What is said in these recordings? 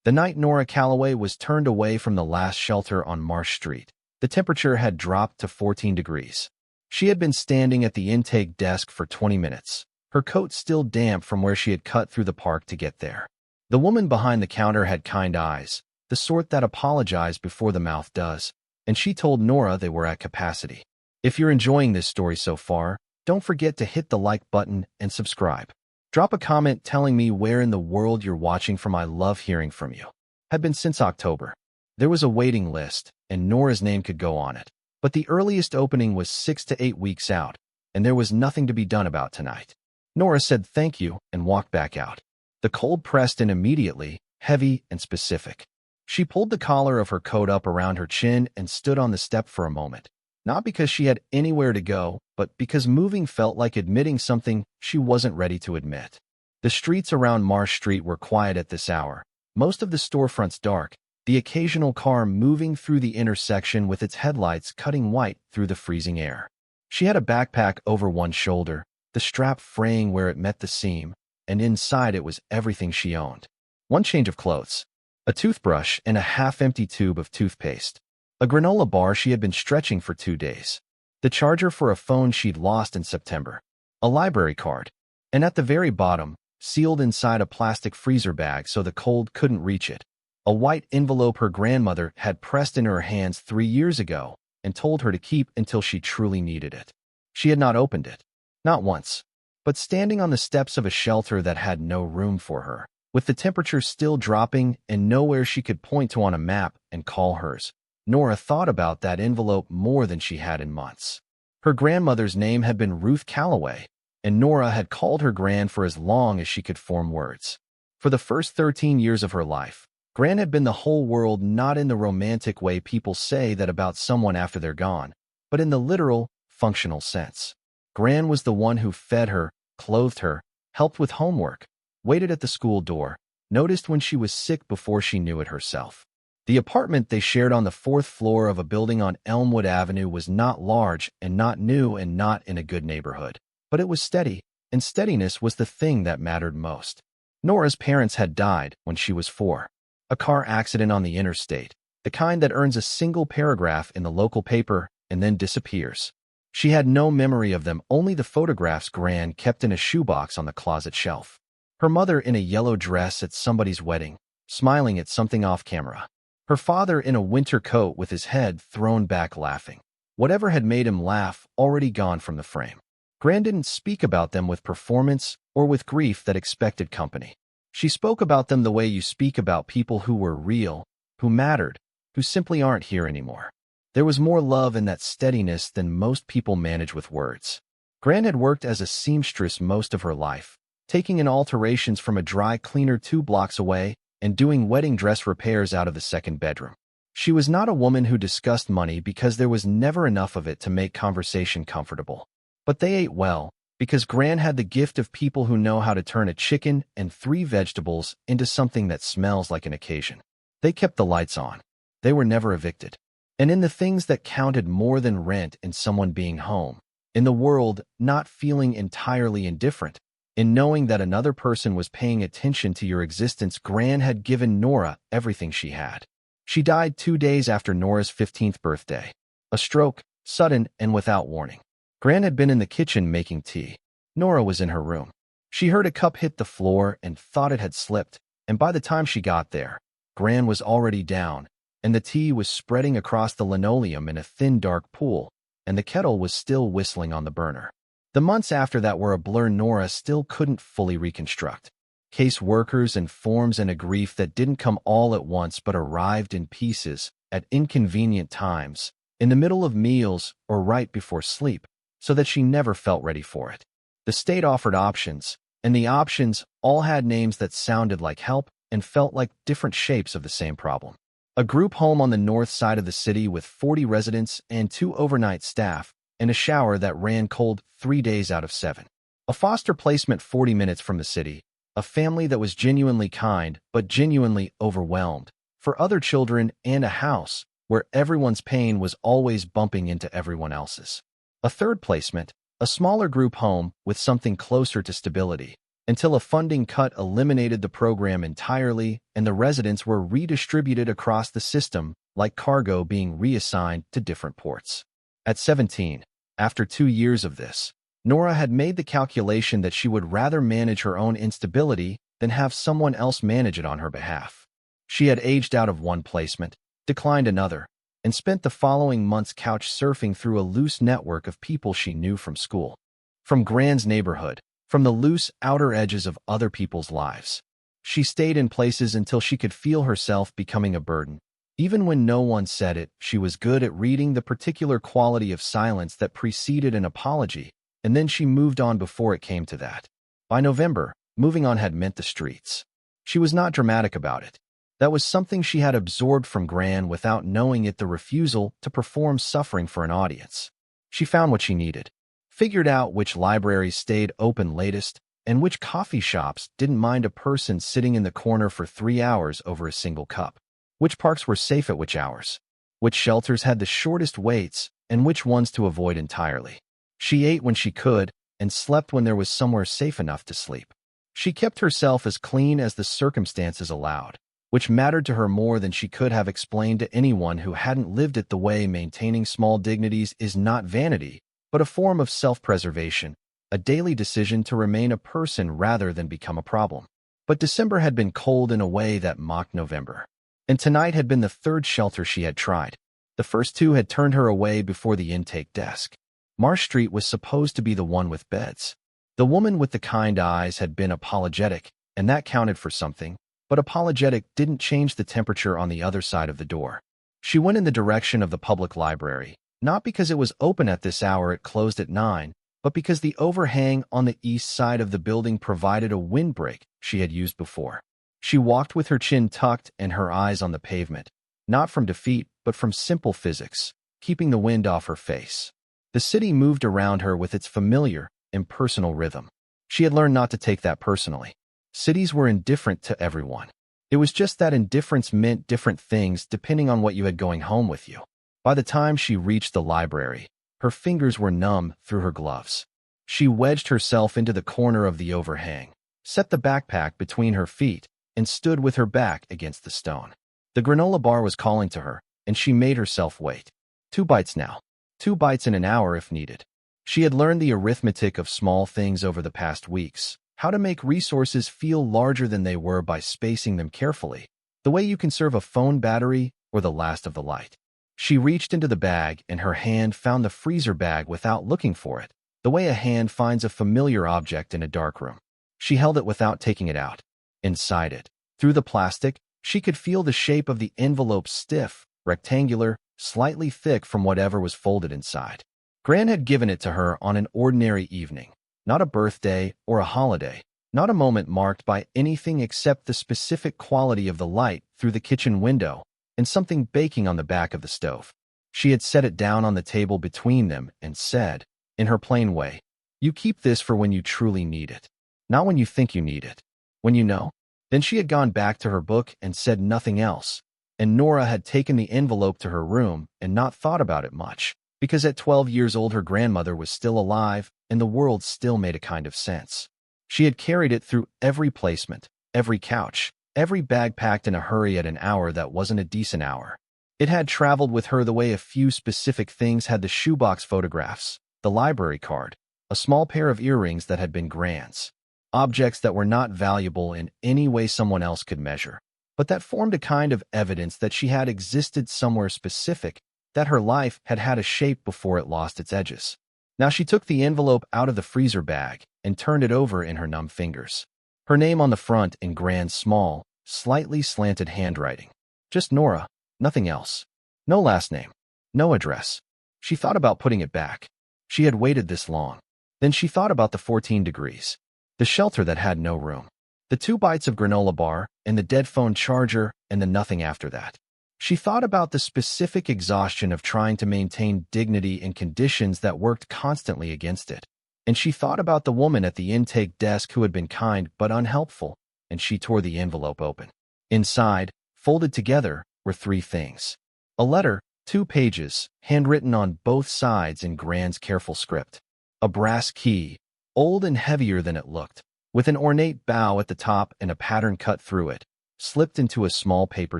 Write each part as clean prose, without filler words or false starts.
The night Nora Calloway was turned away from the last shelter on Marsh Street, the temperature had dropped to 14 degrees. She had been standing at the intake desk for 20 minutes, her coat still damp from where she had cut through the park to get there. The woman behind the counter had kind eyes, the sort that apologize before the mouth does, and she told Nora they were at capacity. If you're enjoying this story so far, don't forget to hit the like button and subscribe. Drop a comment telling me where in the world you're watching from. I love hearing from you. Had been since October. There was a waiting list, and Nora's name could go on it. But the earliest opening was 6 to 8 weeks out, and there was nothing to be done about tonight. Nora said thank you and walked back out. The cold pressed in immediately, heavy and specific. She pulled the collar of her coat up around her chin and stood on the step for a moment. Not because she had anywhere to go, but because moving felt like admitting something she wasn't ready to admit. The streets around Marsh Street were quiet at this hour, most of the storefronts dark, the occasional car moving through the intersection with its headlights cutting white through the freezing air. She had a backpack over one shoulder, the strap fraying where it met the seam, and inside it was everything she owned. One change of clothes, a toothbrush and a half-empty tube of toothpaste. A granola bar she had been stretching for 2 days. The charger for a phone she'd lost in September. A library card. And at the very bottom, sealed inside a plastic freezer bag so the cold couldn't reach it, a white envelope her grandmother had pressed in her hands 3 years ago and told her to keep until she truly needed it. She had not opened it. Not once. But standing on the steps of a shelter that had no room for her, with the temperature still dropping and nowhere she could point to on a map and call hers, Nora thought about that envelope more than she had in months. Her grandmother's name had been Ruth Calloway, and Nora had called her Gran for as long as she could form words. For the first 13 years of her life, Gran had been the whole world, not in the romantic way people say that about someone after they're gone, but in the literal, functional sense. Gran was the one who fed her, clothed her, helped with homework, waited at the school door, noticed when she was sick before she knew it herself. The apartment they shared on the 4th floor of a building on Elmwood Avenue was not large and not new and not in a good neighborhood, but it was steady, and steadiness was the thing that mattered most. Nora's parents had died when she was 4. A car accident on the interstate, the kind that earns a single paragraph in the local paper and then disappears. She had no memory of them, only the photographs Gran kept in a shoebox on the closet shelf. Her mother in a yellow dress at somebody's wedding, smiling at something off camera. Her father in a winter coat with his head thrown back laughing. Whatever had made him laugh already gone from the frame. Gran didn't speak about them with performance or with grief that expected company. She spoke about them the way you speak about people who were real, who mattered, who simply aren't here anymore. There was more love in that steadiness than most people manage with words. Gran had worked as a seamstress most of her life, taking in alterations from a dry cleaner 2 blocks away and doing wedding dress repairs out of the 2nd bedroom. She was not a woman who discussed money because there was never enough of it to make conversation comfortable. But they ate well, because Gran had the gift of people who know how to turn a chicken and 3 vegetables into something that smells like an occasion. They kept the lights on. They were never evicted. And in the things that counted more than rent and someone being home, in the world not feeling entirely indifferent, in knowing that another person was paying attention to your existence, Gran had given Nora everything she had. She died 2 days after Nora's 15th birthday. A stroke, sudden and without warning. Gran had been in the kitchen making tea. Nora was in her room. She heard a cup hit the floor and thought it had slipped, and by the time she got there, Gran was already down, and the tea was spreading across the linoleum in a thin dark pool, and the kettle was still whistling on the burner. The months after that were a blur Nora still couldn't fully reconstruct. Case workers and forms and a grief that didn't come all at once but arrived in pieces, at inconvenient times, in the middle of meals or right before sleep, so that she never felt ready for it. The state offered options, and the options all had names that sounded like help and felt like different shapes of the same problem. A group home on the north side of the city with 40 residents and 2 overnight staff, and a shower that ran cold 3 days out of 7. A foster placement 40 minutes from the city, a family that was genuinely kind but genuinely overwhelmed, for other children, and a house where everyone's pain was always bumping into everyone else's. A third placement, a smaller group home with something closer to stability, until a funding cut eliminated the program entirely and the residents were redistributed across the system, like cargo being reassigned to different ports. At 17, after 2 years of this, Nora had made the calculation that she would rather manage her own instability than have someone else manage it on her behalf. She had aged out of one placement, declined another, and spent the following months couch surfing through a loose network of people she knew from school. From Gran's neighborhood, from the loose outer edges of other people's lives. She stayed in places until she could feel herself becoming a burden. Even when no one said it, she was good at reading the particular quality of silence that preceded an apology, and then she moved on before it came to that. By November, moving on had meant the streets. She was not dramatic about it. That was something she had absorbed from Gran without knowing it, the refusal to perform suffering for an audience. She found what she needed, figured out which libraries stayed open latest, and which coffee shops didn't mind a person sitting in the corner for 3 hours over a single cup, which parks were safe at which hours, which shelters had the shortest waits, and which ones to avoid entirely. She ate when she could, and slept when there was somewhere safe enough to sleep. She kept herself as clean as the circumstances allowed, which mattered to her more than she could have explained to anyone who hadn't lived it the way. Maintaining small dignities is not vanity, but a form of self-preservation, a daily decision to remain a person rather than become a problem. But December had been cold in a way that mocked November. And tonight had been the third shelter she had tried. The first 2 had turned her away before the intake desk. Marsh Street was supposed to be the one with beds. The woman with the kind eyes had been apologetic, and that counted for something, but apologetic didn't change the temperature on the other side of the door. She went in the direction of the public library, not because it was open at this hour, it closed at 9, but because the overhang on the east side of the building provided a windbreak she had used before. She walked with her chin tucked and her eyes on the pavement, not from defeat, but from simple physics, keeping the wind off her face. The city moved around her with its familiar, impersonal rhythm. She had learned not to take that personally. Cities were indifferent to everyone. It was just that indifference meant different things depending on what you had going home with you. By the time she reached the library, her fingers were numb through her gloves. She wedged herself into the corner of the overhang, set the backpack between her feet, and stood with her back against the stone. The granola bar was calling to her, and she made herself wait. 2 bites now. 2 bites in an hour if needed. She had learned the arithmetic of small things over the past weeks, how to make resources feel larger than they were by spacing them carefully, the way you conserve a phone battery or the last of the light. She reached into the bag and her hand found the freezer bag without looking for it, the way a hand finds a familiar object in a dark room. She held it without taking it out. Inside it, through the plastic, she could feel the shape of the envelope, stiff, rectangular, slightly thick from whatever was folded inside. Gran had given it to her on an ordinary evening, not a birthday or a holiday, not a moment marked by anything except the specific quality of the light through the kitchen window and something baking on the back of the stove. She had set it down on the table between them and said, in her plain way, "You keep this for when you truly need it, not when you think you need it, when you know." Then she had gone back to her book and said nothing else, and Nora had taken the envelope to her room and not thought about it much, because at 12 years old her grandmother was still alive and the world still made a kind of sense. She had carried it through every placement, every couch, every bag packed in a hurry at an hour that wasn't a decent hour. It had traveled with her the way a few specific things had: the shoebox photographs, the library card, a small pair of earrings that had been Gran's. Objects that were not valuable in any way someone else could measure, but that formed a kind of evidence that she had existed somewhere specific, that her life had had a shape before it lost its edges. Now she took the envelope out of the freezer bag and turned it over in her numb fingers. Her name on the front in Gran's small, slightly slanted handwriting. Just Nora, nothing else. No last name, no address. She thought about putting it back. She had waited this long. Then she thought about the 14 degrees. The shelter that had no room. The 2 bites of granola bar, and the dead phone charger, and the nothing after that. She thought about the specific exhaustion of trying to maintain dignity in conditions that worked constantly against it. And she thought about the woman at the intake desk who had been kind but unhelpful, and she tore the envelope open. Inside, folded together, were 3 things. A letter, 2 pages, handwritten on both sides in Gran's careful script. A brass key, old and heavier than it looked, with an ornate bow at the top and a pattern cut through it, slipped into a small paper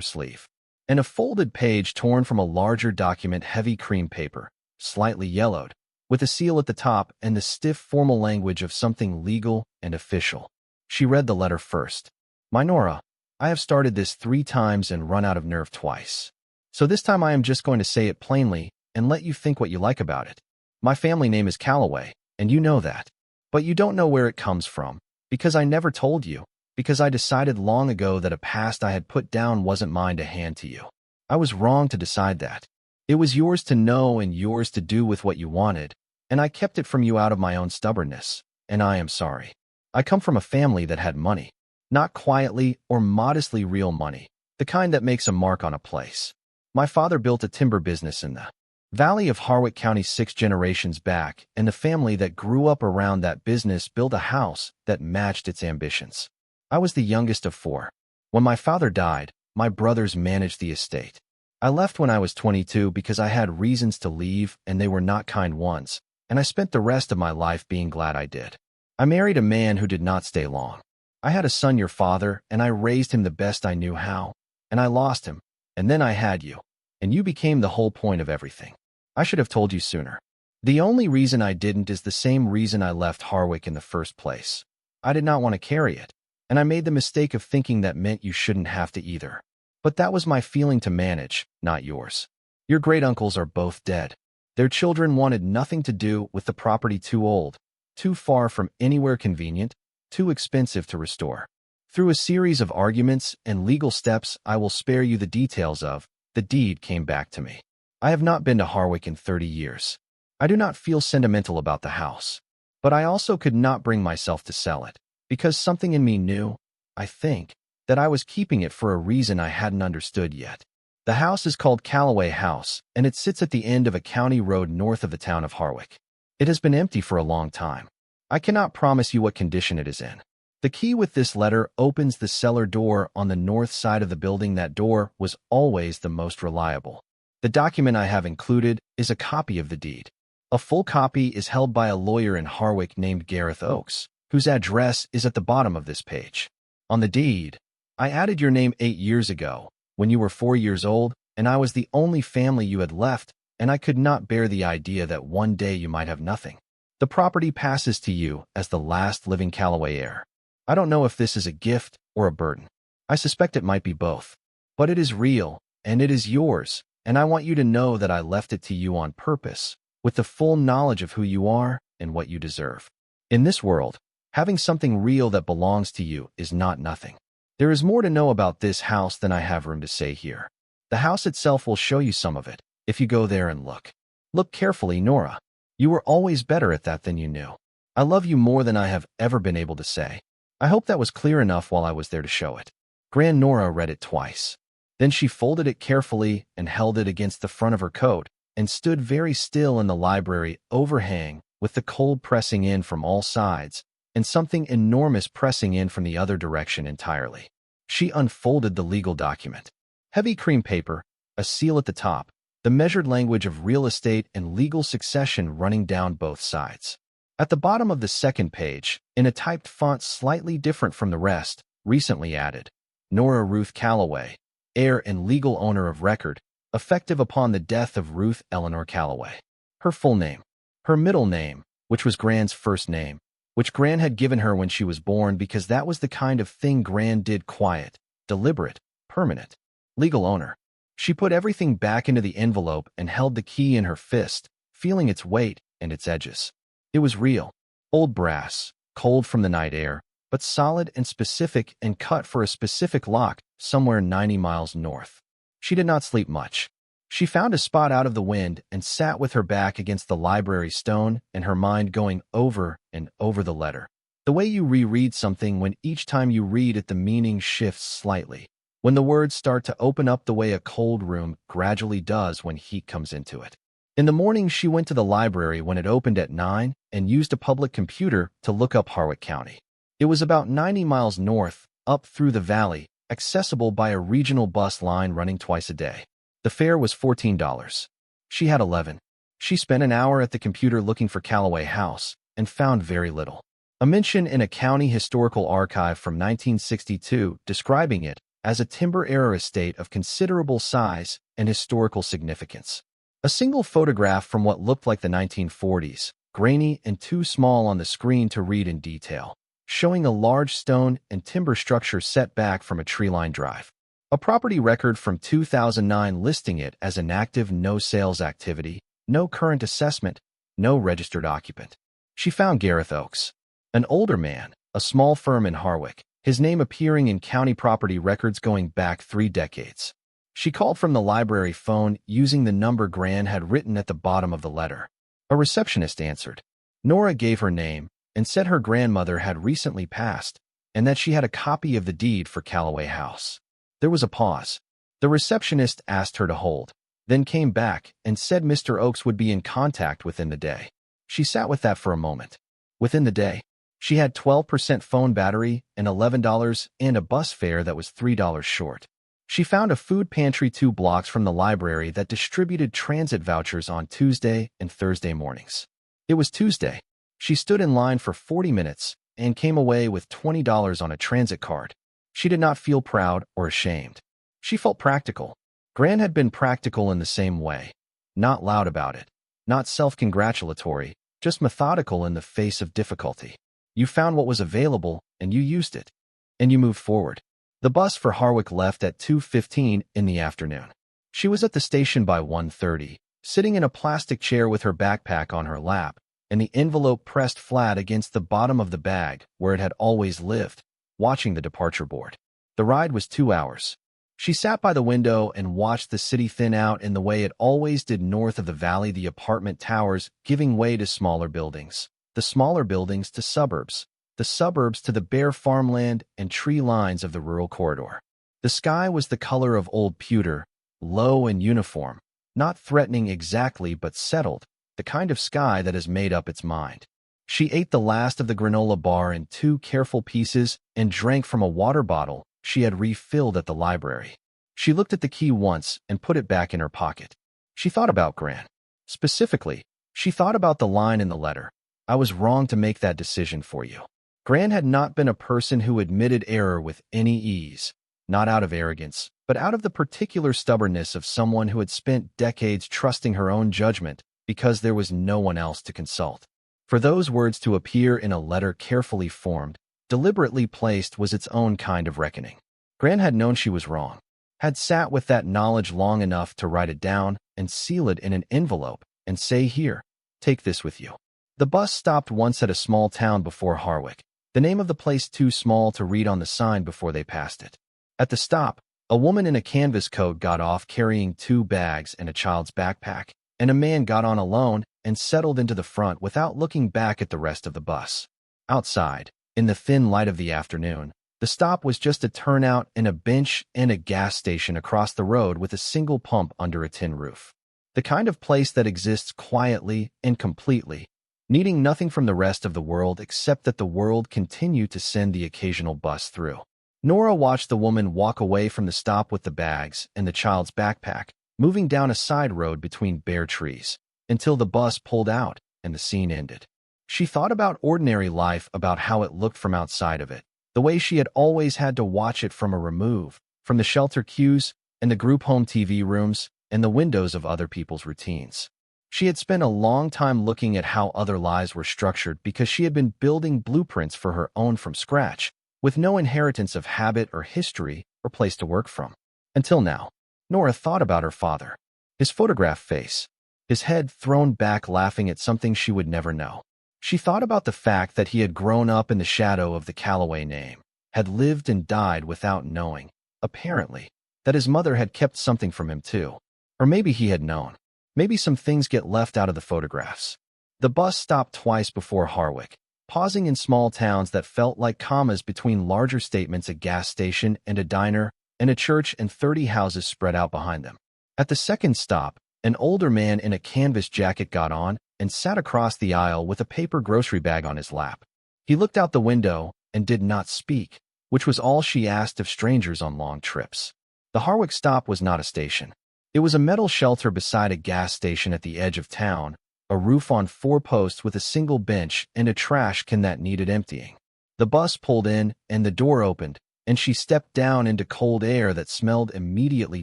sleeve, and a folded page torn from a larger document, heavy cream paper, slightly yellowed, with a seal at the top and the stiff formal language of something legal and official. She read the letter first. "My Nora, I have started this 3 times and run out of nerve twice. So this time I am just going to say it plainly and let you think what you like about it. My family name is Calloway, and you know that. But you don't know where it comes from, because I never told you, because I decided long ago that a past I had put down wasn't mine to hand to you. I was wrong to decide that. It was yours to know and yours to do with what you wanted, and I kept it from you out of my own stubbornness, and I am sorry. I come from a family that had money, not quietly or modestly real money, the kind that makes a mark on a place. My father built a timber business in the valley of Harwick County 6 generations back, and the family that grew up around that business built a house that matched its ambitions. I was the youngest of 4. When my father died, my brothers managed the estate. I left when I was 22 because I had reasons to leave, and they were not kind ones, and I spent the rest of my life being glad I did. I married a man who did not stay long. I had a son, your father, and I raised him the best I knew how, and I lost him, and then I had you, and you became the whole point of everything. I should have told you sooner. The only reason I didn't is the same reason I left Harwick in the first place. I did not want to carry it, and I made the mistake of thinking that meant you shouldn't have to either. But that was my feeling to manage, not yours. Your great-uncles are both dead. Their children wanted nothing to do with the property, too old, too far from anywhere convenient, too expensive to restore. Through a series of arguments and legal steps I will spare you the details of, the deed came back to me. I have not been to Harwick in 30 years. I do not feel sentimental about the house, but I also could not bring myself to sell it, because something in me knew, I think, that I was keeping it for a reason I hadn't understood yet. The house is called Calloway House, and it sits at the end of a county road north of the town of Harwick. It has been empty for a long time. I cannot promise you what condition it is in. The key with this letter opens the cellar door on the north side of the building. That door was always the most reliable. The document I have included is a copy of the deed. A full copy is held by a lawyer in Harwick named Gareth Oakes, whose address is at the bottom of this page. On the deed, I added your name 8 years ago, when you were 4 years old, and I was the only family you had left, and I could not bear the idea that one day you might have nothing. The property passes to you as the last living Calloway heir. I don't know if this is a gift or a burden. I suspect it might be both. But it is real, and it is yours, and I want you to know that I left it to you on purpose, with the full knowledge of who you are and what you deserve. In this world, having something real that belongs to you is not nothing. There is more to know about this house than I have room to say here. The house itself will show you some of it, if you go there and look. Look carefully, Nora. You were always better at that than you knew. I love you more than I have ever been able to say. I hope that was clear enough while I was there to show it. Grand Nora read it twice. Then she folded it carefully and held it against the front of her coat and stood very still in the library overhang, with the cold pressing in from all sides and something enormous pressing in from the other direction entirely. She unfolded the legal document. Heavy cream paper, a seal at the top, the measured language of real estate and legal succession running down both sides. At the bottom of the second page, in a typed font slightly different from the rest, recently added, Nora Ruth Calloway, heir and legal owner of record, effective upon the death of Ruth Eleanor Calloway. Her full name. Her middle name, which was Gran's first name, which Gran had given her when she was born because that was the kind of thing Gran did, quiet, deliberate, permanent. Legal owner. She put everything back into the envelope and held the key in her fist, feeling its weight and its edges. It was real. Old brass, cold from the night air, but solid and specific and cut for a specific lock somewhere 90 miles north. She did not sleep much. She found a spot out of the wind and sat with her back against the library stone and her mind going over and over the letter. The way you reread something when each time you read it the meaning shifts slightly. When the words start to open up the way a cold room gradually does when heat comes into it. In the morning, she went to the library when it opened at 9 and used a public computer to look up Harwick County. It was about 90 miles north, up through the valley, accessible by a regional bus line running twice a day. The fare was $14. She had 11. She spent an hour at the computer looking for Calloway House and found very little. A mention in a county historical archive from 1962 describing it as a timber-era estate of considerable size and historical significance. A single photograph from what looked like the 1940s, grainy and too small on the screen to read in detail, showing a large stone and timber structure set back from a tree-lined drive. A property record from 2009 listing it as an active no-sales activity, no current assessment, no registered occupant. She found Gareth Oakes, an older man, a small firm in Harwick, his name appearing in county property records going back 3 decades. She called from the library phone using the number Gran had written at the bottom of the letter. A receptionist answered. Nora gave her name and said her grandmother had recently passed and that she had a copy of the deed for Calloway House. There was a pause. The receptionist asked her to hold, then came back and said Mr. Oakes would be in contact within the day. She sat with that for a moment. Within the day, she had 12% phone battery and $11 and a bus fare that was $3 short. She found a food pantry 2 blocks from the library that distributed transit vouchers on Tuesday and Thursday mornings. It was Tuesday. She stood in line for 40 minutes and came away with $20 on a transit card. She did not feel proud or ashamed. She felt practical. Gran had been practical in the same way. Not loud about it. Not self-congratulatory, just methodical in the face of difficulty. You found what was available, and you used it. And you moved forward. The bus for Harwick left at 2:15 in the afternoon. She was at the station by 1:30, sitting in a plastic chair with her backpack on her lap, and the envelope pressed flat against the bottom of the bag where it had always lived, watching the departure board. The ride was 2 hours. She sat by the window and watched the city thin out in the way it always did north of the valley, the apartment towers giving way to smaller buildings, the smaller buildings to suburbs, the suburbs to the bare farmland and tree lines of the rural corridor. The sky was the color of old pewter, low and uniform, not threatening exactly but settled, the kind of sky that has made up its mind. She ate the last of the granola bar in 2 careful pieces and drank from a water bottle she had refilled at the library. She looked at the key once and put it back in her pocket. She thought about Gran. Specifically, she thought about the line in the letter, "I was wrong to make that decision for you." Gran had not been a person who admitted error with any ease, not out of arrogance, but out of the particular stubbornness of someone who had spent decades trusting her own judgment because there was no one else to consult. For those words to appear in a letter carefully formed, deliberately placed, was its own kind of reckoning. Gran had known she was wrong, had sat with that knowledge long enough to write it down and seal it in an envelope and say, "Here, take this with you." The bus stopped once at a small town before Harwick, the name of the place too small to read on the sign before they passed it. At the stop, a woman in a canvas coat got off carrying 2 bags and a child's backpack, and a man got on alone and settled into the front without looking back at the rest of the bus. Outside, in the thin light of the afternoon, the stop was just a turnout and a bench and a gas station across the road with a single pump under a tin roof. The kind of place that exists quietly and completely, needing nothing from the rest of the world except that the world continue to send the occasional bus through. Nora watched the woman walk away from the stop with the bags and the child's backpack, moving down a side road between bare trees, until the bus pulled out and the scene ended. She thought about ordinary life, about how it looked from outside of it, the way she had always had to watch it from a remove, from the shelter queues and the group home TV rooms and the windows of other people's routines. She had spent a long time looking at how other lives were structured because she had been building blueprints for her own from scratch, with no inheritance of habit or history or place to work from. Until now, Nora thought about her father, his photographed face, his head thrown back laughing at something she would never know. She thought about the fact that he had grown up in the shadow of the Calloway name, had lived and died without knowing, apparently, that his mother had kept something from him too. Or maybe he had known. Maybe some things get left out of the photographs. The bus stopped twice before Harwick, pausing in small towns that felt like commas between larger statements: a gas station and a diner and a church and 30 houses spread out behind them. At the second stop, an older man in a canvas jacket got on and sat across the aisle with a paper grocery bag on his lap. He looked out the window and did not speak, which was all she asked of strangers on long trips. The Harwick stop was not a station. It was a metal shelter beside a gas station at the edge of town, a roof on 4 posts with a single bench and a trash can that needed emptying. The bus pulled in and the door opened, and she stepped down into cold air that smelled immediately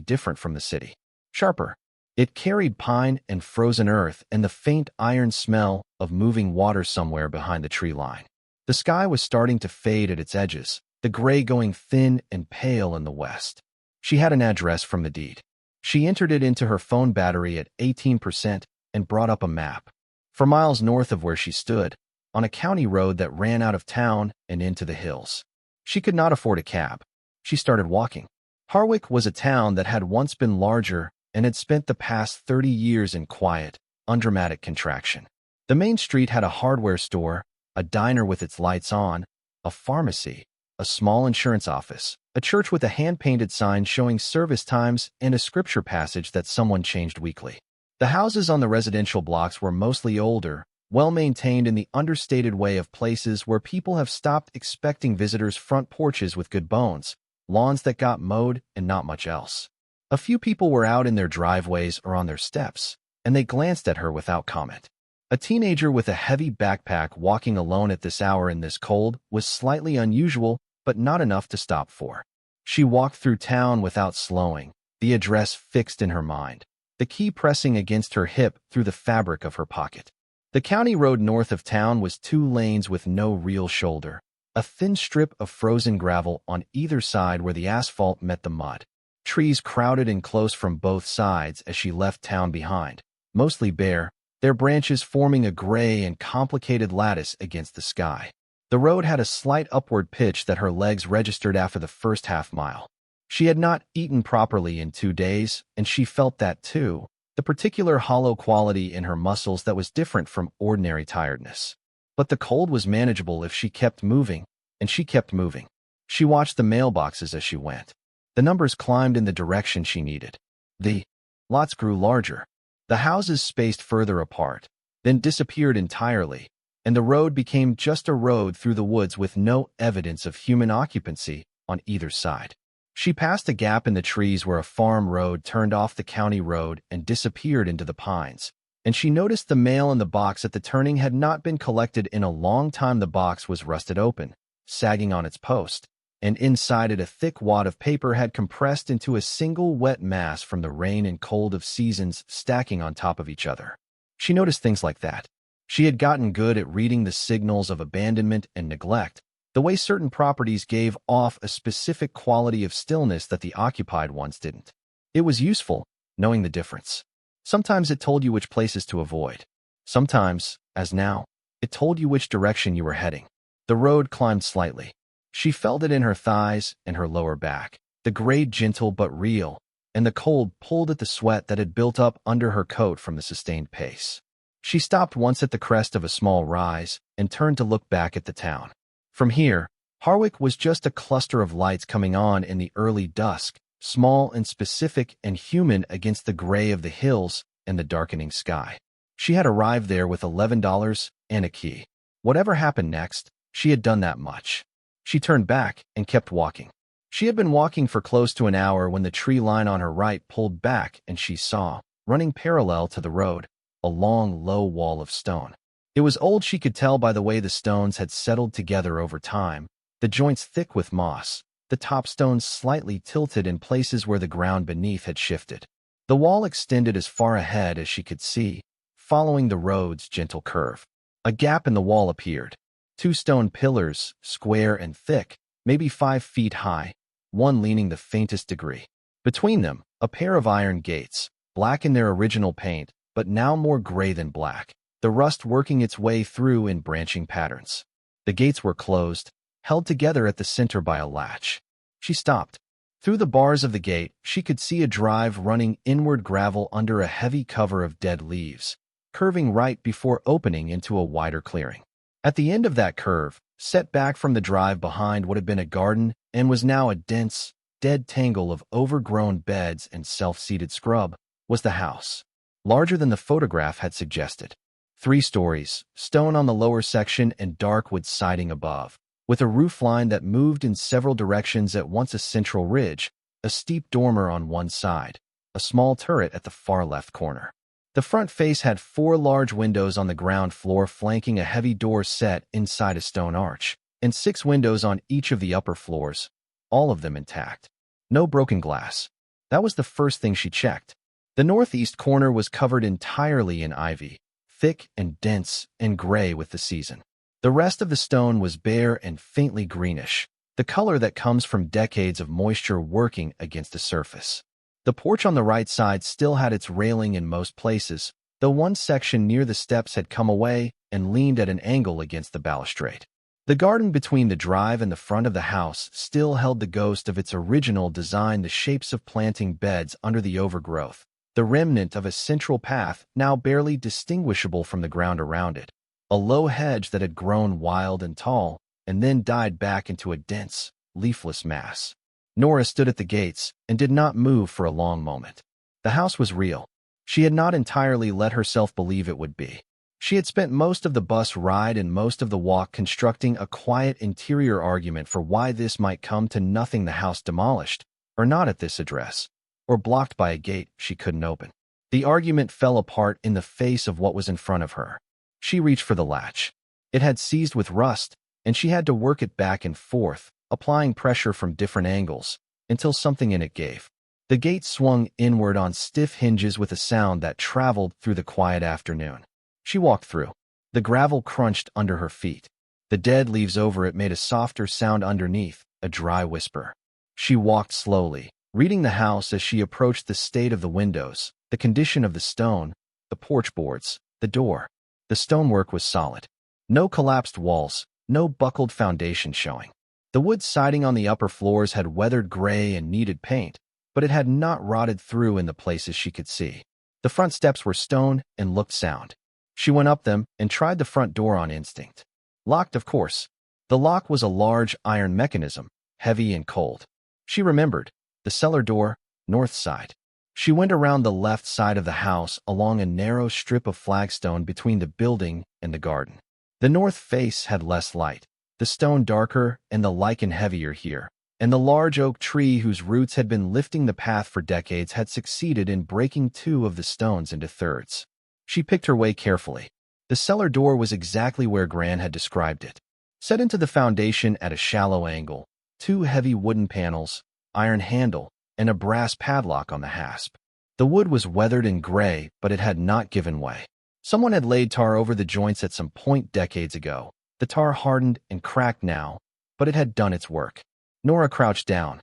different from the city. Sharper. It carried pine and frozen earth and the faint iron smell of moving water somewhere behind the tree line. The sky was starting to fade at its edges, the gray going thin and pale in the west. She had an address from the deed. She entered it into her phone battery at 18% and brought up a map. For miles north of where she stood, on a county road that ran out of town and into the hills. She could not afford a cab. She started walking. Harwick was a town that had once been larger and had spent the past 30 years in quiet, undramatic contraction. The main street had a hardware store, a diner with its lights on, a pharmacy, a small insurance office, a church with a hand-painted sign showing service times, and a scripture passage that someone changed weekly. The houses on the residential blocks were mostly older, well-maintained in the understated way of places where people have stopped expecting visitors' front porches with good bones, lawns that got mowed, and not much else. A few people were out in their driveways or on their steps, and they glanced at her without comment. A teenager with a heavy backpack walking alone at this hour in this cold was slightly unusual, but not enough to stop for. She walked through town without slowing, the address fixed in her mind, the key pressing against her hip through the fabric of her pocket. The county road north of town was 2 lanes with no real shoulder, a thin strip of frozen gravel on either side where the asphalt met the mud. Trees crowded in close from both sides as she left town behind, mostly bare, their branches forming a gray and complicated lattice against the sky. The road had a slight upward pitch that her legs registered after the first half-mile. She had not eaten properly in 2 days, and she felt that too, the particular hollow quality in her muscles that was different from ordinary tiredness. But the cold was manageable if she kept moving, and she kept moving. She watched the mailboxes as she went. The numbers climbed in the direction she needed. The lots grew larger. The houses spaced further apart, then disappeared entirely, and the road became just a road through the woods with no evidence of human occupancy on either side. She passed a gap in the trees where a farm road turned off the county road and disappeared into the pines, and she noticed the mail in the box at the turning had not been collected in a long time. The box was rusted open, sagging on its post, and inside it a thick wad of paper had compressed into a single wet mass from the rain and cold of seasons stacking on top of each other. She noticed things like that. She had gotten good at reading the signals of abandonment and neglect, the way certain properties gave off a specific quality of stillness that the occupied ones didn't. It was useful, knowing the difference. Sometimes it told you which places to avoid. Sometimes, as now, it told you which direction you were heading. The road climbed slightly. She felt it in her thighs and her lower back, the grade gentle but real, and the cold pulled at the sweat that had built up under her coat from the sustained pace. She stopped once at the crest of a small rise and turned to look back at the town. From here, Harwick was just a cluster of lights coming on in the early dusk, small and specific and human against the gray of the hills and the darkening sky. She had arrived there with $11 and a key. Whatever happened next, she had done that much. She turned back and kept walking. She had been walking for close to an hour when the tree line on her right pulled back and she saw, running parallel to the road, a long, low wall of stone. It was old, she could tell by the way the stones had settled together over time, the joints thick with moss, the top stones slightly tilted in places where the ground beneath had shifted. The wall extended as far ahead as she could see, following the road's gentle curve. A gap in the wall appeared. 2 stone pillars, square and thick, maybe 5 feet high, one leaning the faintest degree. Between them, a pair of iron gates, black in their original paint, but now more gray than black, the rust working its way through in branching patterns. The gates were closed, held together at the center by a latch. She stopped. Through the bars of the gate, she could see a drive running inward gravel under a heavy cover of dead leaves, curving right before opening into a wider clearing. At the end of that curve, set back from the drive behind what had been a garden and was now a dense, dead tangle of overgrown beds and self-seated scrub, was the house. Larger than the photograph had suggested. 3 stories, stone on the lower section and dark wood siding above, with a roof line that moved in several directions at once, a central ridge, a steep dormer on one side, a small turret at the far left corner. The front face had 4 large windows on the ground floor flanking a heavy door set inside a stone arch, and 6 windows on each of the upper floors, all of them intact. No broken glass. That was the first thing she checked. The northeast corner was covered entirely in ivy, thick and dense and gray with the season. The rest of the stone was bare and faintly greenish, the color that comes from decades of moisture working against the surface. The porch on the right side still had its railing in most places, though one section near the steps had come away and leaned at an angle against the balustrade. The garden between the drive and the front of the house still held the ghost of its original design, the shapes of planting beds under the overgrowth, the remnant of a central path now barely distinguishable from the ground around it, a low hedge that had grown wild and tall and then died back into a dense, leafless mass. Nora stood at the gates and did not move for a long moment. The house was real. She had not entirely let herself believe it would be. She had spent most of the bus ride and most of the walk constructing a quiet interior argument for why this might come to nothing, the house demolished, or not at this address, or blocked by a gate she couldn't open. The argument fell apart in the face of what was in front of her. She reached for the latch. It had seized with rust, and she had to work it back and forth, applying pressure from different angles, until something in it gave. The gate swung inward on stiff hinges with a sound that traveled through the quiet afternoon. She walked through. The gravel crunched under her feet. The dead leaves over it made a softer sound underneath, a dry whisper. She walked slowly, reading the house as she approached the state of the windows, the condition of the stone, the porch boards, the door. The stonework was solid. No collapsed walls, no buckled foundation showing. The wood siding on the upper floors had weathered gray and needed paint, but it had not rotted through in the places she could see. The front steps were stone and looked sound. She went up them and tried the front door on instinct. Locked, of course. The lock was a large iron mechanism, heavy and cold. She remembered. The cellar door, north side. She went around the left side of the house along a narrow strip of flagstone between the building and the garden. The north face had less light, the stone darker and the lichen heavier here, and the large oak tree whose roots had been lifting the path for decades had succeeded in breaking 2 of the stones into thirds. She picked her way carefully. The cellar door was exactly where Gran had described it. Set into the foundation at a shallow angle, 2 heavy wooden panels, iron handle, and a brass padlock on the hasp. The wood was weathered and gray, but it had not given way. Someone had laid tar over the joints at some point decades ago. The tar hardened and cracked now, but it had done its work. Nora crouched down,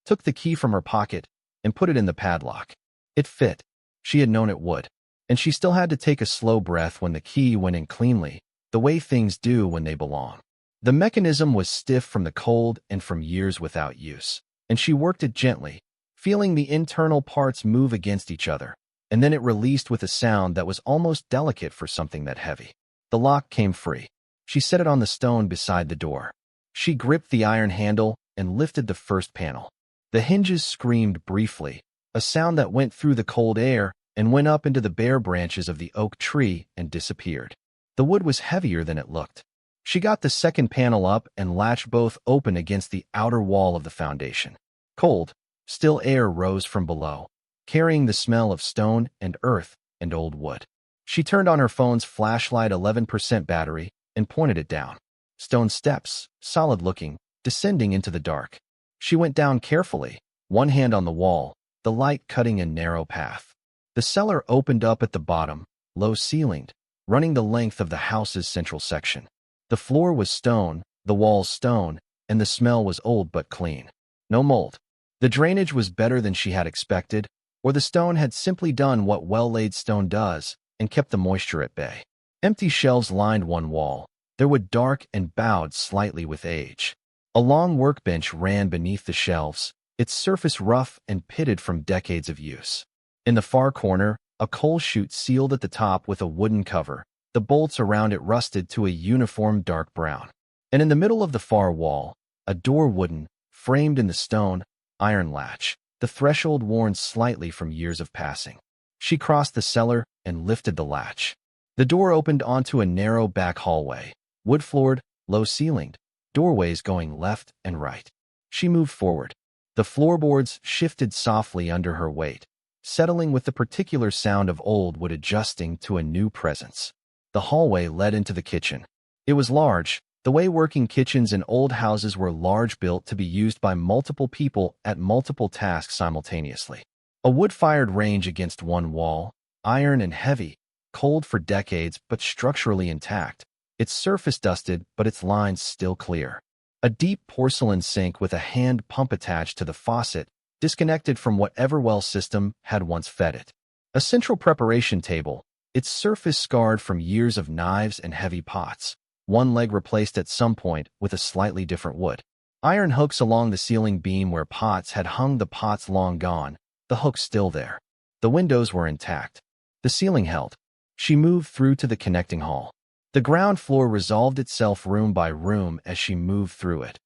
took the key from her pocket, and put it in the padlock. It fit. She had known it would. And she still had to take a slow breath when the key went in cleanly, the way things do when they belong. The mechanism was stiff from the cold and from years without use, and she worked it gently, feeling the internal parts move against each other, and then it released with a sound that was almost delicate for something that heavy. The lock came free. She set it on the stone beside the door. She gripped the iron handle and lifted the first panel. The hinges screamed briefly, a sound that went through the cold air and went up into the bare branches of the oak tree and disappeared. The wood was heavier than it looked. She got the second panel up and latched both open against the outer wall of the foundation. Cold, still air rose from below, carrying the smell of stone and earth and old wood. She turned on her phone's flashlight 11% battery and pointed it down. Stone steps, solid-looking, descending into the dark. She went down carefully, one hand on the wall, the light cutting a narrow path. The cellar opened up at the bottom, low-ceilinged, running the length of the house's central section. The floor was stone, the walls stone, and the smell was old but clean. No mold. The drainage was better than she had expected, or the stone had simply done what well-laid stone does and kept the moisture at bay. Empty shelves lined one wall. They were dark and bowed slightly with age. A long workbench ran beneath the shelves, its surface rough and pitted from decades of use. In the far corner, a coal chute sealed at the top with a wooden cover, the bolts around it rusted to a uniform dark brown. And in the middle of the far wall, a door wooden, framed in the stone, iron latch, the threshold worn slightly from years of passing. She crossed the cellar and lifted the latch. The door opened onto a narrow back hallway, wood-floored, low-ceilinged, doorways going left and right. She moved forward. The floorboards shifted softly under her weight. settling with the particular sound of old wood adjusting to a new presence. The hallway led into the kitchen. It was large, the way working kitchens in old houses were large, built to be used by multiple people at multiple tasks simultaneously. A wood-fired range against one wall, iron and heavy, cold for decades but structurally intact, its surface dusted but its lines still clear. A deep porcelain sink with a hand pump attached to the faucet, disconnected from whatever well system had once fed it. A central preparation table, its surface scarred from years of knives and heavy pots, one leg replaced at some point with a slightly different wood. Iron hooks along the ceiling beam where pots had hung, the pots long gone, the hooks still there. The windows were intact. The ceiling held. She moved through to the connecting hall. The ground floor resolved itself room by room as she moved through it.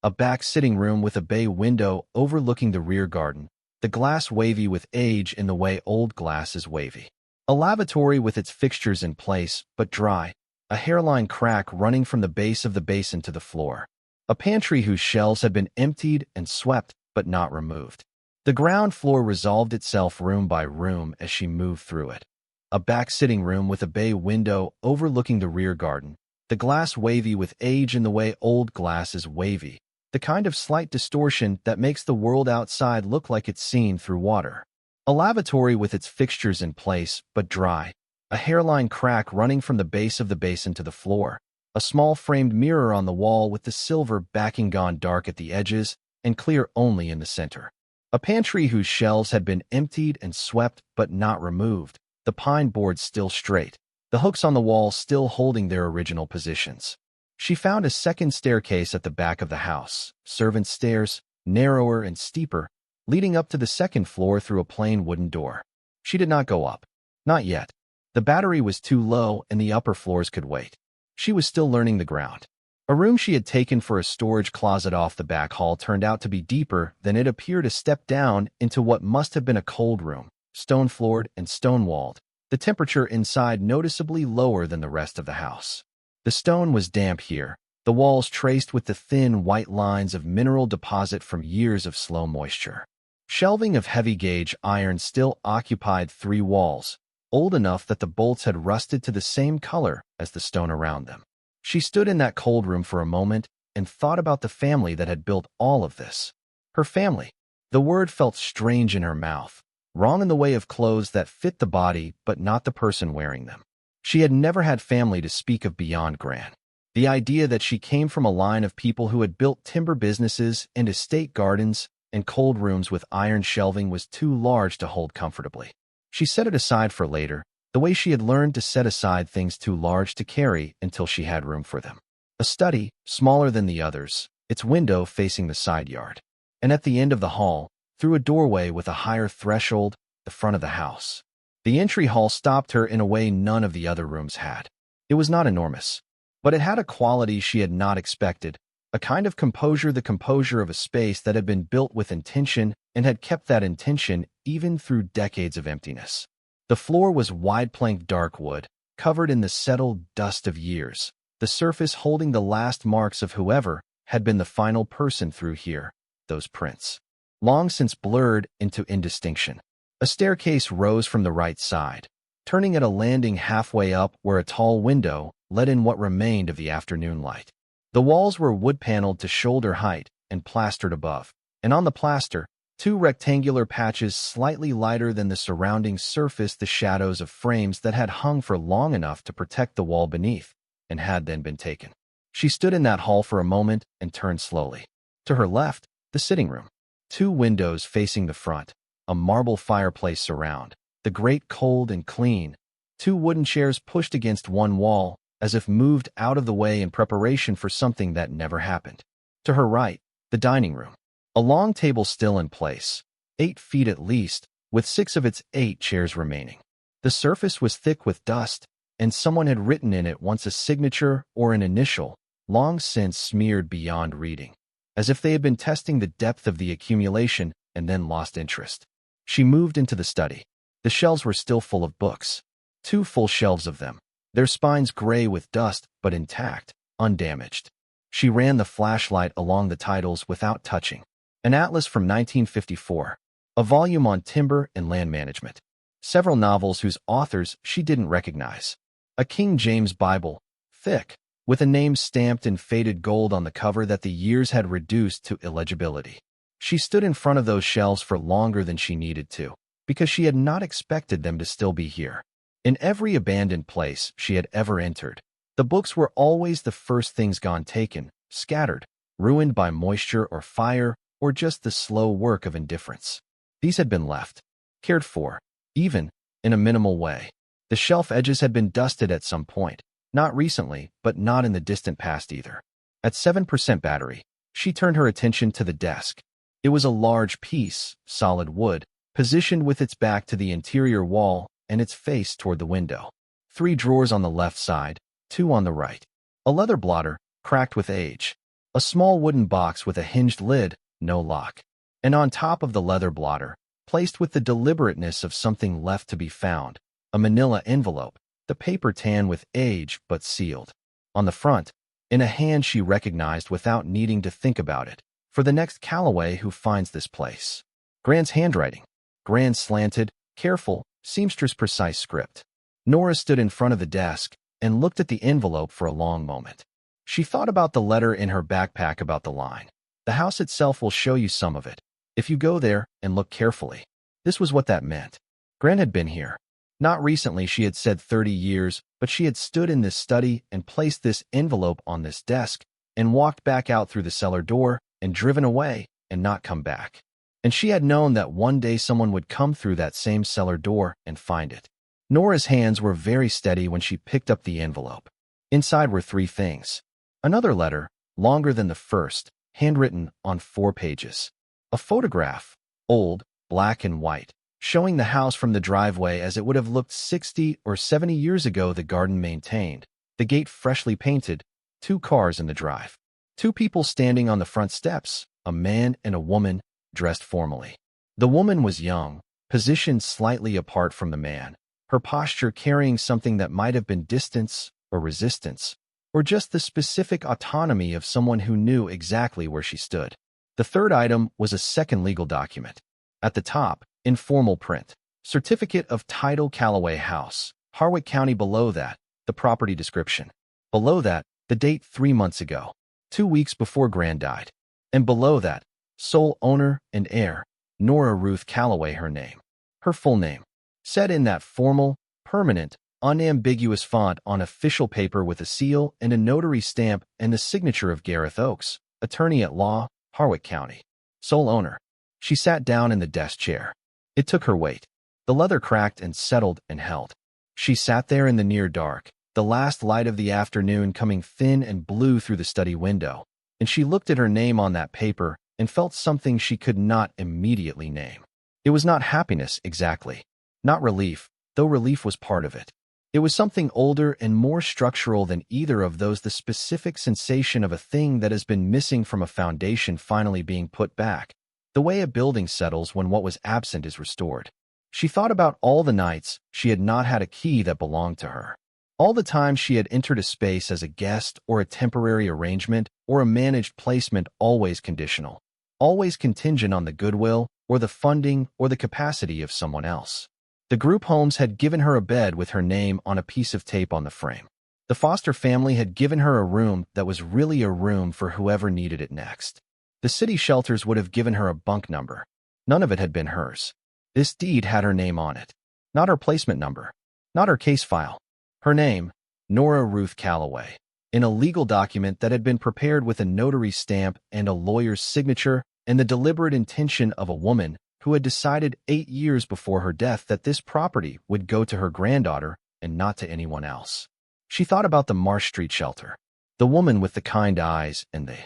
A back sitting room with a bay window overlooking the rear garden, the glass wavy with age in the way old glass is wavy. A lavatory with its fixtures in place, but dry, a hairline crack running from the base of the basin to the floor. A pantry whose shelves had been emptied and swept, but not removed. The ground floor resolved itself room by room as she moved through it. A back sitting room with a bay window overlooking the rear garden, the glass wavy with age in the way old glass is wavy, the kind of slight distortion that makes the world outside look like it's seen through water. A lavatory with its fixtures in place, but dry, a hairline crack running from the base of the basin to the floor, a small framed mirror on the wall with the silver backing gone dark at the edges and clear only in the center. A pantry whose shelves had been emptied and swept but not removed, the pine boards still straight, the hooks on the wall still holding their original positions. She found a second staircase at the back of the house, servants' stairs, narrower and steeper, leading up to the second floor through a plain wooden door. She did not go up. Not yet. The battery was too low and the upper floors could wait. She was still learning the ground. A room she had taken for a storage closet off the back hall turned out to be deeper than it appeared. A step down into what must have been a cold room, stone-floored and stone-walled, the temperature inside noticeably lower than the rest of the house. The stone was damp here, the walls traced with the thin white lines of mineral deposit from years of slow moisture. Shelving of heavy-gauge iron still occupied 3 walls, old enough that the bolts had rusted to the same color as the stone around them. She stood in that cold room for a moment and thought about the family that had built all of this. Her family. The word felt strange in her mouth, wrong in the way of clothes that fit the body but not the person wearing them. She had never had family to speak of beyond Gran. The idea that she came from a line of people who had built timber businesses and estate gardens and cold rooms with iron shelving was too large to hold comfortably. She set it aside for later, the way she had learned to set aside things too large to carry until she had room for them. A study, smaller than the others, its window facing the side yard. And at the end of the hall, through a doorway with a higher threshold, the front of the house. The entry hall stopped her in a way none of the other rooms had. It was not enormous, but it had a quality she had not expected, a kind of composure, the composure of a space that had been built with intention and had kept that intention even through decades of emptiness. The floor was wide-planked dark wood, covered in the settled dust of years, the surface holding the last marks of whoever had been the final person through here, those prints. Long since blurred into indistinction. A staircase rose from the right side, turning at a landing halfway up where a tall window let in what remained of the afternoon light. The walls were wood-paneled to shoulder height and plastered above, and on the plaster, 2 rectangular patches slightly lighter than the surrounding surface, the shadows of frames that had hung for long enough to protect the wall beneath, and had then been taken. She stood in that hall for a moment and turned slowly. To her left, the sitting room. 2 windows facing the front, a marble fireplace surround, the grate cold and clean, 2 wooden chairs pushed against one wall, as if moved out of the way in preparation for something that never happened. To her right, the dining room. A long table still in place, 8 feet at least, with 6 of its 8 chairs remaining. The surface was thick with dust, and someone had written in it once a signature or an initial, long since smeared beyond reading, as if they had been testing the depth of the accumulation and then lost interest. She moved into the study. The shelves were still full of books, 2 full shelves of them, their spines gray with dust but intact, undamaged. She ran the flashlight along the titles without touching. An atlas from 1954, a volume on timber and land management, several novels whose authors she didn't recognize, a King James Bible, thick, with a name stamped in faded gold on the cover that the years had reduced to illegibility. She stood in front of those shelves for longer than she needed to, because she had not expected them to still be here. In every abandoned place she had ever entered, the books were always the first things gone, taken, scattered, ruined by moisture or fire, or just the slow work of indifference. These had been left, cared for, even in a minimal way. The shelf edges had been dusted at some point, not recently, but not in the distant past either. At 7% battery, she turned her attention to the desk. It was a large piece, solid wood, positioned with its back to the interior wall and its face toward the window. 3 drawers on the left side, 2 on the right. A leather blotter, cracked with age. A small wooden box with a hinged lid, no lock. And on top of the leather blotter, placed with the deliberateness of something left to be found, a manila envelope, the paper tan with age but sealed. On the front, in a hand she recognized without needing to think about it, for the next Calloway who finds this place. Gran's handwriting. Gran's slanted, careful, seamstress-precise script. Nora stood in front of the desk and looked at the envelope for a long moment. She thought about the letter in her backpack about the line. The house itself will show you some of it, if you go there and look carefully. This was what that meant. Gran had been here. Not recently, she had said 30 years, but she had stood in this study and placed this envelope on this desk and walked back out through the cellar door and driven away and not come back. And she had known that one day someone would come through that same cellar door and find it. Nora's hands were very steady when she picked up the envelope. Inside were 3 things. Another letter, longer than the first, handwritten on 4 pages. A photograph, old, black and white, showing the house from the driveway as it would have looked 60 or 70 years ago, the garden maintained, the gate freshly painted, 2 cars in the drive. 2 people standing on the front steps, a man and a woman, dressed formally. The woman was young, positioned slightly apart from the man, her posture carrying something that might have been distance or resistance, or just the specific autonomy of someone who knew exactly where she stood. The third item was a second legal document. At the top, in formal print, Certificate of Title, Calloway House, Harwick County. Below that, the property description. Below that, the date 3 months ago, 2 weeks before Gran died. And below that, sole owner and heir, Nora Ruth Calloway, her name. Her full name. Said in that formal, permanent, unambiguous font on official paper with a seal and a notary stamp and the signature of Gareth Oakes, attorney at law, Harwick County. Sole owner. She sat down in the desk chair. It took her weight. The leather cracked and settled and held. She sat there in the near dark, the last light of the afternoon coming thin and blue through the study window, and she looked at her name on that paper and felt something she could not immediately name. It was not happiness exactly, not relief, though relief was part of it. It was something older and more structural than either of those, the specific sensation of a thing that has been missing from a foundation finally being put back, the way a building settles when what was absent is restored. She thought about all the nights she had not had a key that belonged to her. All the time she had entered a space as a guest or a temporary arrangement or a managed placement, always conditional, always contingent on the goodwill or the funding or the capacity of someone else. The group homes had given her a bed with her name on a piece of tape on the frame. The foster family had given her a room that was really a room for whoever needed it next. The city shelters would have given her a bunk number. None of it had been hers. This deed had her name on it. Not her placement number. Not her case file. Her name, Nora Ruth Calloway, in a legal document that had been prepared with a notary stamp and a lawyer's signature and the deliberate intention of a woman who had decided 8 years before her death that this property would go to her granddaughter and not to anyone else. She thought about the Marsh Street shelter, the woman with the kind eyes and the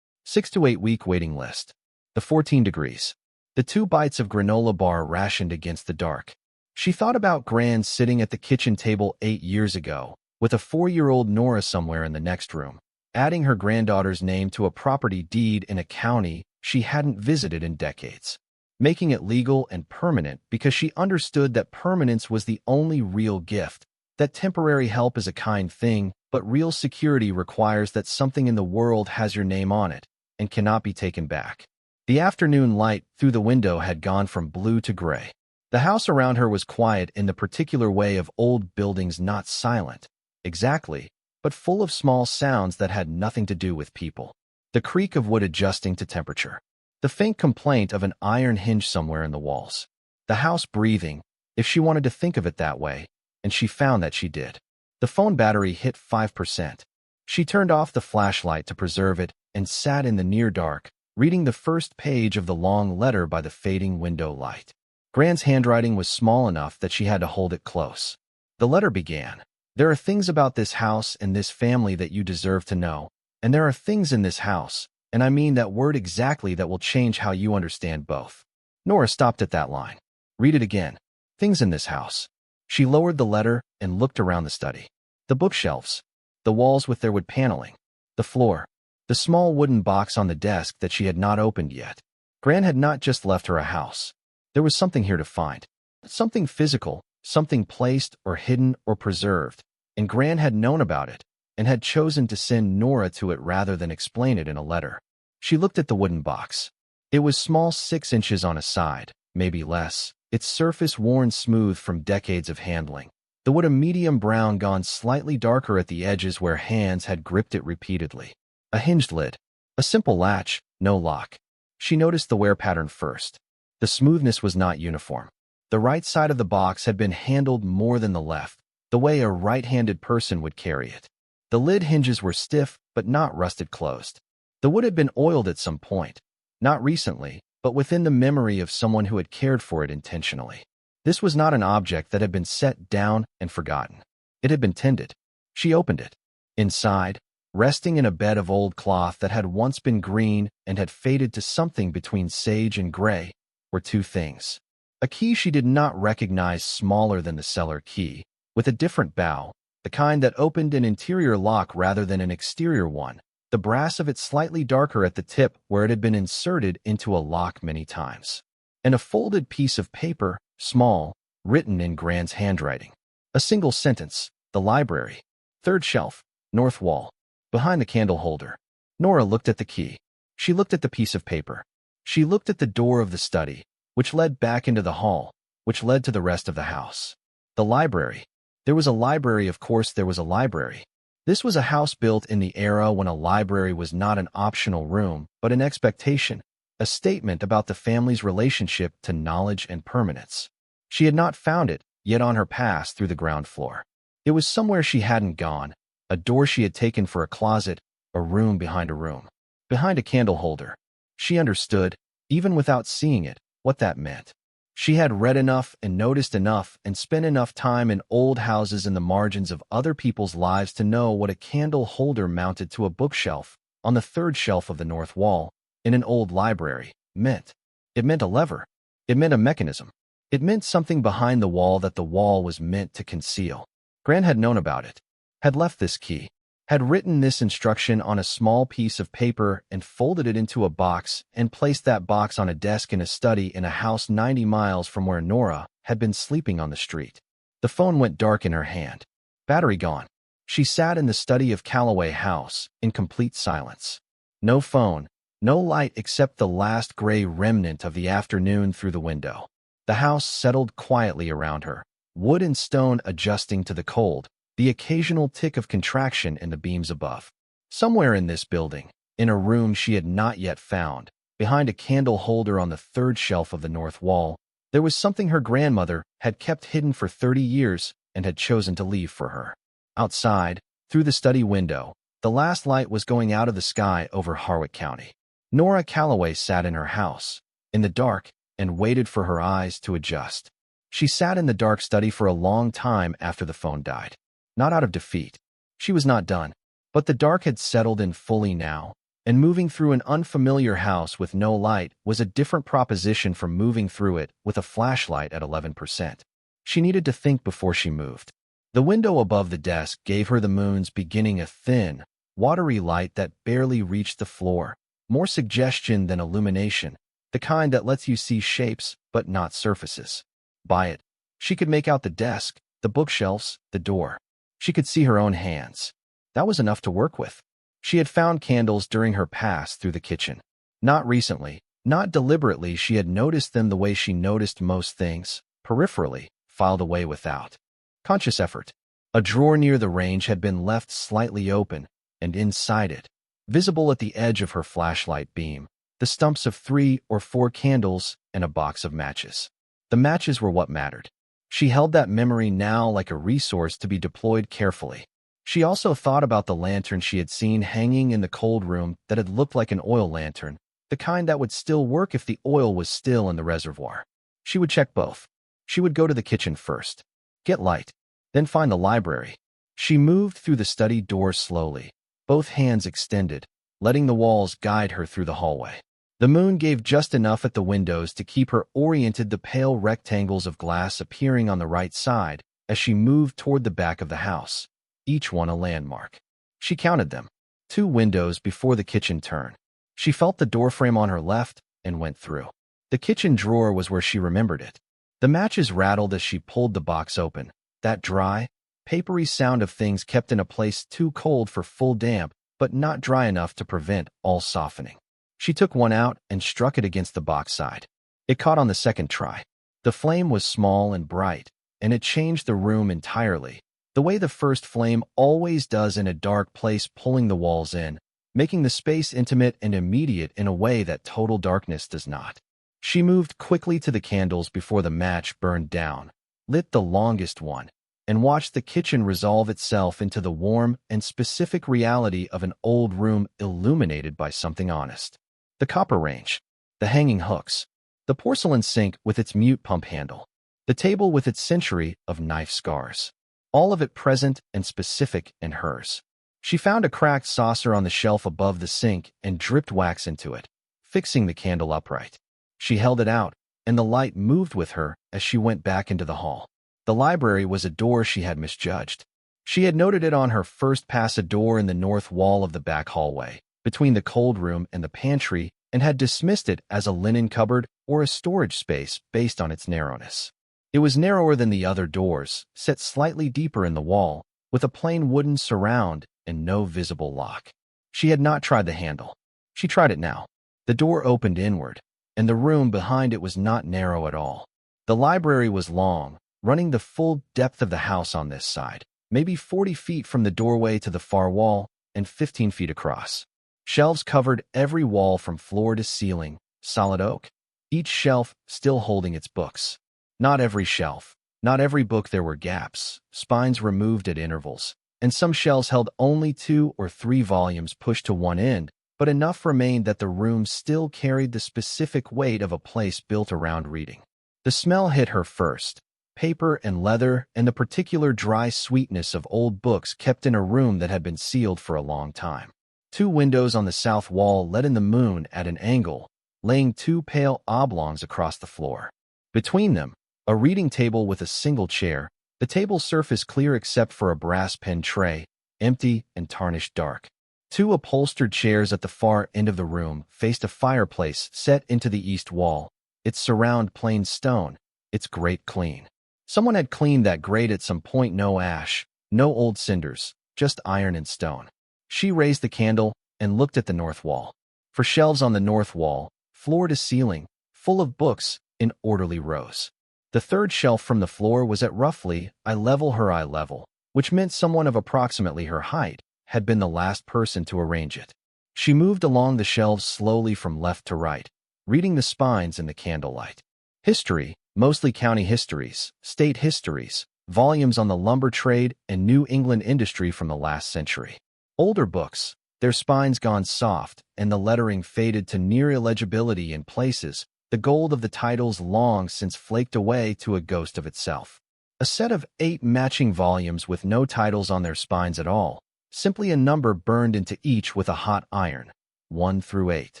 6 to 8 week waiting list, the 14 degrees, the 2 bites of granola bar rationed against the dark. She thought about Gran sitting at the kitchen table 8 years ago, with a 4-year-old Nora somewhere in the next room, adding her granddaughter's name to a property deed in a county she hadn't visited in decades, making it legal and permanent because she understood that permanence was the only real gift, that temporary help is a kind thing, but real security requires that something in the world has your name on it and cannot be taken back. The afternoon light through the window had gone from blue to gray. The house around her was quiet in the particular way of old buildings, not silent, exactly, but full of small sounds that had nothing to do with people. The creak of wood adjusting to temperature. The faint complaint of an iron hinge somewhere in the walls. The house breathing, if she wanted to think of it that way, and she found that she did. The phone battery hit 5%. She turned off the flashlight to preserve it and sat in the near dark, reading the first page of the long letter by the fading window light. Gran's handwriting was small enough that she had to hold it close. The letter began, "There are things about this house and this family that you deserve to know, and there are things in this house, and I mean that word exactly, that will change how you understand both." Nora stopped at that line. "Read it again. Things in this house." She lowered the letter and looked around the study. The bookshelves, the walls with their wood paneling, the floor, the small wooden box on the desk that she had not opened yet. Gran had not just left her a house. There was something here to find. Something physical, something placed or hidden or preserved, and Gran had known about it and had chosen to send Nora to it rather than explain it in a letter. She looked at the wooden box. It was small, 6 inches on a side, maybe less, its surface worn smooth from decades of handling. The wood a medium brown, gone slightly darker at the edges where hands had gripped it repeatedly. A hinged lid. A simple latch, no lock. She noticed the wear pattern first. The smoothness was not uniform. The right side of the box had been handled more than the left, the way a right-handed person would carry it. The lid hinges were stiff, but not rusted closed. The wood had been oiled at some point, not recently, but within the memory of someone who had cared for it intentionally. This was not an object that had been set down and forgotten. It had been tended. She opened it. Inside, resting in a bed of old cloth that had once been green and had faded to something between sage and gray, were 2 things. A key she did not recognize, smaller than the cellar key, with a different bow, the kind that opened an interior lock rather than an exterior one, the brass of it slightly darker at the tip where it had been inserted into a lock many times. And a folded piece of paper, small, written in Gran's handwriting. A single sentence, "The library. 3rd shelf, north wall, behind the candle holder." Nora looked at the key. She looked at the piece of paper. She looked at the door of the study, which led back into the hall, which led to the rest of the house. The library. There was a library, of course there was a library. This was a house built in the era when a library was not an optional room, but an expectation, a statement about the family's relationship to knowledge and permanence. She had not found it yet on her pass through the ground floor. It was somewhere she hadn't gone, a door she had taken for a closet, a room, behind a candle holder. She understood, even without seeing it, what that meant. She had read enough and noticed enough and spent enough time in old houses in the margins of other people's lives to know what a candle holder mounted to a bookshelf on the 3rd shelf of the north wall in an old library meant. It meant a lever. It meant a mechanism. It meant something behind the wall that the wall was meant to conceal. Gran had known about it, had left this key, had written this instruction on a small piece of paper and folded it into a box and placed that box on a desk in a study in a house 90 miles from where Nora had been sleeping on the street. The phone went dark in her hand. Battery gone. She sat in the study of Calloway House in complete silence. No phone, no light except the last gray remnant of the afternoon through the window. The house settled quietly around her, wood and stone adjusting to the cold, the occasional tick of contraction in the beams above. Somewhere in this building, in a room she had not yet found, behind a candle holder on the 3rd shelf of the north wall, there was something her grandmother had kept hidden for 30 years and had chosen to leave for her. Outside, through the study window, the last light was going out of the sky over Harwick County. Nora Calloway sat in her house, in the dark, and waited for her eyes to adjust. She sat in the dark study for a long time after the phone died. Not out of defeat. She was not done. But the dark had settled in fully now, and moving through an unfamiliar house with no light was a different proposition from moving through it with a flashlight at 11%. She needed to think before she moved. The window above the desk gave her the moon's beginning, a thin, watery light that barely reached the floor, more suggestion than illumination, the kind that lets you see shapes but not surfaces. By it, she could make out the desk, the bookshelves, the door. She could see her own hands. That was enough to work with. She had found candles during her pass through the kitchen. Not recently, Not deliberately, she had noticed them the way she noticed most things, peripherally, filed away without conscious effort. A drawer near the range had been left slightly open, and inside it, visible at the edge of her flashlight beam, the stumps of 3 or 4 candles and a box of matches. The matches were what mattered. She held that memory now like a resource to be deployed carefully. She also thought about the lantern she had seen hanging in the cold room that had looked like an oil lantern, the kind that would still work if the oil was still in the reservoir. She would check both. She would go to the kitchen first, get light, then find the library. She moved through the study door slowly, both hands extended, letting the walls guide her through the hallway. The moon gave just enough at the windows to keep her oriented, the pale rectangles of glass appearing on the right side as she moved toward the back of the house, each one a landmark. She counted them, 2 windows before the kitchen turn. She felt the doorframe on her left and went through. The kitchen drawer was where she remembered it. The matches rattled as she pulled the box open, that dry, papery sound of things kept in a place too cold for full damp, but not dry enough to prevent all softening. She took one out and struck it against the box side. It caught on the second try. The flame was small and bright, and it changed the room entirely, the way the first flame always does in a dark place, pulling the walls in, making the space intimate and immediate in a way that total darkness does not. She moved quickly to the candles before the match burned down, lit the longest one, and watched the kitchen resolve itself into the warm and specific reality of an old room illuminated by something honest. The copper range, the hanging hooks, the porcelain sink with its mute pump handle, the table with its century of knife scars, all of it present and specific in hers. She found a cracked saucer on the shelf above the sink and dripped wax into it, fixing the candle upright. She held it out, and the light moved with her as she went back into the hall. The library was a door she had misjudged. She had noted it on her first pass, a door in the north wall of the back hallway, between the cold room and the pantry, and had dismissed it as a linen cupboard or a storage space based on its narrowness. It was narrower than the other doors, set slightly deeper in the wall, with a plain wooden surround and no visible lock. She had not tried the handle. She tried it now. The door opened inward, and the room behind it was not narrow at all. The library was long, running the full depth of the house on this side, maybe 40 feet from the doorway to the far wall and 15 feet across. Shelves covered every wall from floor to ceiling, solid oak, each shelf still holding its books. Not every shelf, not every book. There were gaps, spines removed at intervals, and some shelves held only 2 or 3 volumes pushed to one end, but enough remained that the room still carried the specific weight of a place built around reading. The smell hit her first, paper and leather, and the particular dry sweetness of old books kept in a room that had been sealed for a long time. 2 windows on the south wall let in the moon at an angle, laying 2 pale oblongs across the floor. Between them, a reading table with a single chair, the table's surface clear except for a brass pen tray, empty and tarnished dark. 2 upholstered chairs at the far end of the room faced a fireplace set into the east wall, its surround plain stone, its grate clean. Someone had cleaned that grate at some point. No ash, no old cinders, just iron and stone. She raised the candle and looked at the north wall. For shelves on the north wall, floor to ceiling, full of books in orderly rows. The third shelf from the floor was at roughly eye level, which meant someone of approximately her height had been the last person to arrange it. She moved along the shelves slowly from left to right, reading the spines in the candlelight. History, mostly county histories, state histories, volumes on the lumber trade and New England industry from the last century. Older books, their spines gone soft and the lettering faded to near illegibility in places, the gold of the titles long since flaked away to a ghost of itself. A set of 8 matching volumes with no titles on their spines at all, simply a number burned into each with a hot iron, 1 through 8.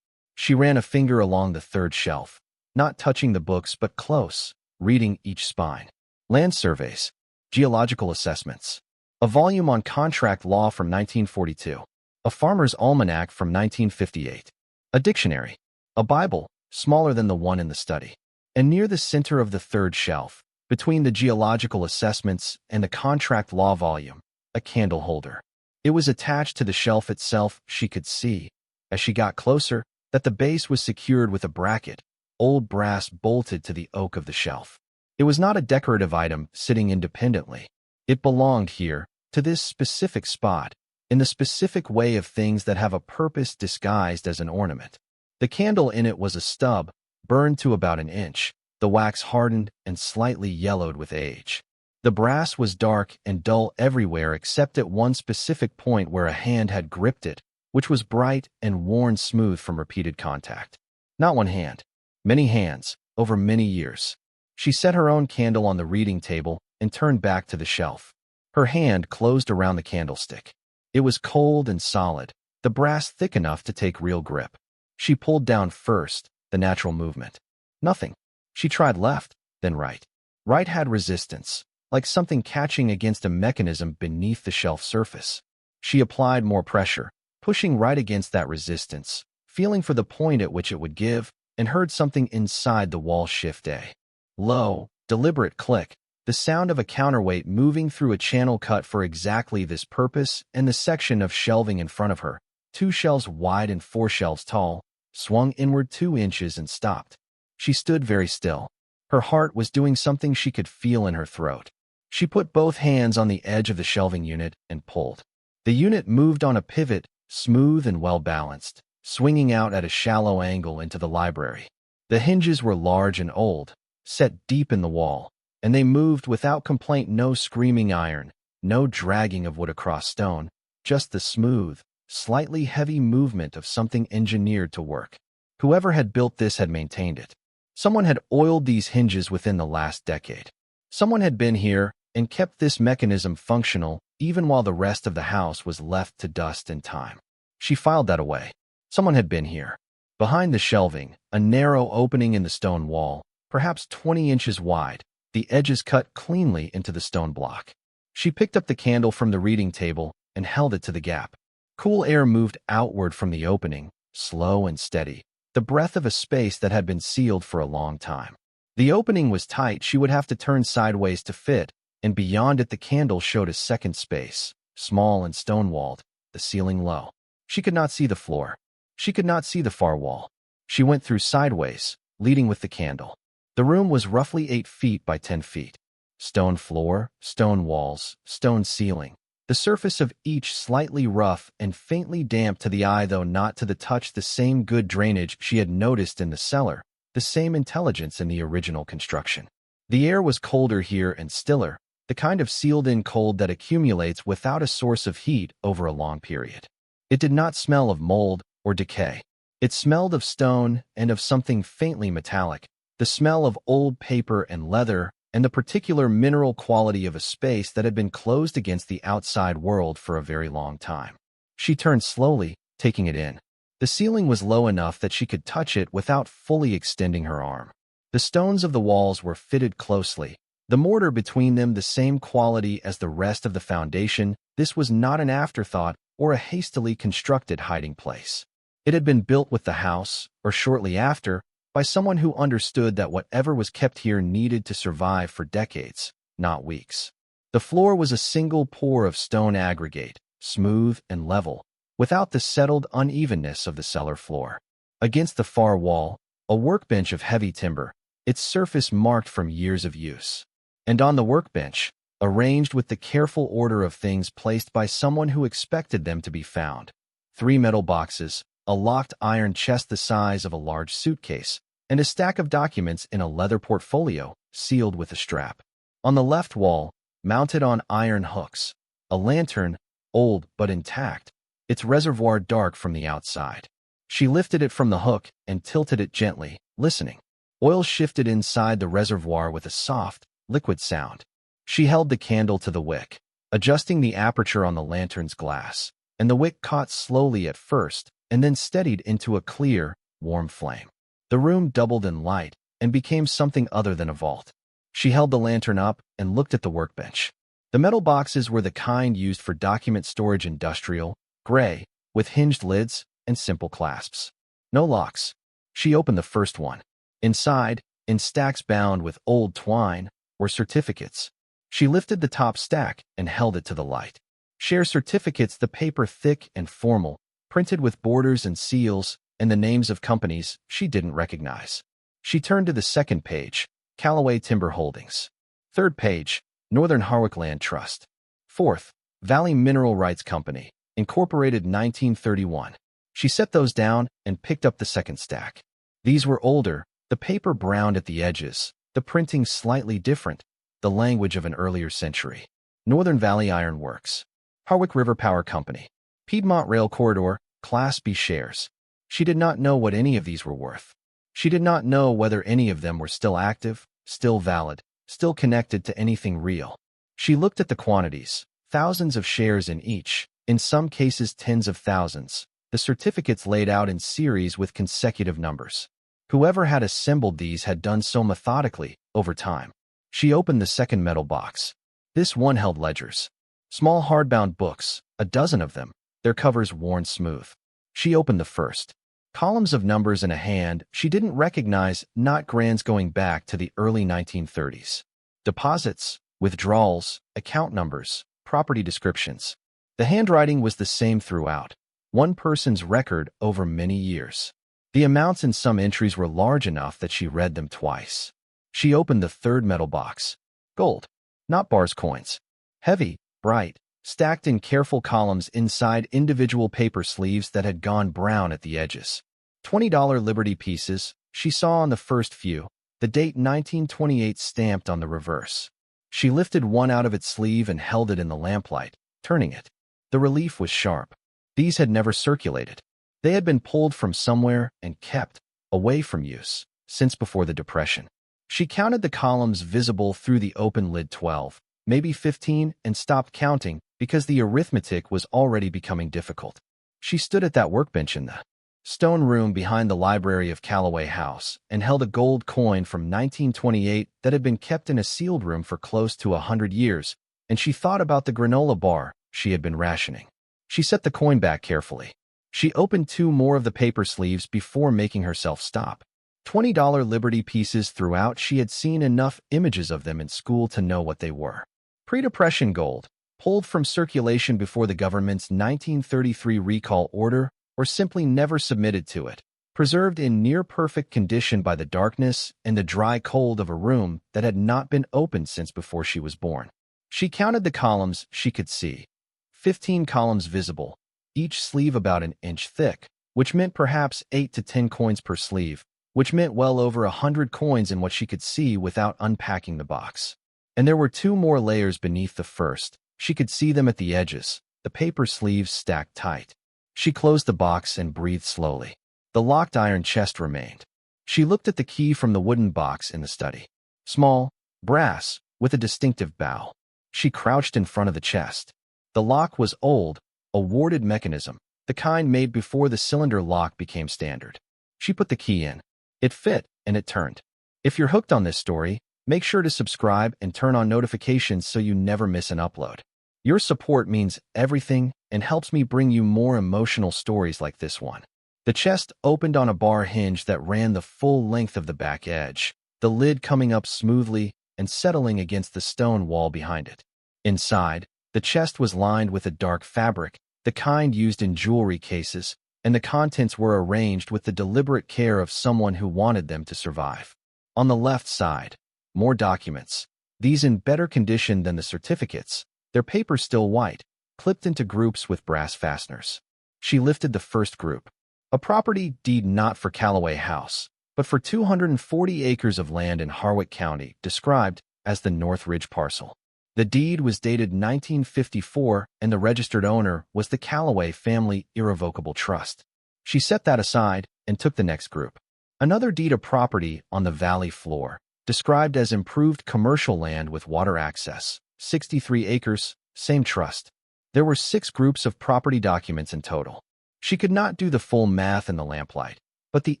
She ran a finger along the third shelf, not touching the books but close, reading each spine. Land surveys, geological assessments, a volume on contract law from 1942, a farmer's almanac from 1958, a dictionary, a Bible, smaller than the one in the study. And near the center of the third shelf, between the geological assessments and the contract law volume, a candle holder. It was attached to the shelf itself. She could see, as she got closer, that the base was secured with a bracket, old brass bolted to the oak of the shelf. It was not a decorative item sitting independently. It belonged here, to this specific spot, in the specific way of things that have a purpose disguised as an ornament. The candle in it was a stub, burned to about an inch, the wax hardened and slightly yellowed with age. The brass was dark and dull everywhere except at one specific point where a hand had gripped it, which was bright and worn smooth from repeated contact. Not one hand, many hands, over many years. She set her own candle on the reading table and turned back to the shelf. Her hand closed around the candlestick. It was cold and solid, the brass thick enough to take real grip. She pulled down first, the natural movement. Nothing. She tried left, then right. Right had resistance, like something catching against a mechanism beneath the shelf surface. She applied more pressure, pushing right against that resistance, feeling for the point at which it would give, and heard something inside the wall shift a low, deliberate click, the sound of a counterweight moving through a channel cut for exactly this purpose, and the section of shelving in front of her, 2 shelves wide and 4 shelves tall, swung inward 2 inches and stopped. She stood very still. Her heart was doing something she could feel in her throat. She put both hands on the edge of the shelving unit and pulled. The unit moved on a pivot, smooth and well-balanced, swinging out at a shallow angle into the library. The hinges were large and old, set deep in the wall, and they moved without complaint. No screaming iron, no dragging of wood across stone, just the smooth, slightly heavy movement of something engineered to work. Whoever had built this had maintained it. Someone had oiled these hinges within the last decade. Someone had been here and kept this mechanism functional even while the rest of the house was left to dust and time. She filed that away. Someone had been here. Behind the shelving, a narrow opening in the stone wall, perhaps 20 inches wide, the edges cut cleanly into the stone block. She picked up the candle from the reading table and held it to the gap. Cool air moved outward from the opening, slow and steady, the breath of a space that had been sealed for a long time. The opening was tight. She would have to turn sideways to fit, and beyond it the candle showed a second space, small and stone-walled, the ceiling low. She could not see the floor. She could not see the far wall. She went through sideways, leading with the candle. The room was roughly 8 feet by 10 feet. Stone floor, stone walls, stone ceiling. The surface of each slightly rough and faintly damp to the eye, though not to the touch. The same good drainage she had noticed in the cellar, the same intelligence in the original construction. The air was colder here and stiller, the kind of sealed-in cold that accumulates without a source of heat over a long period. It did not smell of mold or decay. It smelled of stone and of something faintly metallic, the smell of old paper and leather, and the particular mineral quality of a space that had been closed against the outside world for a very long time. She turned slowly, taking it in. The ceiling was low enough that she could touch it without fully extending her arm. The stones of the walls were fitted closely, the mortar between them the same quality as the rest of the foundation. This was not an afterthought or a hastily constructed hiding place. It had been built with the house, or shortly after, by someone who understood that whatever was kept here needed to survive for decades, not weeks. The floor was a single pour of stone aggregate, smooth and level, without the settled unevenness of the cellar floor. Against the far wall, a workbench of heavy timber, its surface marked from years of use. And on the workbench, arranged with the careful order of things placed by someone who expected them to be found, 3 metal boxes, a locked iron chest the size of a large suitcase, and a stack of documents in a leather portfolio, sealed with a strap. On the left wall, mounted on iron hooks, a lantern, old but intact, its reservoir dark from the outside. She lifted it from the hook and tilted it gently, listening. Oil shifted inside the reservoir with a soft, liquid sound. She held the candle to the wick, adjusting the aperture on the lantern's glass, and the wick caught slowly at first, and then steadied into a clear, warm flame. The room doubled in light and became something other than a vault. She held the lantern up and looked at the workbench. The metal boxes were the kind used for document storage, industrial, gray, with hinged lids and simple clasps. No locks. She opened the first one. Inside, in stacks bound with old twine, were certificates. She lifted the top stack and held it to the light. Share certificates, the paper thick and formal, printed with borders and seals, and the names of companies she didn't recognize. She turned to the second page, Calloway Timber Holdings. Third page, Northern Harwick Land Trust. Fourth, Valley Mineral Rights Company, Incorporated 1931. She set those down and picked up the second stack. These were older, the paper browned at the edges, the printing slightly different, the language of an earlier century. Northern Valley Iron Works. Harwick River Power Company. Piedmont Rail Corridor, Class B shares. She did not know what any of these were worth. She did not know whether any of them were still active, still valid, still connected to anything real. She looked at the quantities, thousands of shares in each, in some cases tens of thousands, the certificates laid out in series with consecutive numbers. Whoever had assembled these had done so methodically, over time. She opened the second metal box. This one held ledgers. Small hardbound books, a dozen of them, their covers worn smooth. She opened the first. Columns of numbers in a hand she didn't recognize, not grands going back to the early 1930s. Deposits, withdrawals, account numbers, property descriptions. The handwriting was the same throughout. One person's record over many years. The amounts in some entries were large enough that she read them twice. She opened the third metal box. Gold. Not bars coins. Heavy, bright, stacked in careful columns inside individual paper sleeves that had gone brown at the edges. $20 Liberty pieces, she saw on the first few, the date 1928 stamped on the reverse. She lifted one out of its sleeve and held it in the lamplight, turning it. The relief was sharp. These had never circulated. They had been pulled from somewhere and kept, away from use, since before the Depression. She counted the columns visible through the open lid 12, maybe 15, and stopped counting because the arithmetic was already becoming difficult. She stood at that workbench in the stone room behind the library of Calloway House and held a gold coin from 1928 that had been kept in a sealed room for close to 100 years, and she thought about the granola bar she had been rationing. She set the coin back carefully. She opened two more of the paper sleeves before making herself stop. $20 Liberty pieces throughout. She had seen enough images of them in school to know what they were. Pre-Depression gold, pulled from circulation before the government's 1933 recall order, or simply never submitted to it, preserved in near-perfect condition by the darkness and the dry cold of a room that had not been opened since before she was born. She counted the columns she could see. 15 columns visible, each sleeve about an inch thick, which meant perhaps 8 to 10 coins per sleeve, which meant well over 100 coins in what she could see without unpacking the box. And there were two more layers beneath the first. She could see them at the edges, the paper sleeves stacked tight. She closed the box and breathed slowly. The locked iron chest remained. She looked at the key from the wooden box in the study. Small, brass, with a distinctive bow. She crouched in front of the chest. The lock was old, a warded mechanism, the kind made before the cylinder lock became standard. She put the key in. It fit, and it turned. If you're hooked on this story, make sure to subscribe and turn on notifications so you never miss an upload. Your support means everything and helps me bring you more emotional stories like this one. The chest opened on a bar hinge that ran the full length of the back edge, the lid coming up smoothly and settling against the stone wall behind it. Inside, the chest was lined with a dark fabric, the kind used in jewelry cases, and the contents were arranged with the deliberate care of someone who wanted them to survive. On the left side, more documents, these in better condition than the certificates, their paper still white, clipped into groups with brass fasteners. She lifted the first group. A property deed not for Calloway House, but for 240 acres of land in Harwick County, described as the North Ridge parcel. The deed was dated 1954, and the registered owner was the Calloway Family Irrevocable Trust. She set that aside and took the next group. Another deed of property on the valley floor, described as improved commercial land with water access, 63 acres, same trust. There were 6 groups of property documents in total. She could not do the full math in the lamplight, but the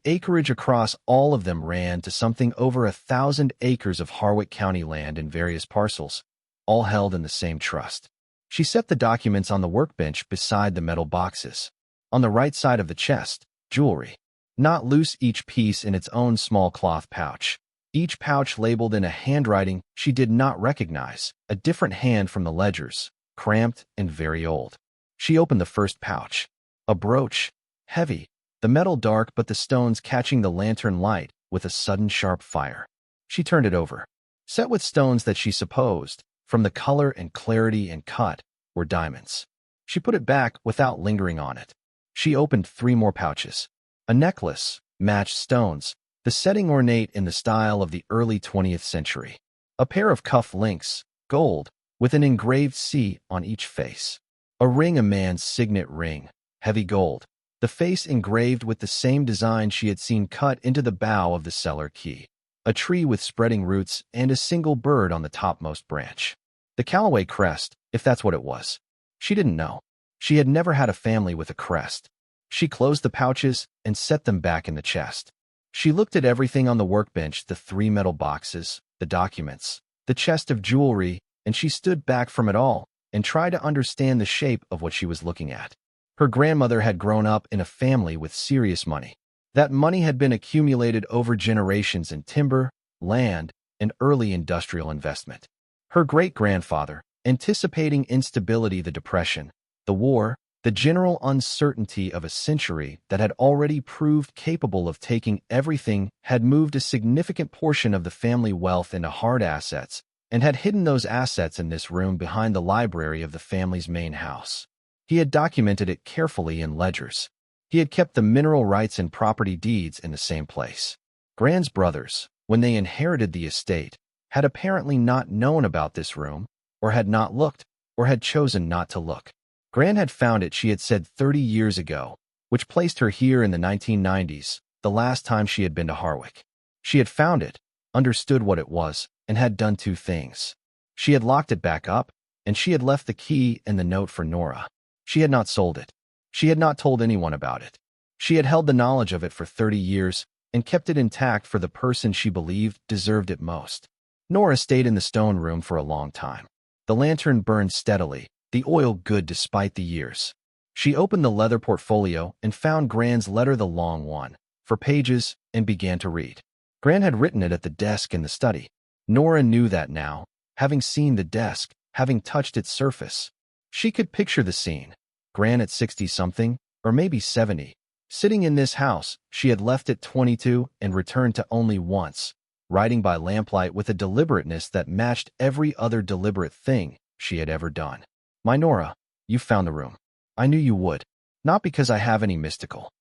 acreage across all of them ran to something over 1,000 acres of Harwick County land in various parcels, all held in the same trust. She set the documents on the workbench beside the metal boxes. On the right side of the chest, jewelry. Not loose, each piece in its own small cloth pouch. Each pouch labeled in a handwriting she did not recognize, a different hand from the ledgers, cramped and very old. She opened the first pouch. A brooch, heavy, the metal dark but the stones catching the lantern light with a sudden sharp fire. She turned it over. Set with stones that she supposed, from the color and clarity and cut, were diamonds. She put it back without lingering on it. She opened 3 more pouches. A necklace, matched stones, the setting ornate in the style of the early 20th century. A pair of cuff links, gold, with an engraved C on each face. A ring, a man's signet ring, heavy gold, the face engraved with the same design she had seen cut into the bow of the cellar key. A tree with spreading roots and a single bird on the topmost branch. The Calloway crest, if that's what it was. She didn't know. She had never had a family with a crest. She closed the pouches and set them back in the chest. She looked at everything on the workbench, the 3 metal boxes, the documents, the chest of jewelry, and she stood back from it all and tried to understand the shape of what she was looking at. Her grandmother had grown up in a family with serious money. That money had been accumulated over generations in timber, land, and early industrial investment. Her great-grandfather, anticipating instability, the Depression, the war, the general uncertainty of a century that had already proved capable of taking everything, had moved a significant portion of the family wealth into hard assets and had hidden those assets in this room behind the library of the family's main house. He had documented it carefully in ledgers. He had kept the mineral rights and property deeds in the same place. Gran's brothers, when they inherited the estate, had apparently not known about this room, or had not looked, or had chosen not to look. Gran had found it, she had said, 30 years ago, which placed her here in the 1990s, the last time she had been to Harwick. She had found it, understood what it was, and had done 2 things. She had locked it back up, and she had left the key and the note for Nora. She had not sold it. She had not told anyone about it. She had held the knowledge of it for 30 years and kept it intact for the person she believed deserved it most. Nora stayed in the stone room for a long time. The lantern burned steadily, the oil good despite the years. She opened the leather portfolio and found Gran's letter, the long one, for pages, and began to read. Gran had written it at the desk in the study. Nora knew that now, having seen the desk, having touched its surface. She could picture the scene. Gran at 60-something, or maybe 70, sitting in this house she had left at 22 and returned to only once, writing by lamplight with a deliberateness that matched every other deliberate thing she had ever done. My Nora, you found the room. I knew you would. Not because I have any mystical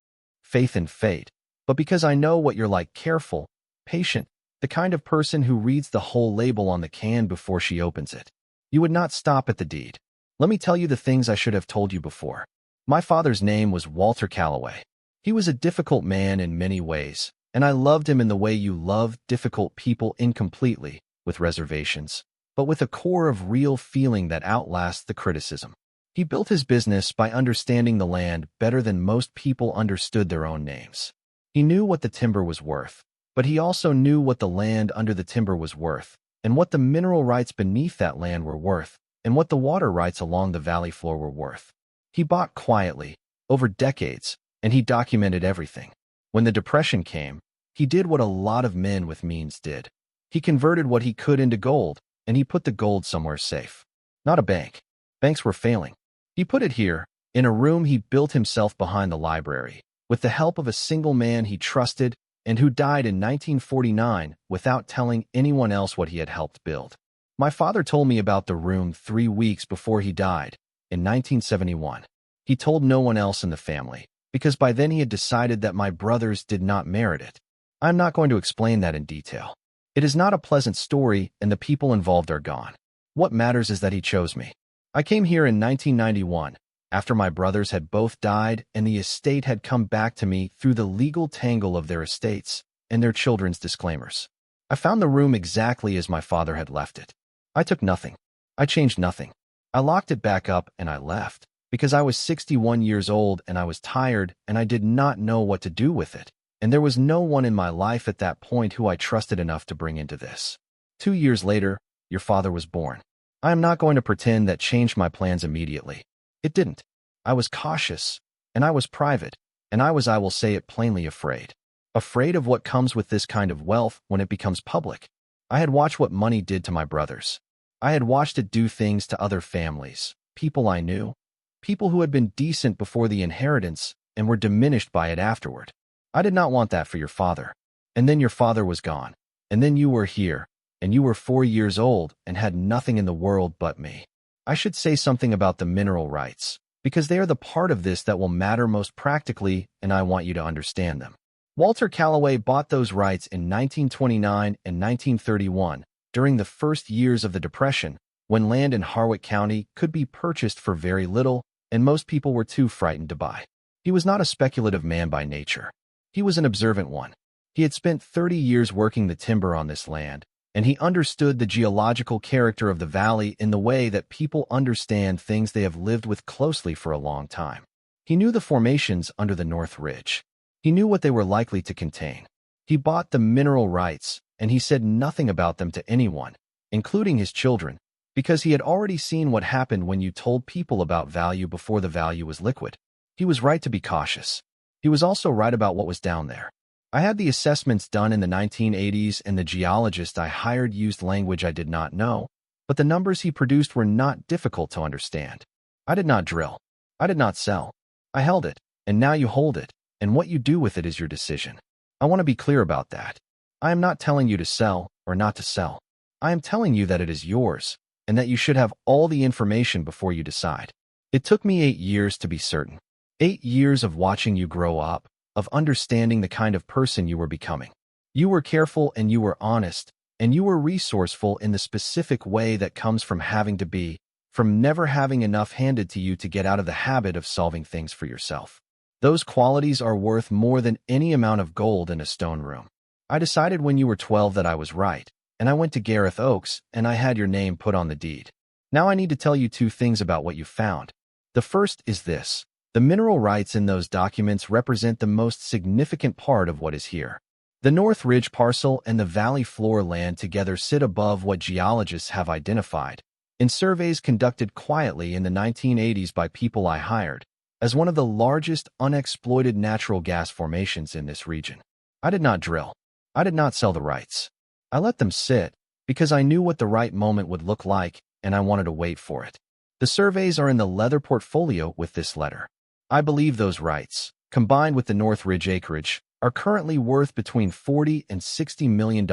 faith in fate, but because I know what you're like, careful, patient, the kind of person who reads the whole label on the can before she opens it. You would not stop at the deed. Let me tell you the things I should have told you before. My father's name was Walter Calloway. He was a difficult man in many ways, and I loved him in the way you love difficult people, incompletely, with reservations, but with a core of real feeling that outlasts the criticism. He built his business by understanding the land better than most people understood their own names. He knew what the timber was worth, but he also knew what the land under the timber was worth, and what the mineral rights beneath that land were worth, and what the water rights along the valley floor were worth. He bought quietly, over decades, and he documented everything. When the Depression came, he did what a lot of men with means did. He converted what he could into gold, and he put the gold somewhere safe. Not a bank. Banks were failing. He put it here, in a room he built himself behind the library, with the help of a single man he trusted and who died in 1949 without telling anyone else what he had helped build. My father told me about the room 3 weeks before he died, in 1971. He told no one else in the family, because by then he had decided that my brothers did not merit it. I am not going to explain that in detail. It is not a pleasant story, and the people involved are gone. What matters is that he chose me. I came here in 1991, after my brothers had both died and the estate had come back to me through the legal tangle of their estates and their children's disclaimers. I found the room exactly as my father had left it. I took nothing. I changed nothing. I locked it back up and I left, because I was 61 years old and I was tired and I did not know what to do with it, and there was no one in my life at that point who I trusted enough to bring into this. 2 years later, your father was born. I am not going to pretend that changed my plans immediately. It didn't. I was cautious, and I was private, and I will say it plainly, afraid. Afraid of what comes with this kind of wealth when it becomes public. I had watched what money did to my brothers. I had watched it do things to other families, people I knew, people who had been decent before the inheritance, and were diminished by it afterward. I did not want that for your father. And then your father was gone. And then you were here, and you were 4 years old and had nothing in the world but me. I should say something about the mineral rights, because they are the part of this that will matter most practically, and I want you to understand them. Walter Calloway bought those rights in 1929 and 1931, during the first years of the Depression, when land in Harwick County could be purchased for very little, and most people were too frightened to buy. He was not a speculative man by nature. He was an observant one. He had spent 30 years working the timber on this land, and he understood the geological character of the valley in the way that people understand things they have lived with closely for a long time. He knew the formations under the North Ridge. He knew what they were likely to contain. He bought the mineral rights, and he said nothing about them to anyone, including his children, because he had already seen what happened when you told people about value before the value was liquid. He was right to be cautious. He was also right about what was down there. I had the assessments done in the 1980s, and the geologist I hired used language I did not know, but the numbers he produced were not difficult to understand. I did not drill. I did not sell. I held it, and now you hold it, and what you do with it is your decision. I want to be clear about that. I am not telling you to sell or not to sell. I am telling you that it is yours, and that you should have all the information before you decide. It took me 8 years to be certain. 8 years of watching you grow up, of understanding the kind of person you were becoming. You were careful and you were honest, and you were resourceful in the specific way that comes from having to be, from never having enough handed to you to get out of the habit of solving things for yourself. Those qualities are worth more than any amount of gold in a stone room. I decided when you were 12 that I was right, and I went to Gareth Oaks, and I had your name put on the deed. Now I need to tell you 2 things about what you found. The first is this. The mineral rights in those documents represent the most significant part of what is here. The North Ridge parcel and the valley floor land together sit above what geologists have identified, in surveys conducted quietly in the 1980s by people I hired, as one of the largest unexploited natural gas formations in this region. I did not drill. I did not sell the rights. I let them sit, because I knew what the right moment would look like, and I wanted to wait for it. The surveys are in the leather portfolio with this letter. I believe those rights, combined with the North Ridge acreage, are currently worth between $40 and $60 million,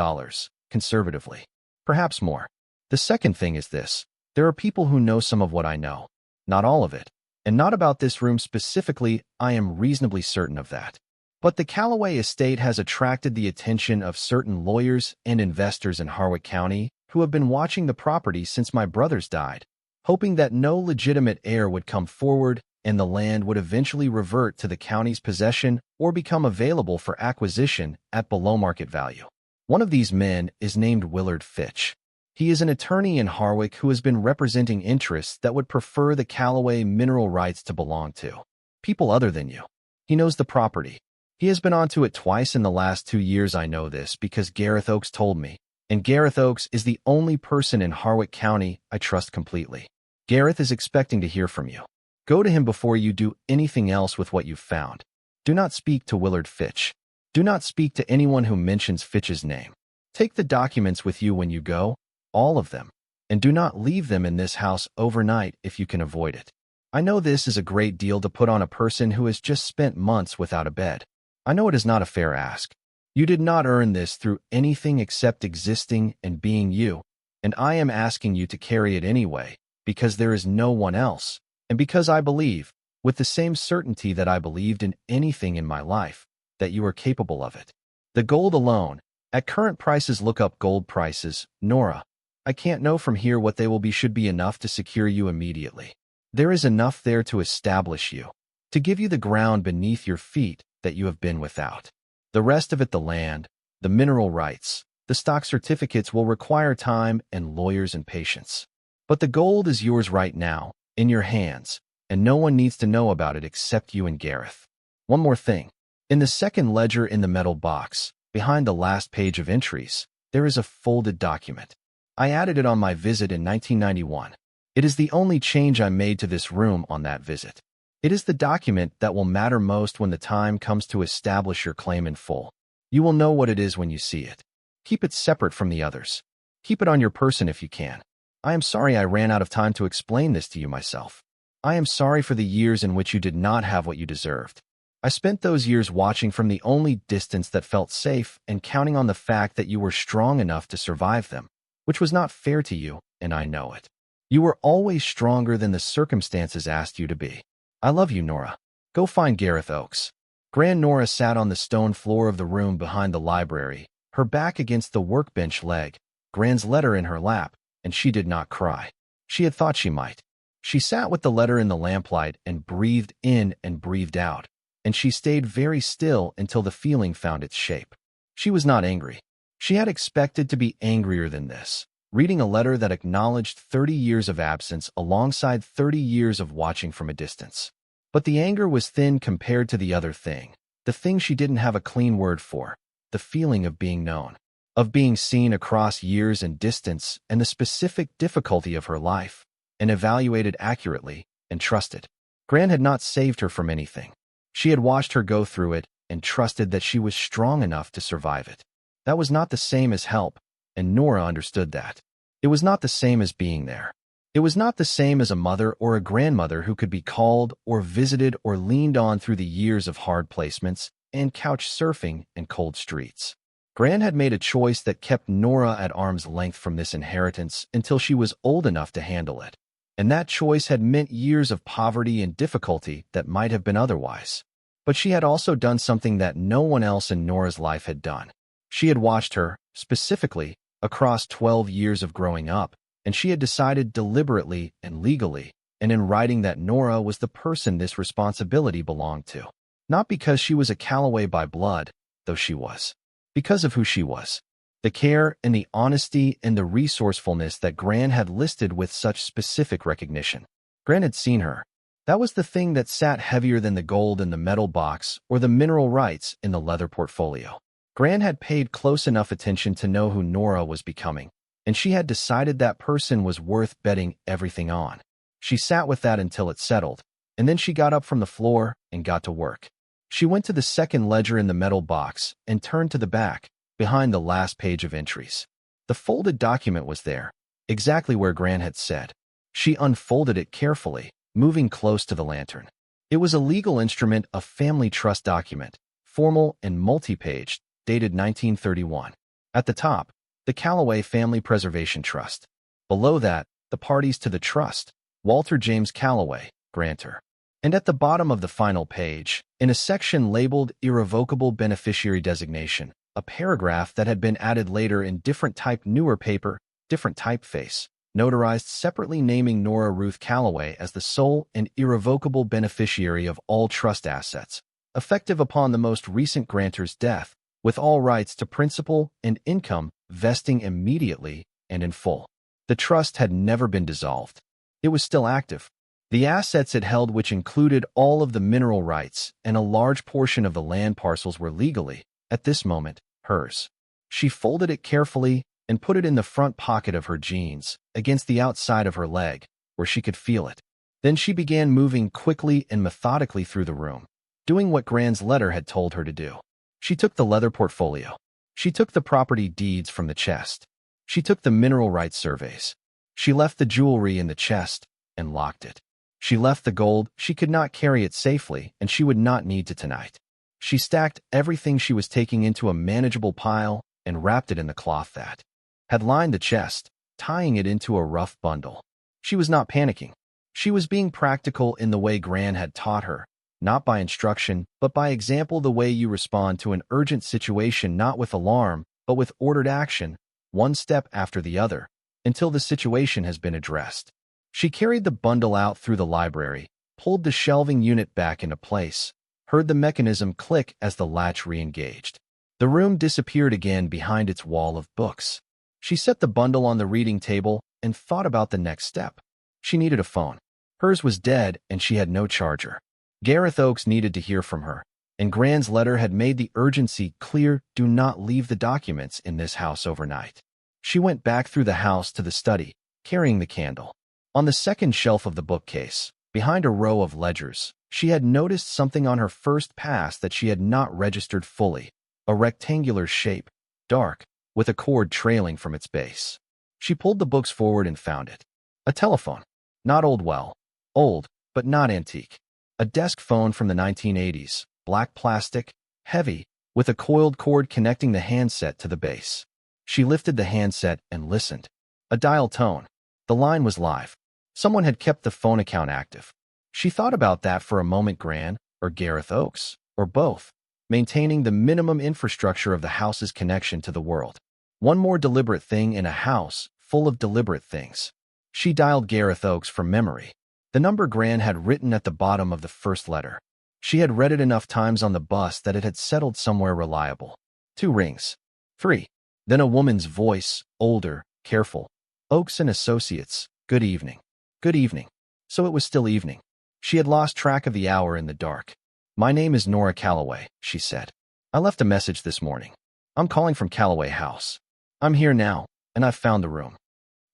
conservatively. Perhaps more. The second thing is this. There are people who know some of what I know. Not all of it. And not about this room specifically, I am reasonably certain of that. But the Calloway estate has attracted the attention of certain lawyers and investors in Harwick County who have been watching the property since my brothers died, hoping that no legitimate heir would come forward and the land would eventually revert to the county's possession or become available for acquisition at below market value. One of these men is named Willard Fitch. He is an attorney in Harwick who has been representing interests that would prefer the Calloway mineral rights to belong to people other than you. He knows the property. He has been onto it twice in the last 2 years. I know this because Gareth Oaks told me, and Gareth Oaks is the only person in Harwick County I trust completely. Gareth is expecting to hear from you. Go to him before you do anything else with what you've found. Do not speak to Willard Fitch. Do not speak to anyone who mentions Fitch's name. Take the documents with you when you go, all of them, and do not leave them in this house overnight if you can avoid it. I know this is a great deal to put on a person who has just spent months without a bed. I know it is not a fair ask. You did not earn this through anything except existing and being you, and I am asking you to carry it anyway, because there is no one else. And because I believe, with the same certainty that I believed in anything in my life, that you are capable of it. The gold alone, at current prices, look up gold prices, Nora. I can't know from here what they will be, should be enough to secure you immediately. There is enough there to establish you, to give you the ground beneath your feet that you have been without. The rest of it, the land, the mineral rights, the stock certificates, will require time and lawyers and patience. But the gold is yours right now, in your hands, and no one needs to know about it except you and Gareth. One more thing. In the second ledger in the metal box, behind the last page of entries, there is a folded document. I added it on my visit in 1991. It is the only change I made to this room on that visit. It is the document that will matter most when the time comes to establish your claim in full. You will know what it is when you see it. Keep it separate from the others. Keep it on your person if you can. I am sorry I ran out of time to explain this to you myself. I am sorry for the years in which you did not have what you deserved. I spent those years watching from the only distance that felt safe and counting on the fact that you were strong enough to survive them, which was not fair to you, and I know it. You were always stronger than the circumstances asked you to be. I love you, Nora. Go find Gareth Oakes. Grand Nora sat on the stone floor of the room behind the library, her back against the workbench leg, Grand's letter in her lap, and she did not cry. She had thought she might. She sat with the letter in the lamplight and breathed in and breathed out, and she stayed very still until the feeling found its shape. She was not angry. She had expected to be angrier than this, reading a letter that acknowledged 30 years of absence alongside 30 years of watching from a distance. But the anger was thin compared to the other thing, the thing she didn't have a clean word for, the feeling of being known, of being seen across years and distance and the specific difficulty of her life, and evaluated accurately and trusted. Gran had not saved her from anything. She had watched her go through it and trusted that she was strong enough to survive it. That was not the same as help, and Nora understood that. It was not the same as being there. It was not the same as a mother or a grandmother who could be called or visited or leaned on through the years of hard placements and couch surfing and cold streets. Gran had made a choice that kept Nora at arm's length from this inheritance until she was old enough to handle it. And that choice had meant years of poverty and difficulty that might have been otherwise. But she had also done something that no one else in Nora's life had done. She had watched her, specifically, across 12 years of growing up, and she had decided deliberately and legally, and in writing that Nora was the person this responsibility belonged to. Not because she was a Calloway by blood, though she was. Because of who she was. The care and the honesty and the resourcefulness that Gran had listed with such specific recognition. Gran had seen her. That was the thing that sat heavier than the gold in the metal box or the mineral rights in the leather portfolio. Gran had paid close enough attention to know who Nora was becoming, and she had decided that person was worth betting everything on. She sat with that until it settled, and then she got up from the floor and got to work. She went to the second ledger in the metal box and turned to the back, behind the last page of entries. The folded document was there, exactly where Gran had said. She unfolded it carefully, moving close to the lantern. It was a legal instrument, a family trust document, formal and multi-paged, dated 1931. At the top, the Calloway Family Preservation Trust. Below that, the parties to the trust, Walter James Calloway, grantor. And at the bottom of the final page, in a section labeled Irrevocable Beneficiary Designation, a paragraph that had been added later in different type newer paper, different typeface, notarized separately naming Nora Ruth Calloway as the sole and irrevocable beneficiary of all trust assets, effective upon the most recent grantor's death, with all rights to principal and income vesting immediately and in full. The trust had never been dissolved. It was still active. The assets it held, which included all of the mineral rights and a large portion of the land parcels, were legally, at this moment, hers. She folded it carefully and put it in the front pocket of her jeans, against the outside of her leg, where she could feel it. Then she began moving quickly and methodically through the room, doing what Gran's letter had told her to do. She took the leather portfolio. She took the property deeds from the chest. She took the mineral rights surveys. She left the jewelry in the chest and locked it. She left the gold. She could not carry it safely, and she would not need to tonight. She stacked everything she was taking into a manageable pile and wrapped it in the cloth that had lined the chest, tying it into a rough bundle. She was not panicking. She was being practical in the way Gran had taught her, not by instruction, but by example, the way you respond to an urgent situation, not with alarm, but with ordered action, one step after the other, until the situation has been addressed. She carried the bundle out through the library, pulled the shelving unit back into place, heard the mechanism click as the latch re-engaged. The room disappeared again behind its wall of books. She set the bundle on the reading table and thought about the next step. She needed a phone. Hers was dead, and she had no charger. Gareth Oakes needed to hear from her, and Gran's letter had made the urgency clear: do not leave the documents in this house overnight. She went back through the house to the study, carrying the candle. On the second shelf of the bookcase, behind a row of ledgers, she had noticed something on her first pass that she had not registered fully: a rectangular shape, dark, with a cord trailing from its base. She pulled the books forward and found it. A telephone. Not old, well, old, but not antique. A desk phone from the 1980s, black plastic, heavy, with a coiled cord connecting the handset to the base. She lifted the handset and listened. A dial tone. The line was live. Someone had kept the phone account active. She thought about that for a moment. Gran, or Gareth Oakes, or both, maintaining the minimum infrastructure of the house's connection to the world. One more deliberate thing in a house full of deliberate things. She dialed Gareth Oakes from memory. The number Gran had written at the bottom of the first letter. She had read it enough times on the bus that it had settled somewhere reliable. 2 rings. 3. Then a woman's voice, older, careful. Oakes and Associates, good evening. Good evening. So it was still evening. She had lost track of the hour in the dark. My name is Nora Calloway, she said. I left a message this morning. I'm calling from Calloway House. I'm here now, and I've found the room.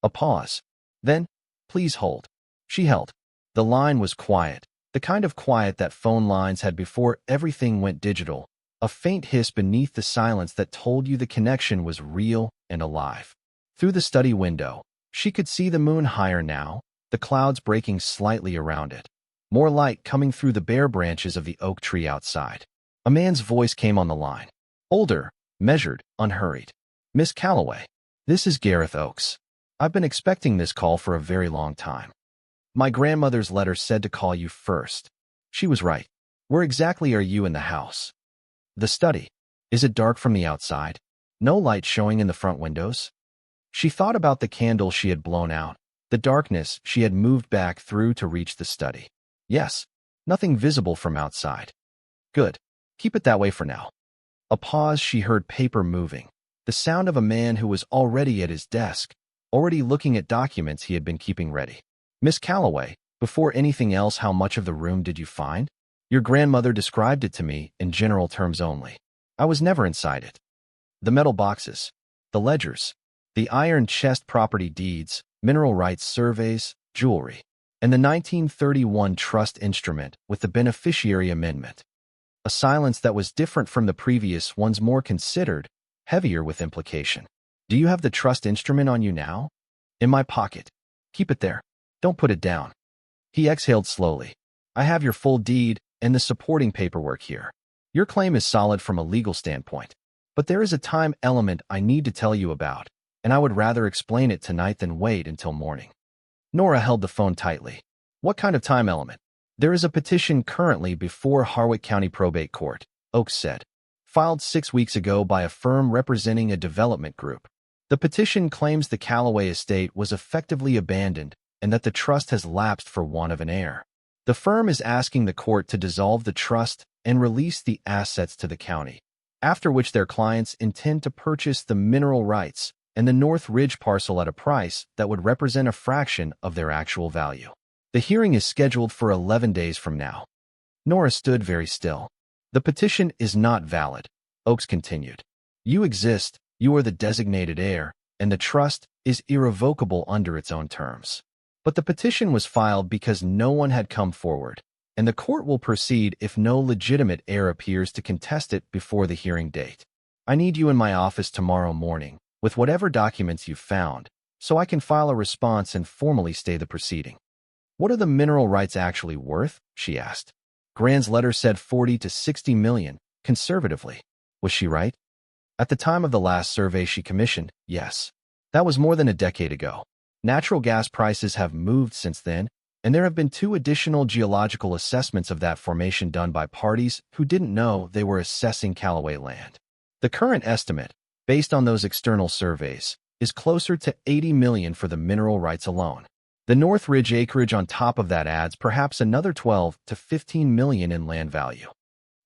A pause. Then, please hold. She held. The line was quiet, the kind of quiet that phone lines had before everything went digital, a faint hiss beneath the silence that told you the connection was real and alive. Through the study window, she could see the moon higher now, the clouds breaking slightly around it. More light coming through the bare branches of the oak tree outside. A man's voice came on the line. Older, measured, unhurried. Miss Calloway, this is Gareth Oakes. I've been expecting this call for a very long time. My grandmother's letter said to call you first. She was right. Where exactly are you in the house? The study. Is it dark from the outside? No light showing in the front windows? She thought about the candle she had blown out, the darkness she had moved back through to reach the study. Yes, nothing visible from outside. Good. Keep it that way for now. A pause. She heard paper moving, the sound of a man who was already at his desk, already looking at documents he had been keeping ready. Miss Calloway, before anything else, how much of the room did you find? Your grandmother described it to me in general terms only. I was never inside it. The metal boxes, the ledgers, the iron chest, property deeds, mineral rights surveys, jewelry, and the 1931 trust instrument with the beneficiary amendment. A silence that was different from the previous ones, more considered, heavier with implication. Do you have the trust instrument on you now? In my pocket. Keep it there. Don't put it down. He exhaled slowly. I have your full deed and the supporting paperwork here. Your claim is solid from a legal standpoint, but there is a time element I need to tell you about, and I would rather explain it tonight than wait until morning. Nora held the phone tightly. What kind of time element? There is a petition currently before Harwick County Probate Court, Oakes said, filed 6 weeks ago by a firm representing a development group. The petition claims the Calloway estate was effectively abandoned and that the trust has lapsed for want of an heir. The firm is asking the court to dissolve the trust and release the assets to the county, after which their clients intend to purchase the mineral rights and the North Ridge parcel at a price that would represent a fraction of their actual value. The hearing is scheduled for 11 days from now. Nora stood very still. The petition is not valid, Oakes continued. You exist, you are the designated heir, and the trust is irrevocable under its own terms. But the petition was filed because no one had come forward, and the court will proceed if no legitimate heir appears to contest it before the hearing date. I need you in my office tomorrow morning, with whatever documents you've found, so I can file a response and formally stay the proceeding. What are the mineral rights actually worth? She asked. Gran's letter said 40 to 60 million, conservatively. Was she right? At the time of the last survey she commissioned, yes. That was more than a decade ago. Natural gas prices have moved since then, and there have been 2 additional geological assessments of that formation done by parties who didn't know they were assessing Calloway land. The current estimate, based on those external surveys, is closer to 80 million for the mineral rights alone. The North Ridge acreage on top of that adds perhaps another 12 to 15 million in land value.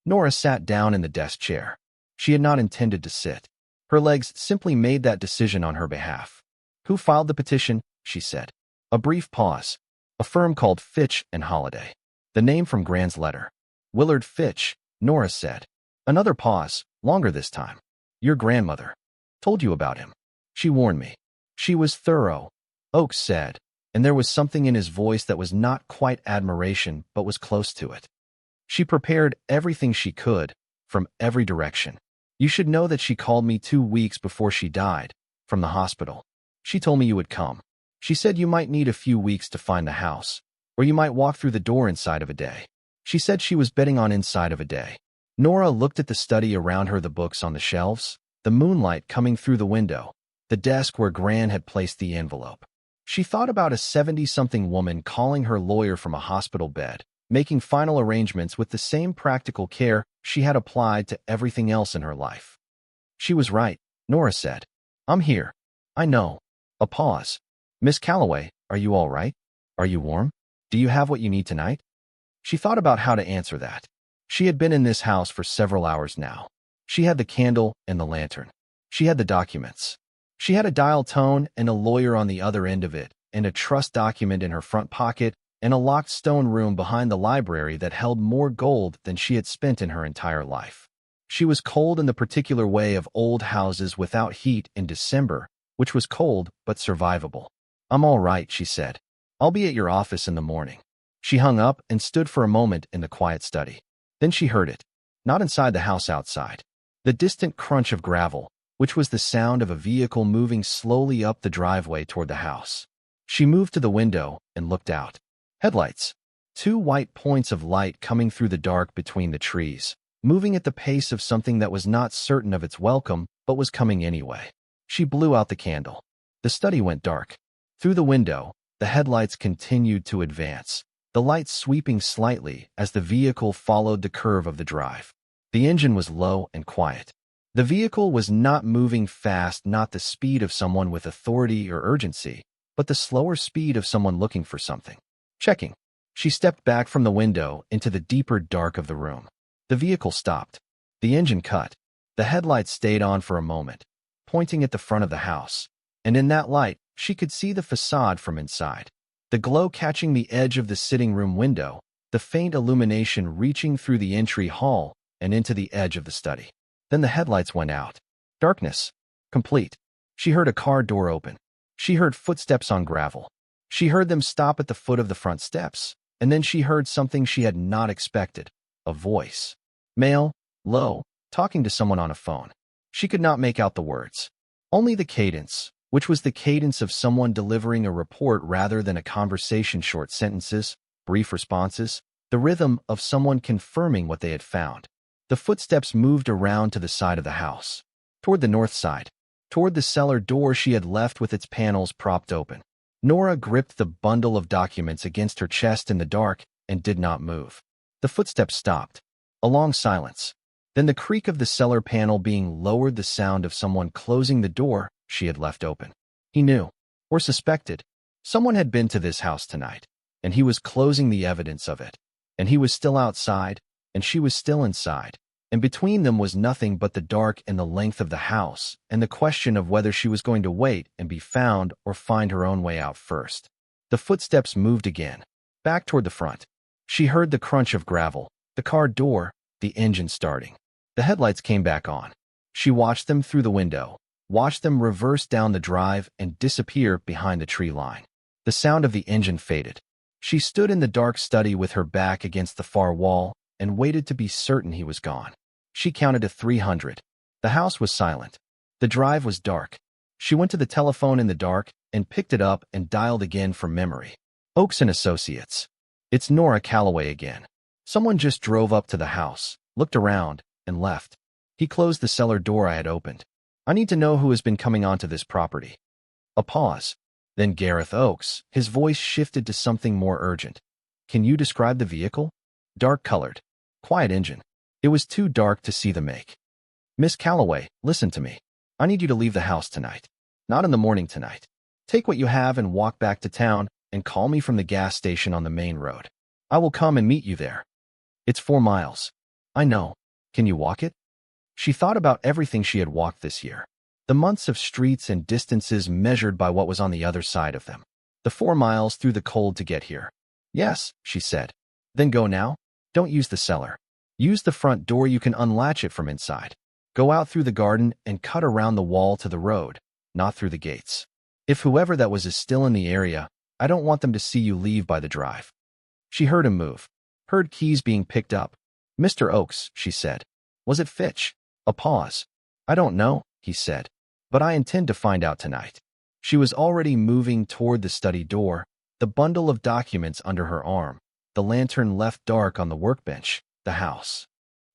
Nora sat down in the desk chair. She had not intended to sit. Her legs simply made that decision on her behalf. Who filed the petition? She said. A brief pause. A firm called Fitch and Holiday. The name from Gran's letter. Willard Fitch, Nora said. Another pause, longer this time. Your grandmother told you about him. She warned me. She was thorough, Oakes said, and there was something in his voice that was not quite admiration but was close to it. She prepared everything she could, from every direction. You should know that she called me 2 weeks before she died, from the hospital. She told me you would come. She said you might need a few weeks to find the house, or you might walk through the door inside of a day. She said she was betting on inside of a day. Nora looked at the study around her, the books on the shelves, the moonlight coming through the window, the desk where Gran had placed the envelope. She thought about a 70-something woman calling her lawyer from a hospital bed, making final arrangements with the same practical care she had applied to everything else in her life. She was right, Nora said. I'm here. I know. A pause. Miss Calloway, are you all right? Are you warm? Do you have what you need tonight? She thought about how to answer that. She had been in this house for several hours now. She had the candle and the lantern. She had the documents. She had a dial tone and a lawyer on the other end of it, and a trust document in her front pocket, and a locked stone room behind the library that held more gold than she had spent in her entire life. She was cold in the particular way of old houses without heat in December, which was cold but survivable. I'm all right, she said. I'll be at your office in the morning. She hung up and stood for a moment in the quiet study. Then she heard it. Not inside the house, outside. The distant crunch of gravel, which was the sound of a vehicle moving slowly up the driveway toward the house. She moved to the window and looked out. Headlights. 2 white points of light coming through the dark between the trees, moving at the pace of something that was not certain of its welcome but was coming anyway. She blew out the candle. The study went dark. Through the window, the headlights continued to advance, the lights sweeping slightly as the vehicle followed the curve of the drive. The engine was low and quiet. The vehicle was not moving fast, not the speed of someone with authority or urgency, but the slower speed of someone looking for something. Checking. She stepped back from the window into the deeper dark of the room. The vehicle stopped. The engine cut. The headlights stayed on for a moment, pointing at the front of the house, and in that light, she could see the facade from inside. The glow catching the edge of the sitting room window, the faint illumination reaching through the entry hall and into the edge of the study. Then the headlights went out. Darkness. Complete. She heard a car door open. She heard footsteps on gravel. She heard them stop at the foot of the front steps, and then she heard something she had not expected. A voice. Male, low, talking to someone on a phone. She could not make out the words. Only the cadence, which was the cadence of someone delivering a report rather than a conversation, short sentences, brief responses, the rhythm of someone confirming what they had found. The footsteps moved around to the side of the house, toward the north side, toward the cellar door she had left with its panels propped open. Nora gripped the bundle of documents against her chest in the dark and did not move. The footsteps stopped. A long silence. Then the creak of the cellar panel being lowered, the sound of someone closing the door she had left open. He knew, or suspected, someone had been to this house tonight, and he was closing the evidence of it. And he was still outside, and she was still inside, and between them was nothing but the dark and the length of the house, and the question of whether she was going to wait and be found or find her own way out first. The footsteps moved again, back toward the front. She heard the crunch of gravel, the car door, the engine starting. The headlights came back on. She watched them through the window, watched them reverse down the drive and disappear behind the tree line. The sound of the engine faded. She stood in the dark study with her back against the far wall and waited to be certain he was gone. She counted to 300. The house was silent. The drive was dark. She went to the telephone in the dark and picked it up and dialed again from memory. Oaks & Associates. It's Nora Calloway again. Someone just drove up to the house, looked around, and left. He closed the cellar door I had opened. I need to know who has been coming onto this property. A pause. Then Gareth Oaks. His voice shifted to something more urgent. Can you describe the vehicle? Dark-colored. Quiet engine. It was too dark to see the make. Miss Calloway, listen to me. I need you to leave the house tonight. Not in the morning tonight. Take what you have and walk back to town and call me from the gas station on the main road. I will come and meet you there. It's 4 miles. I know. Can you walk it? She thought about everything she had walked this year. The months of streets and distances measured by what was on the other side of them. The 4 miles through the cold to get here. Yes, she said. Then go now. Don't use the cellar. Use the front door. You can unlatch it from inside. Go out through the garden and cut around the wall to the road, not through the gates. If whoever that was is still in the area, I don't want them to see you leave by the drive. She heard him move. Heard keys being picked up. Mr. Oaks, she said. Was it Fitch? A pause. I don't know, he said. But I intend to find out tonight. She was already moving toward the study door, the bundle of documents under her arm, the lantern left dark on the workbench, the house.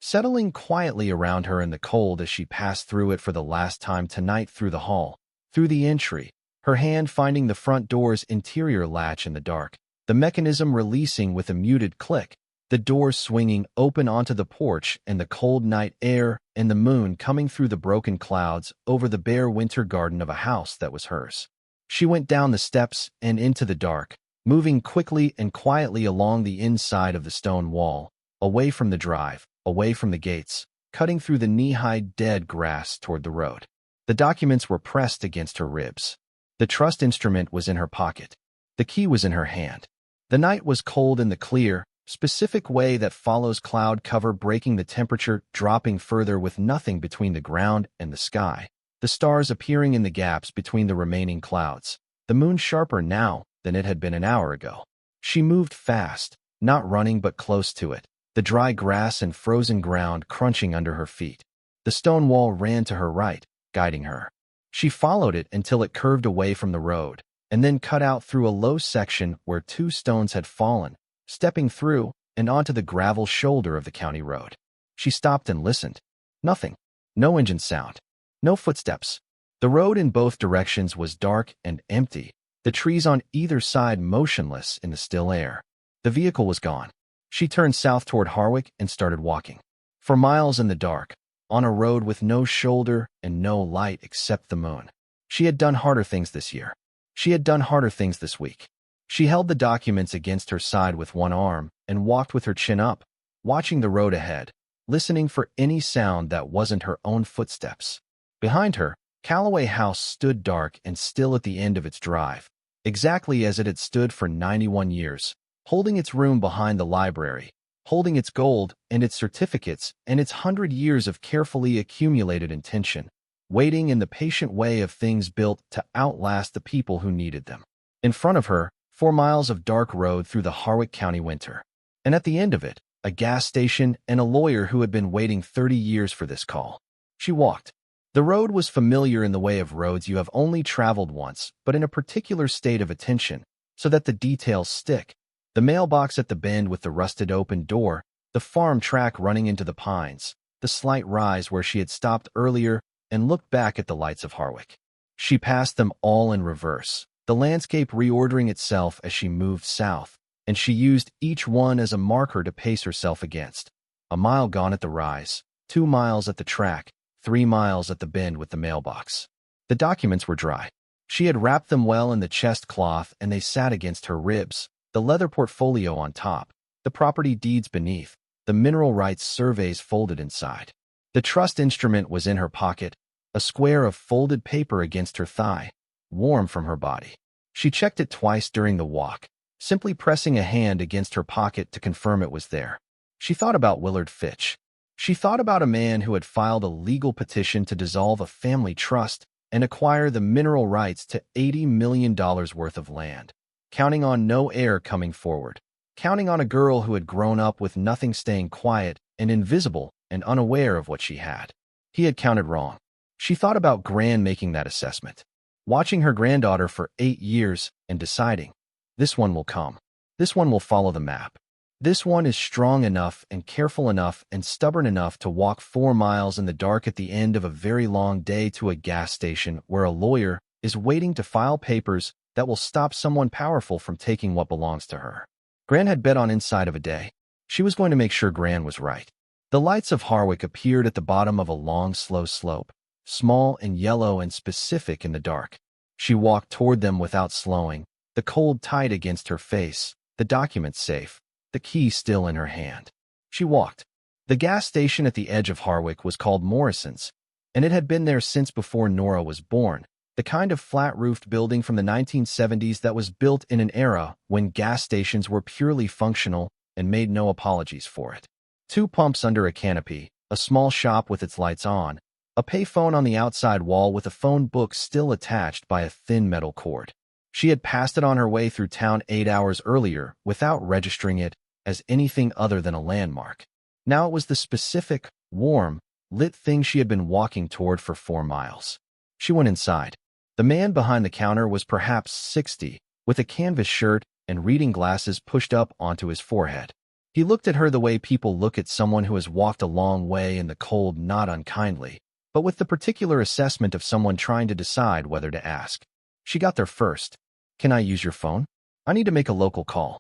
settling quietly around her in the cold as she passed through it for the last time tonight, through the hall, through the entry, her hand finding the front door's interior latch in the dark, the mechanism releasing with a muted click, the door swinging open onto the porch and the cold night air and the moon coming through the broken clouds over the bare winter garden of a house that was hers. She went down the steps and into the dark, moving quickly and quietly along the inside of the stone wall, away from the drive, away from the gates, cutting through the knee-high dead grass toward the road. The documents were pressed against her ribs. The trust instrument was in her pocket. The key was in her hand. The night was cold in the clear, specific way that follows cloud cover, breaking the temperature, dropping further with nothing between the ground and the sky, the stars appearing in the gaps between the remaining clouds, the moon sharper now than it had been an hour ago. She moved fast, not running but close to it, the dry grass and frozen ground crunching under her feet. The stone wall ran to her right, guiding her. She followed it until it curved away from the road, and then cut out through a low section where 2 stones had fallen, stepping through and onto the gravel shoulder of the county road. She stopped and listened. Nothing. No engine sound. No footsteps. The road in both directions was dark and empty, the trees on either side motionless in the still air. The vehicle was gone. She turned south toward Harwick and started walking. For miles in the dark, on a road with no shoulder and no light except the moon. She had done harder things this year. She had done harder things this week. She held the documents against her side with one arm and walked with her chin up, watching the road ahead, listening for any sound that wasn't her own footsteps. Behind her, Calloway House stood dark and still at the end of its drive, exactly as it had stood for 91 years, holding its room behind the library, holding its gold and its certificates and its 100 years of carefully accumulated intention, waiting in the patient way of things built to outlast the people who needed them. In front of her, 4 miles of dark road through the Harwick County winter. And at the end of it, a gas station and a lawyer who had been waiting 30 years for this call. She walked. The road was familiar in the way of roads you have only traveled once, but in a particular state of attention, so that the details stick. The mailbox at the bend with the rusted open door, the farm track running into the pines, the slight rise where she had stopped earlier and looked back at the lights of Harwick. She passed them all in reverse, the landscape reordering itself as she moved south, and she used each one as a marker to pace herself against. A mile gone at the rise, 2 miles at the track, 3 miles at the bend with the mailbox. The documents were dry. She had wrapped them well in the chest cloth and they sat against her ribs, the leather portfolio on top, the property deeds beneath, the mineral rights surveys folded inside. The trust instrument was in her pocket, a square of folded paper against her thigh, warm from her body. She checked it twice during the walk, simply pressing a hand against her pocket to confirm it was there. She thought about Willard Fitch. She thought about a man who had filed a legal petition to dissolve a family trust and acquire the mineral rights to $80 million worth of land, counting on no heir coming forward, counting on a girl who had grown up with nothing, staying quiet and invisible and unaware of what she had. He had counted wrong. She thought about Gran making that assessment, watching her granddaughter for 8 years and deciding, this one will come. This one will follow the map. This one is strong enough and careful enough and stubborn enough to walk 4 miles in the dark at the end of a very long day to a gas station where a lawyer is waiting to file papers that will stop someone powerful from taking what belongs to her. Gran had bet on inside of a day. She was going to make sure Gran was right. The lights of Harwick appeared at the bottom of a long, slow slope, small and yellow and specific in the dark. She walked toward them without slowing, the cold tight against her face, the documents safe, the key still in her hand. She walked. The gas station at the edge of Harwick was called Morrison's, and it had been there since before Nora was born, the kind of flat-roofed building from the 1970s that was built in an era when gas stations were purely functional and made no apologies for it. 2 pumps under a canopy, a small shop with its lights on, a payphone on the outside wall with a phone book still attached by a thin metal cord. She had passed it on her way through town 8 hours earlier without registering it as anything other than a landmark. Now it was the specific, warm, lit thing she had been walking toward for 4 miles. She went inside. The man behind the counter was perhaps 60, with a canvas shirt and reading glasses pushed up onto his forehead. He looked at her the way people look at someone who has walked a long way in the cold, not unkindly, but with the particular assessment of someone trying to decide whether to ask. She got there first. "Can I use your phone? I need to make a local call."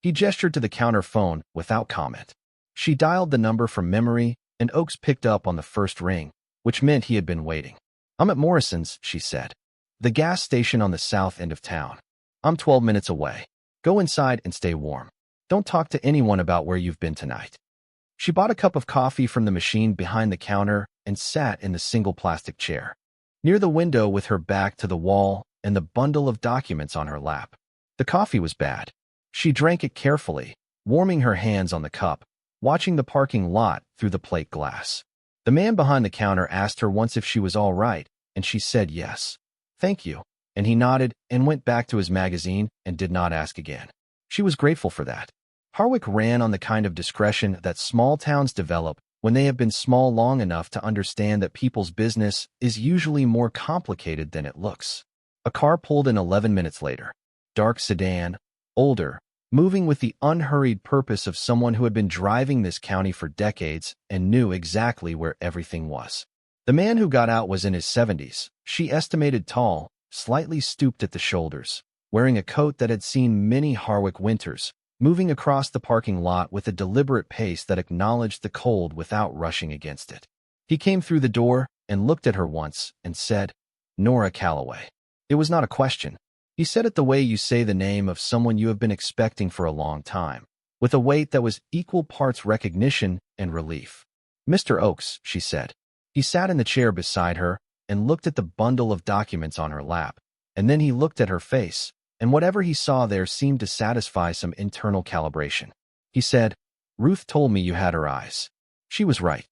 He gestured to the counter phone without comment. She dialed the number from memory, and Oakes picked up on the first ring, which meant he had been waiting. "I'm at Morrison's," she said. "The gas station on the south end of town. I'm 12 minutes away. Go inside and stay warm. Don't talk to anyone about where you've been tonight." She bought a cup of coffee from the machine behind the counter and sat in the single plastic chair, near the window with her back to the wall and the bundle of documents on her lap. The coffee was bad. She drank it carefully, warming her hands on the cup, watching the parking lot through the plate glass. The man behind the counter asked her once if she was all right, and she said yes. "Thank you," and he nodded and went back to his magazine and did not ask again. She was grateful for that. Harwick ran on the kind of discretion that small towns develop when they have been small long enough to understand that people's business is usually more complicated than it looks. A car pulled in 11 minutes later. Dark sedan, older, moving with the unhurried purpose of someone who had been driving this county for decades and knew exactly where everything was. The man who got out was in his 70s, she estimated tall, slightly stooped at the shoulders, wearing a coat that had seen many Harwick winters, moving across the parking lot with a deliberate pace that acknowledged the cold without rushing against it. He came through the door and looked at her once and said, "Nora Calloway." It was not a question. He said it the way you say the name of someone you have been expecting for a long time, with a weight that was equal parts recognition and relief. "Mr. Oakes," she said. He sat in the chair beside her and looked at the bundle of documents on her lap, and then he looked at her face, and whatever he saw there seemed to satisfy some internal calibration. He said, "Ruth told me you had her eyes." She was right.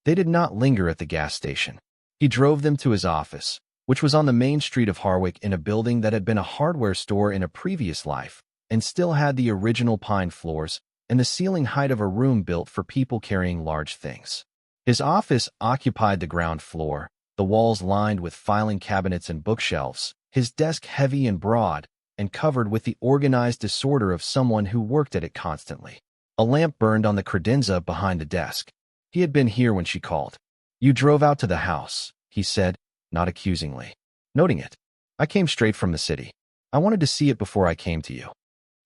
They did not linger at the gas station. He drove them to his office, which was on the main street of Harwick in a building that had been a hardware store in a previous life and still had the original pine floors and the ceiling height of a room built for people carrying large things. His office occupied the ground floor, the walls lined with filing cabinets and bookshelves, his desk heavy and broad, and covered with the organized disorder of someone who worked at it constantly. A lamp burned on the credenza behind the desk. He had been here when she called. "You drove out to the house," he said, not accusingly, noting it. "I came straight from the city. I wanted to see it before I came to you."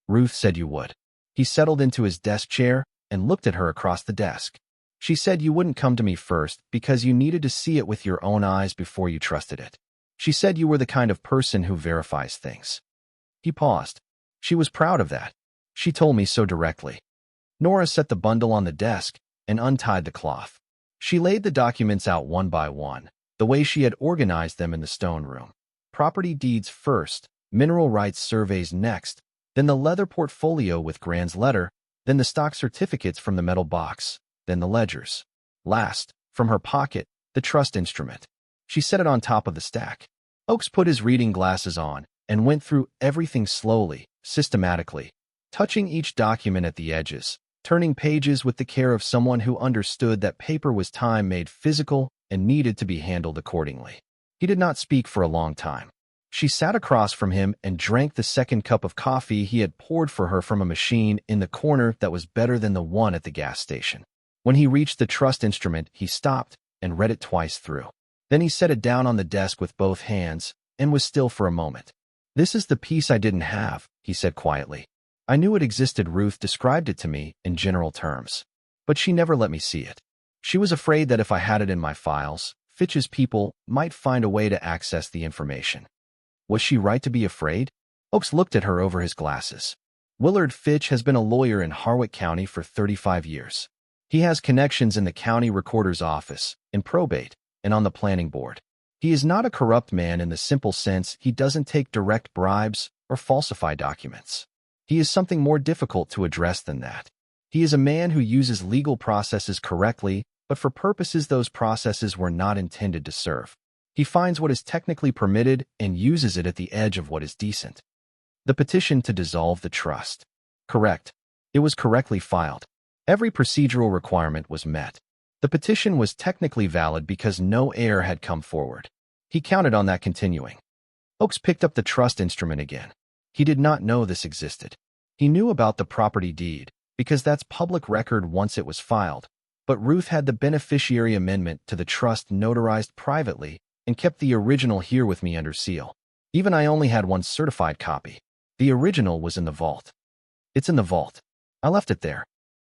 "Ruth said you would." He settled into his desk chair and looked at her across the desk. "She said you wouldn't come to me first because you needed to see it with your own eyes before you trusted it. She said you were the kind of person who verifies things." He paused. She was proud of that. She told me so directly. Nora set the bundle on the desk and untied the cloth. She laid the documents out one by one, the way she had organized them in the stone room. Property deeds first, mineral rights surveys next, then the leather portfolio with Grand's letter, then the stock certificates from the metal box, then the ledgers. Last, from her pocket, the trust instrument. She set it on top of the stack. Oakes put his reading glasses on and went through everything slowly, systematically, touching each document at the edges, turning pages with the care of someone who understood that paper was time made physical and needed to be handled accordingly. He did not speak for a long time. She sat across from him and drank the second cup of coffee he had poured for her from a machine in the corner that was better than the one at the gas station. When he reached the trust instrument, he stopped and read it twice through. Then he set it down on the desk with both hands and was still for a moment. "This is the piece I didn't have," he said quietly. "I knew it existed. Ruth described it to me in general terms, but she never let me see it. She was afraid that if I had it in my files, Fitch's people might find a way to access the information." Was she right to be afraid? Oakes looked at her over his glasses. "Willard Fitch has been a lawyer in Harwick County for 35 years. He has connections in the county recorder's office, in probate, and on the planning board. He is not a corrupt man in the simple sense he doesn't take direct bribes or falsify documents. He is something more difficult to address than that. He is a man who uses legal processes correctly, but for purposes those processes were not intended to serve. He finds what is technically permitted and uses it at the edge of what is decent." The petition to dissolve the trust. Correct. It was correctly filed. Every procedural requirement was met. The petition was technically valid because no heir had come forward. He counted on that continuing. Oakes picked up the trust instrument again. He did not know this existed. He knew about the property deed, because that's public record once it was filed, but Ruth had the beneficiary amendment to the trust notarized privately and kept the original here with me under seal. Even I only had one certified copy. The original was in the vault. It's in the vault. I left it there.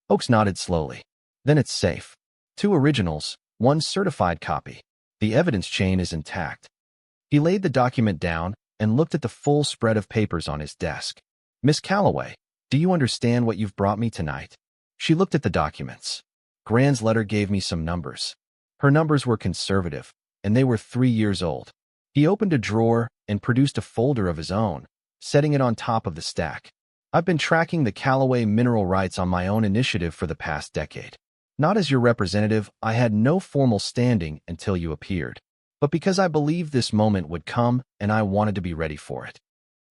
Oakes nodded slowly. Then it's safe. 2 originals, 1 certified copy. The evidence chain is intact. He laid the document down and looked at the full spread of papers on his desk. Miss Calloway, do you understand what you've brought me tonight? She looked at the documents. Grand's letter gave me some numbers. Her numbers were conservative, and they were 3 years old. He opened a drawer and produced a folder of his own, setting it on top of the stack. I've been tracking the Calloway mineral rights on my own initiative for the past decade. Not as your representative, I had no formal standing until you appeared, but because I believed this moment would come and I wanted to be ready for it.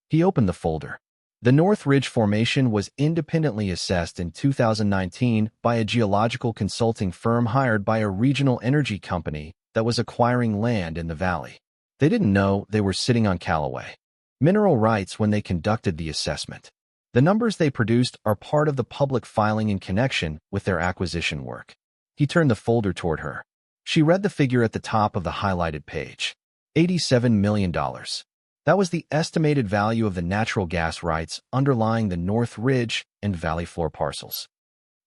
He opened the folder. The North Ridge Formation was independently assessed in 2019 by a geological consulting firm hired by a regional energy company that was acquiring land in the valley. They didn't know they were sitting on Calloway mineral rights when they conducted the assessment. The numbers they produced are part of the public filing in connection with their acquisition work. He turned the folder toward her. She read the figure at the top of the highlighted page. $87 million. That was the estimated value of the natural gas rights underlying the North Ridge and Valley Floor parcels.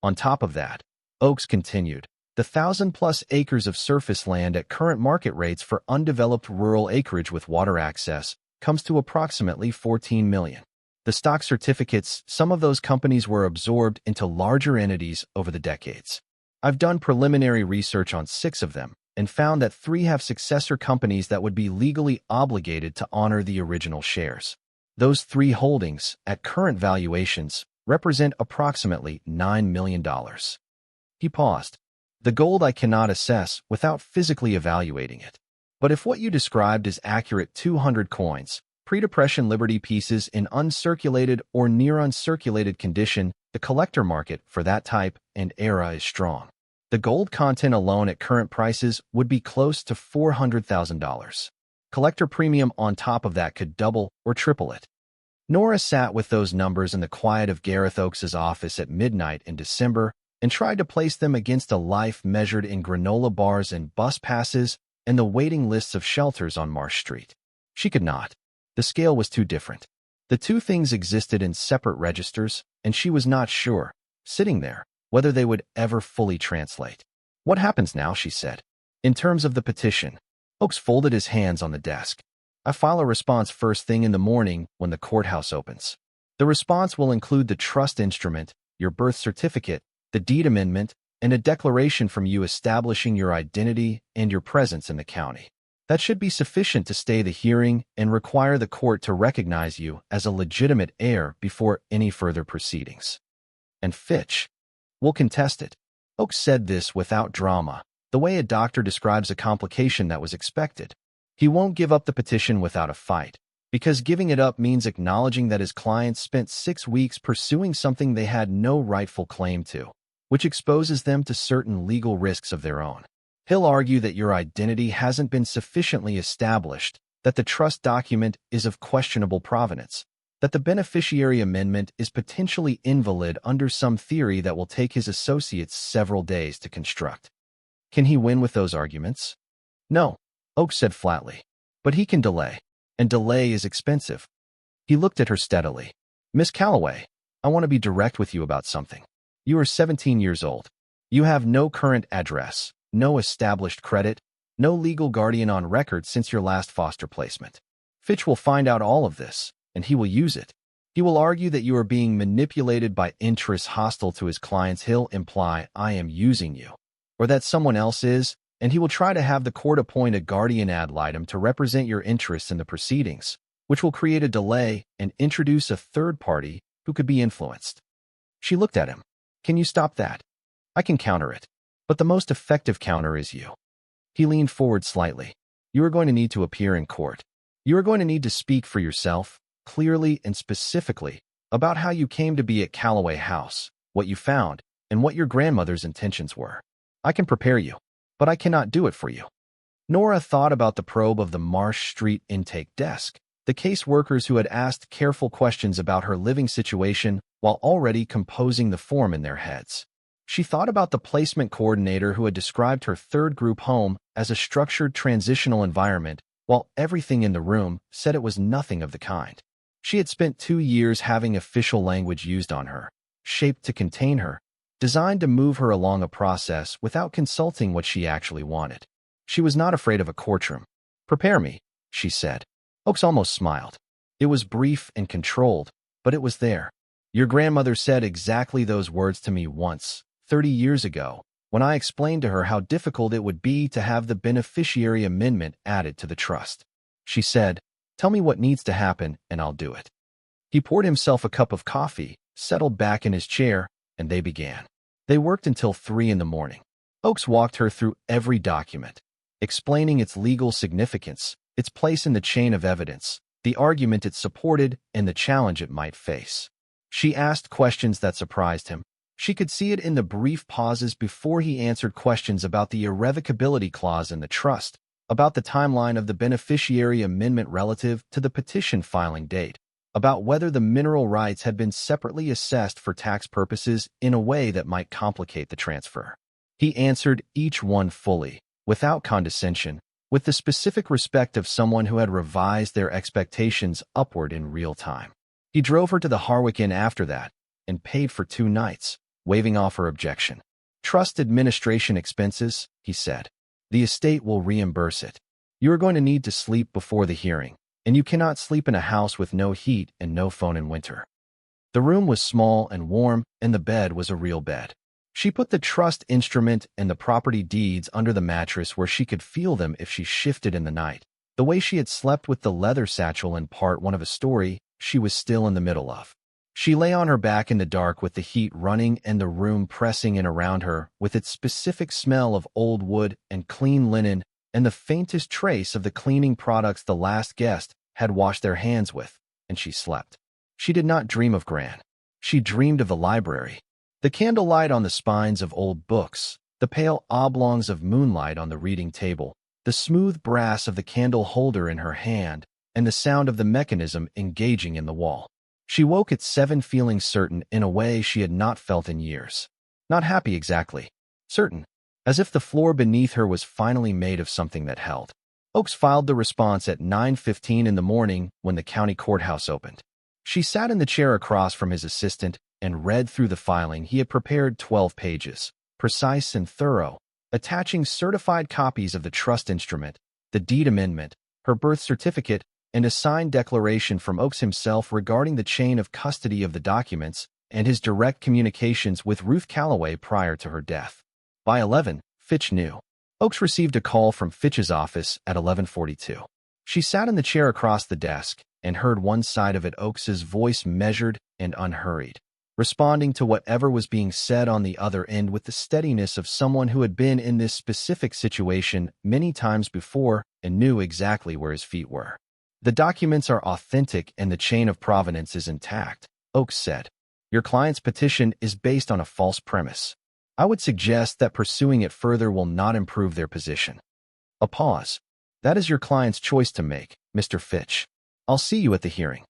On top of that, Oakes continued, the 1,000+ acres of surface land at current market rates for undeveloped rural acreage with water access comes to approximately $14 million. The stock certificates, some of those companies were absorbed into larger entities over the decades. I've done preliminary research on 6 of them and found that 3 have successor companies that would be legally obligated to honor the original shares. Those 3 holdings, at current valuations, represent approximately $9 million. He paused. The gold I cannot assess without physically evaluating it. But if what you described is accurate, 200 coins, pre-depression Liberty pieces in uncirculated or near uncirculated condition, the collector market for that type and era is strong. The gold content alone at current prices would be close to $400,000. Collector premium on top of that could double or triple it. Nora sat with those numbers in the quiet of Gareth Oakes's office at midnight in December and tried to place them against a life measured in granola bars and bus passes and the waiting lists of shelters on Marsh Street. She could not. The scale was too different. The 2 things existed in separate registers, and she was not sure, sitting there, whether they would ever fully translate. What happens now, she said. In terms of the petition, Oakes folded his hands on the desk. I file a response first thing in the morning when the courthouse opens. The response will include the trust instrument, your birth certificate, the deed amendment, and a declaration from you establishing your identity and your presence in the county. That should be sufficient to stay the hearing and require the court to recognize you as a legitimate heir before any further proceedings. And Fitch will contest it. Oakes said this without drama, the way a doctor describes a complication that was expected. He won't give up the petition without a fight, because giving it up means acknowledging that his clients spent 6 weeks pursuing something they had no rightful claim to, which exposes them to certain legal risks of their own. He'll argue that your identity hasn't been sufficiently established, that the trust document is of questionable provenance, that the beneficiary amendment is potentially invalid under some theory that will take his associates several days to construct. Can he win with those arguments? No, Oakes said flatly. But he can delay, and delay is expensive. He looked at her steadily. Miss Calloway, I want to be direct with you about something. You are 17 years old. You have no current address, no established credit, no legal guardian on record since your last foster placement. Fitch will find out all of this, and he will use it. He will argue that you are being manipulated by interests hostile to his clients. He'll imply, I am using you, or that someone else is, and he will try to have the court appoint a guardian ad litem to represent your interests in the proceedings, which will create a delay and introduce a third party who could be influenced. She looked at him. Can you stop that? I can counter it, but the most effective counter is you. He leaned forward slightly. You are going to need to appear in court. You are going to need to speak for yourself, clearly and specifically, about how you came to be at Calloway House, what you found, and what your grandmother's intentions were. I can prepare you, but I cannot do it for you. Nora thought about the probe of the Marsh Street intake desk. The caseworkers who had asked careful questions about her living situation while already composing the form in their heads. She thought about the placement coordinator who had described her third group home as a structured transitional environment, while everything in the room said it was nothing of the kind. She had spent 2 years having official language used on her, shaped to contain her, designed to move her along a process without consulting what she actually wanted. She was not afraid of a courtroom. "Prepare me," she said. Oakes almost smiled. It was brief and controlled, but it was there. "Your grandmother said exactly those words to me once, 30 years ago, when I explained to her how difficult it would be to have the beneficiary amendment added to the trust. She said, 'Tell me what needs to happen, and I'll do it.'" He poured himself a cup of coffee, settled back in his chair, and they began. They worked until 3 in the morning. Oakes walked her through every document, explaining its legal significance, its place in the chain of evidence, the argument it supported, and the challenge it might face. She asked questions that surprised him. She could see it in the brief pauses before he answered questions about the irrevocability clause in the trust, about the timeline of the beneficiary amendment relative to the petition filing date, about whether the mineral rights had been separately assessed for tax purposes in a way that might complicate the transfer. He answered each one fully, without condescension, with the specific respect of someone who had revised their expectations upward in real time. He drove her to the Harwick Inn after that, and paid for 2 nights, waving off her objection. "Trust administration expenses," he said. "The estate will reimburse it. You are going to need to sleep before the hearing, and you cannot sleep in a house with no heat and no phone in winter." The room was small and warm, and the bed was a real bed. She put the trust instrument and the property deeds under the mattress where she could feel them if she shifted in the night, the way she had slept with the leather satchel in part 1 of a story she was still in the middle of. She lay on her back in the dark with the heat running and the room pressing in around her with its specific smell of old wood and clean linen and the faintest trace of the cleaning products the last guest had washed their hands with, and she slept. She did not dream of Gran. She dreamed of the library. The candlelight on the spines of old books, the pale oblongs of moonlight on the reading table, the smooth brass of the candle holder in her hand, and the sound of the mechanism engaging in the wall. She woke at 7 feeling certain in a way she had not felt in years. Not happy exactly. Certain. As if the floor beneath her was finally made of something that held. Oakes filed the response at 9:15 in the morning when the county courthouse opened. She sat in the chair across from his assistant and read through the filing. He had prepared 12 pages, precise and thorough, attaching certified copies of the trust instrument, the deed amendment, her birth certificate, and a signed declaration from Oakes himself regarding the chain of custody of the documents and his direct communications with Ruth Calloway prior to her death. By 11, Fitch knew. Oakes received a call from Fitch's office at 11:42. She sat in the chair across the desk and heard one side of it, Oakes's voice measured and unhurried, responding to whatever was being said on the other end with the steadiness of someone who had been in this specific situation many times before and knew exactly where his feet were. "The documents are authentic and the chain of provenance is intact," Oakes said. "Your client's petition is based on a false premise. I would suggest that pursuing it further will not improve their position." A pause. "That is your client's choice to make, Mr. Fitch. I'll see you at the hearing."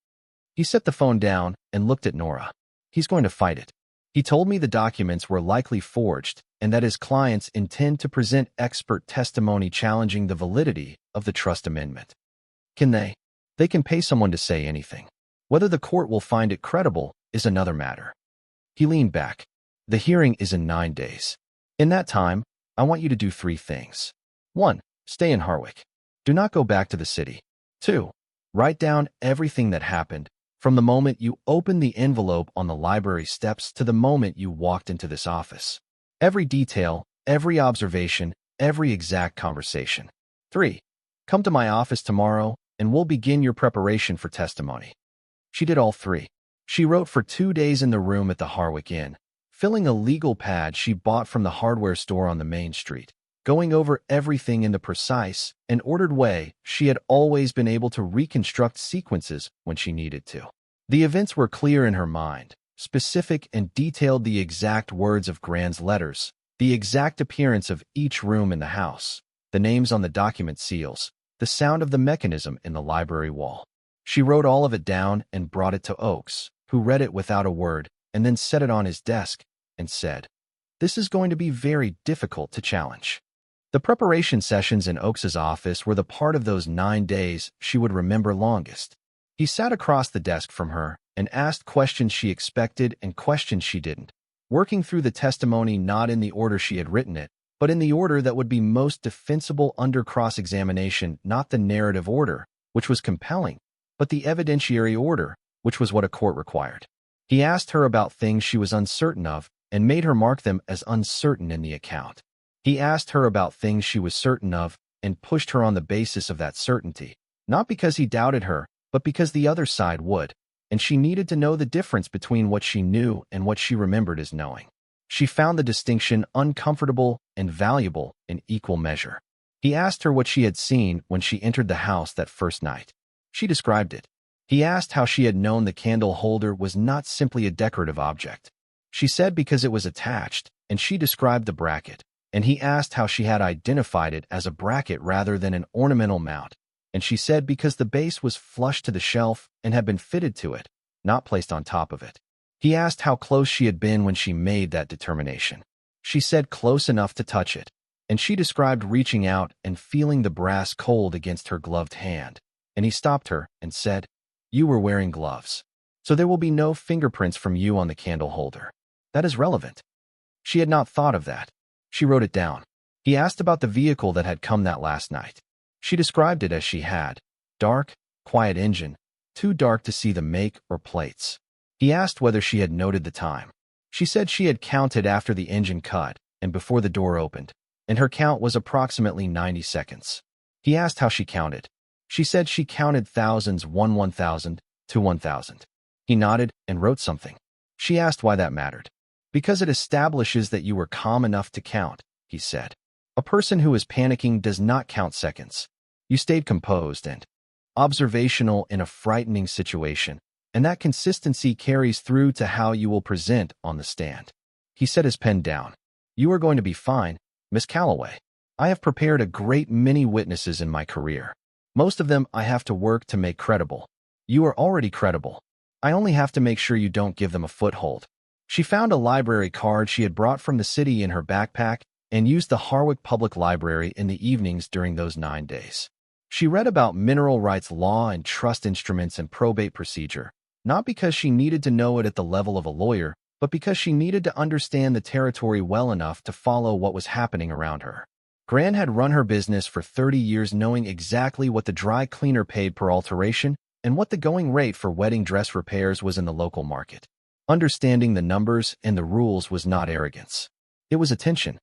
He set the phone down and looked at Nora. "He's going to fight it. He told me the documents were likely forged and that his clients intend to present expert testimony challenging the validity of the trust amendment." "Can they?" "They can pay someone to say anything. Whether the court will find it credible is another matter." He leaned back. "The hearing is in 9 days. In that time, I want you to do 3 things. 1. Stay in Harwick. Do not go back to the city. 2. Write down everything that happened, from the moment you opened the envelope on the library steps to the moment you walked into this office. Every detail, every observation, every exact conversation. 3. Come to my office tomorrow, and we'll begin your preparation for testimony." She did all 3. She wrote for 2 days in the room at the Harwick Inn, filling a legal pad she bought from the hardware store on the main street, going over everything in the precise and ordered way she had always been able to reconstruct sequences when she needed to. The events were clear in her mind, specific and detailed, the exact words of Gran's letters, the exact appearance of each room in the house, the names on the document seals, the sound of the mechanism in the library wall. She wrote all of it down and brought it to Oakes, who read it without a word and then set it on his desk and said, "This is going to be very difficult to challenge." The preparation sessions in Oakes's office were the part of those 9 days she would remember longest. He sat across the desk from her and asked questions she expected and questions she didn't, working through the testimony not in the order she had written it, but in the order that would be most defensible under cross-examination, not the narrative order, which was compelling, but the evidentiary order, which was what a court required. He asked her about things she was uncertain of and made her mark them as uncertain in the account. He asked her about things she was certain of and pushed her on the basis of that certainty, not because he doubted her, but because the other side would, and she needed to know the difference between what she knew and what she remembered as knowing. She found the distinction uncomfortable and valuable in equal measure. He asked her what she had seen when she entered the house that first night. She described it. He asked how she had known the candle holder was not simply a decorative object. She said because it was attached, and she described the bracket, and he asked how she had identified it as a bracket rather than an ornamental mount, and she said because the base was flush to the shelf and had been fitted to it, not placed on top of it. He asked how close she had been when she made that determination. She said close enough to touch it, and she described reaching out and feeling the brass cold against her gloved hand, and he stopped her and said, "You were wearing gloves, so there will be no fingerprints from you on the candle holder. That is relevant." She had not thought of that. She wrote it down. He asked about the vehicle that had come that last night. She described it as she had. Dark, quiet engine, too dark to see the make or plates. He asked whether she had noted the time. She said she had counted after the engine cut and before the door opened, and her count was approximately 90 seconds. He asked how she counted. She said she counted thousands 1,000 to 1,000. He nodded and wrote something. She asked why that mattered. "Because it establishes that you were calm enough to count," he said. "A person who is panicking does not count seconds. You stayed composed and observational in a frightening situation, and that consistency carries through to how you will present on the stand." He set his pen down. "You are going to be fine, Miss Calloway. I have prepared a great many witnesses in my career. Most of them I have to work to make credible. You are already credible. I only have to make sure you don't give them a foothold." She found a library card she had brought from the city in her backpack and used the Harwick Public Library in the evenings during those 9 days. She read about mineral rights law and trust instruments and probate procedure, not because she needed to know it at the level of a lawyer, but because she needed to understand the territory well enough to follow what was happening around her. Gran had run her business for 30 years knowing exactly what the dry cleaner paid per alteration and what the going rate for wedding dress repairs was in the local market. Understanding the numbers and the rules was not arrogance. It was attention.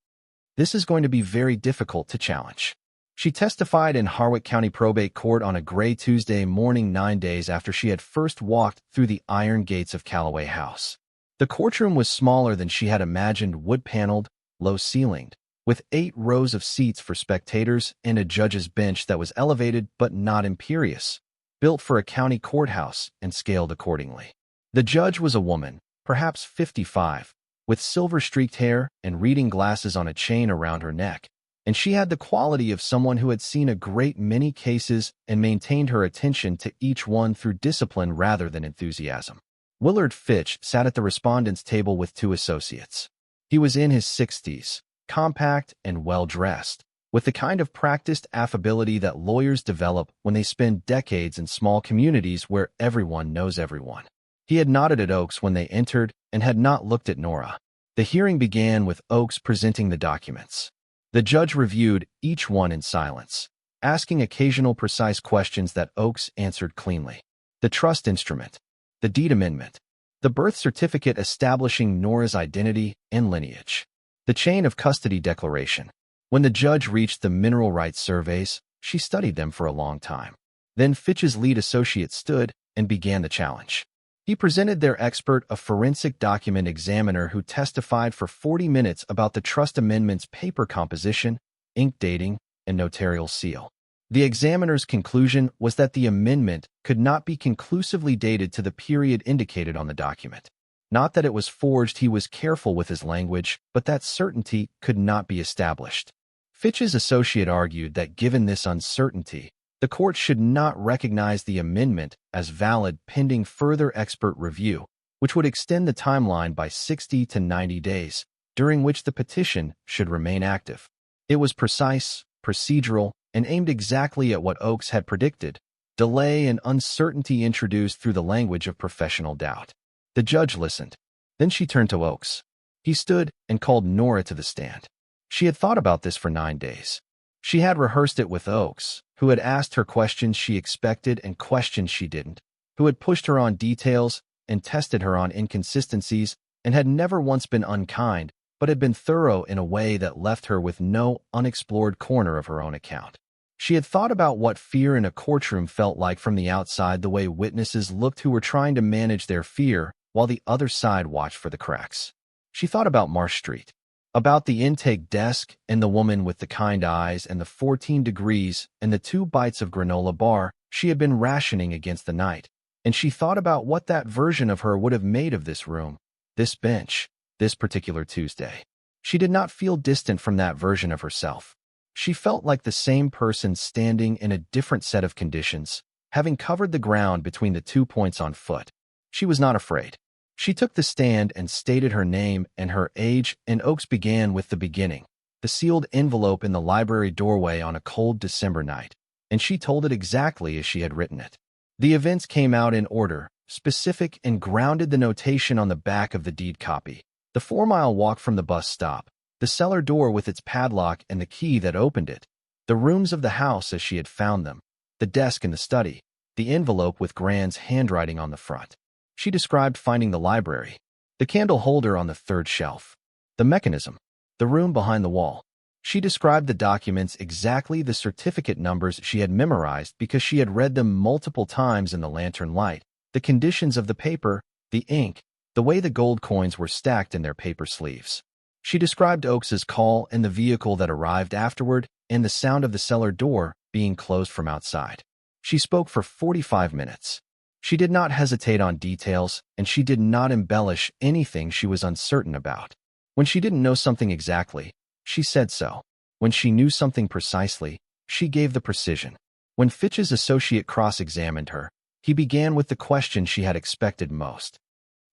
This is going to be very difficult to challenge. She testified in Harwick County Probate Court on a gray Tuesday morning 9 days after she had first walked through the iron gates of Calloway House. The courtroom was smaller than she had imagined, wood-paneled, low-ceilinged, with 8 rows of seats for spectators and a judge's bench that was elevated but not imperious, built for a county courthouse and scaled accordingly. The judge was a woman, perhaps 55, with silver-streaked hair and reading glasses on a chain around her neck, and she had the quality of someone who had seen a great many cases and maintained her attention to each one through discipline rather than enthusiasm. Willard Fitch sat at the respondent's table with 2 associates. He was in his 60s, compact and well-dressed, with the kind of practiced affability that lawyers develop when they spend decades in small communities where everyone knows everyone. He had nodded at Oakes when they entered and had not looked at Nora. The hearing began with Oakes presenting the documents. The judge reviewed each one in silence, asking occasional precise questions that Oakes answered cleanly. The trust instrument, the deed amendment, the birth certificate establishing Nora's identity and lineage, the chain of custody declaration. When the judge reached the mineral rights surveys, she studied them for a long time. Then Fitch's lead associate stood and began the challenge. He presented their expert, a forensic document examiner who testified for 40 minutes about the trust amendment's paper composition, ink dating, and notarial seal. The examiner's conclusion was that the amendment could not be conclusively dated to the period indicated on the document. Not that it was forged, he was careful with his language, but that certainty could not be established. Fitch's associate argued that given this uncertainty, The court should not recognize the amendment as valid pending further expert review, which would extend the timeline by 60 to 90 days, during which the petition should remain active. It was precise, procedural, and aimed exactly at what Oakes had predicted: delay and uncertainty introduced through the language of professional doubt. The judge listened. Then she turned to Oakes. He stood and called Nora to the stand. She had thought about this for 9 days. She had rehearsed it with Oakes, who had asked her questions she expected and questions she didn't, who had pushed her on details and tested her on inconsistencies, and had never once been unkind, but had been thorough in a way that left her with no unexplored corner of her own account. She had thought about what fear in a courtroom felt like from the outside, the way witnesses looked who were trying to manage their fear while the other side watched for the cracks. She thought about Marsh Street, about the intake desk and the woman with the kind eyes and the 14 degrees and the 2 bites of granola bar she had been rationing against the night, and she thought about what that version of her would have made of this room, this bench, this particular Tuesday. She did not feel distant from that version of herself. She felt like the same person standing in a different set of conditions, having covered the ground between the 2 points on foot. She was not afraid. She took the stand and stated her name and her age, and Oakes began with the beginning, the sealed envelope in the library doorway on a cold December night, and she told it exactly as she had written it. The events came out in order, specific, and grounded: the notation on the back of the deed copy, the 4-mile walk from the bus stop, the cellar door with its padlock and the key that opened it, the rooms of the house as she had found them, the desk in the study, the envelope with Grand's handwriting on the front. She described finding the library, the candle holder on the 3rd shelf, the mechanism, the room behind the wall. She described the documents exactly, the certificate numbers she had memorized because she had read them multiple times in the lantern light, the conditions of the paper, the ink, the way the gold coins were stacked in their paper sleeves. She described Oakes's call and the vehicle that arrived afterward and the sound of the cellar door being closed from outside. She spoke for 45 minutes. She did not hesitate on details, and she did not embellish anything she was uncertain about. When she didn't know something exactly, she said so. When she knew something precisely, she gave the precision. When Fitch's associate cross-examined her, he began with the question she had expected most.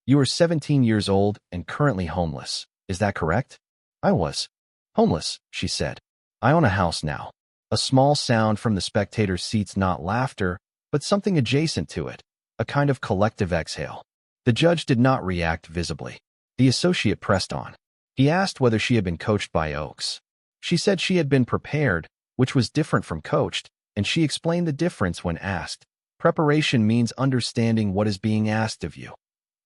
"You are 17 years old and currently homeless. Is that correct?" "I was homeless," she said. "I own a house now." A small sound from the spectators' seats, not laughter, but something adjacent to it, a kind of collective exhale. The judge did not react visibly. The associate pressed on. He asked whether she had been coached by Oakes. She said she had been prepared, which was different from coached, and she explained the difference when asked. Preparation means understanding what is being asked of you.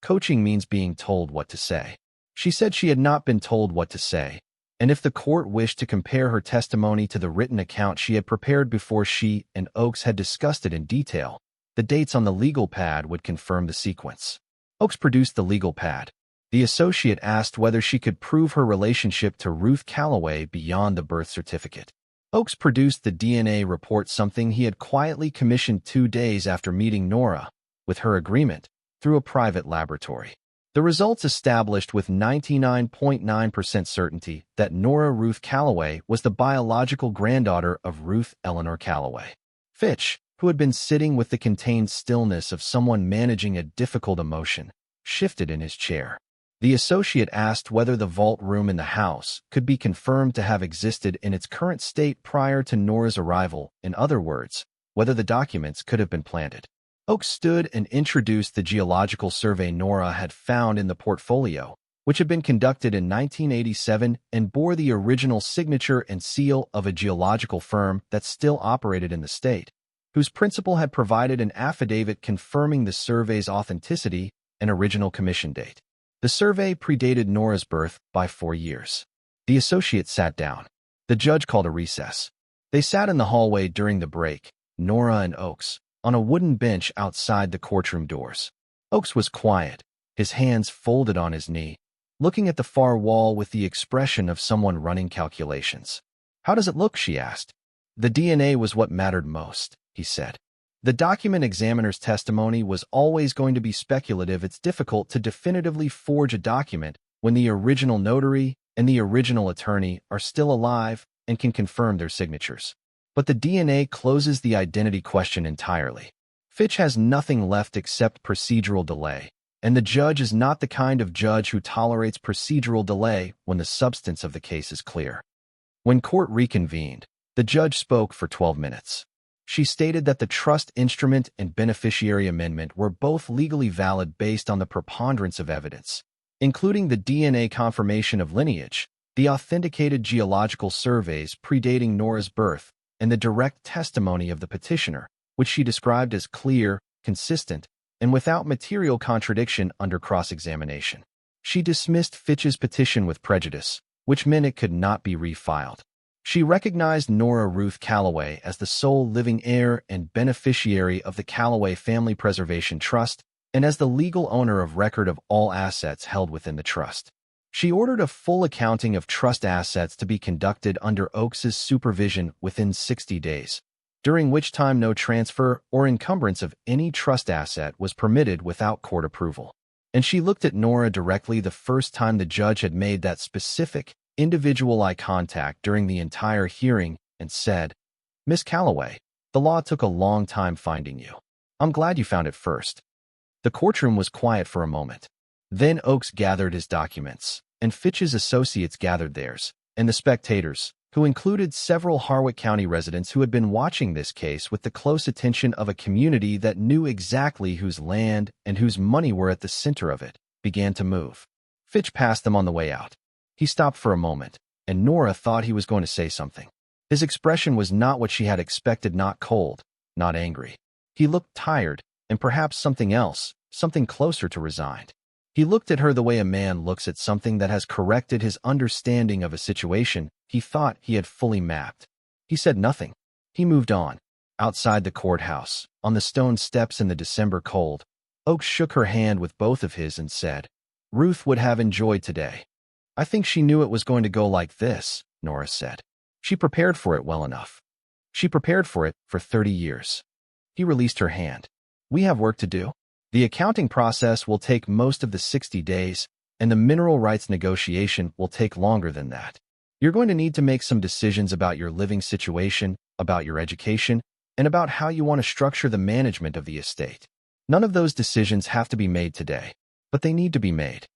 Coaching means being told what to say. She said she had not been told what to say, and if the court wished to compare her testimony to the written account she had prepared before she and Oakes had discussed it in detail, the dates on the legal pad would confirm the sequence. Oakes produced the legal pad. The associate asked whether she could prove her relationship to Ruth Calloway beyond the birth certificate. Oakes produced the DNA report, something he had quietly commissioned 2 days after meeting Nora, with her agreement, through a private laboratory. The results established with 99.9% certainty that Nora Ruth Calloway was the biological granddaughter of Ruth Eleanor Calloway. Fitch, who had been sitting with the contained stillness of someone managing a difficult emotion, shifted in his chair. The associate asked whether the vault room in the house could be confirmed to have existed in its current state prior to Nora's arrival. In other words, whether the documents could have been planted. Oakes stood and introduced the geological survey Nora had found in the portfolio, which had been conducted in 1987 and bore the original signature and seal of a geological firm that still operated in the state, whose principal had provided an affidavit confirming the survey's authenticity and original commission date. The survey predated Nora's birth by 4 years. The associate sat down. The judge called a recess. They sat in the hallway during the break, Nora and Oakes, on a wooden bench outside the courtroom doors. Oakes was quiet, his hands folded on his knee, looking at the far wall with the expression of someone running calculations. "How does it look?" she asked. "The DNA was what mattered most," he said. "The document examiner's testimony was always going to be speculative. It's difficult to definitively forge a document when the original notary and the original attorney are still alive and can confirm their signatures. But the DNA closes the identity question entirely. Fitch has nothing left except procedural delay, and the judge is not the kind of judge who tolerates procedural delay when the substance of the case is clear. When court reconvened, the judge spoke for 12 minutes. She stated that the trust instrument and beneficiary amendment were both legally valid based on the preponderance of evidence, including the DNA confirmation of lineage, the authenticated geological surveys predating Nora's birth, and the direct testimony of the petitioner, which she described as clear, consistent, and without material contradiction under cross-examination. She dismissed Fitch's petition with prejudice, which meant it could not be refiled. She recognized Nora Ruth Calloway as the sole living heir and beneficiary of the Calloway Family Preservation Trust and as the legal owner of record of all assets held within the trust. She ordered a full accounting of trust assets to be conducted under Oakes's supervision within 60 days, during which time no transfer or encumbrance of any trust asset was permitted without court approval. And she looked at Nora directly the first time the judge had made that specific, individual eye contact during the entire hearing and said, "Miss Calloway, the law took a long time finding you. I'm glad you found it first." The courtroom was quiet for a moment. Then Oakes gathered his documents, and Fitch's associates gathered theirs, and the spectators, who included several Harwick County residents who had been watching this case with the close attention of a community that knew exactly whose land and whose money were at the center of it, began to move. Fitch passed them on the way out. He stopped for a moment, and Nora thought he was going to say something. His expression was not what she had expected, not cold, not angry. He looked tired, and perhaps something else, something closer to resigned. He looked at her the way a man looks at something that has corrected his understanding of a situation he thought he had fully mapped. He said nothing. He moved on. Outside the courthouse, on the stone steps in the December cold, Oakes shook her hand with both of his and said, "Ruth would have enjoyed today." "I think she knew it was going to go like this," Nora said. "She prepared for it well enough. She prepared for it for 30 years. He released her hand. "We have work to do. The accounting process will take most of the 60 days, and the mineral rights negotiation will take longer than that. You're going to need to make some decisions about your living situation, about your education, and about how you want to structure the management of the estate. None of those decisions have to be made today, but they need to be made.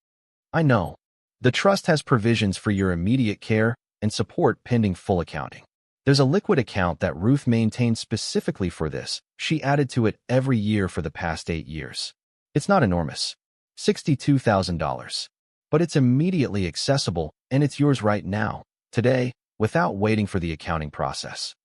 I know. The trust has provisions for your immediate care and support pending full accounting. There's a liquid account that Ruth maintains specifically for this. She added to it every year for the past 8 years. It's not enormous, $62,000. But it's immediately accessible, and it's yours right now, today, without waiting for the accounting process.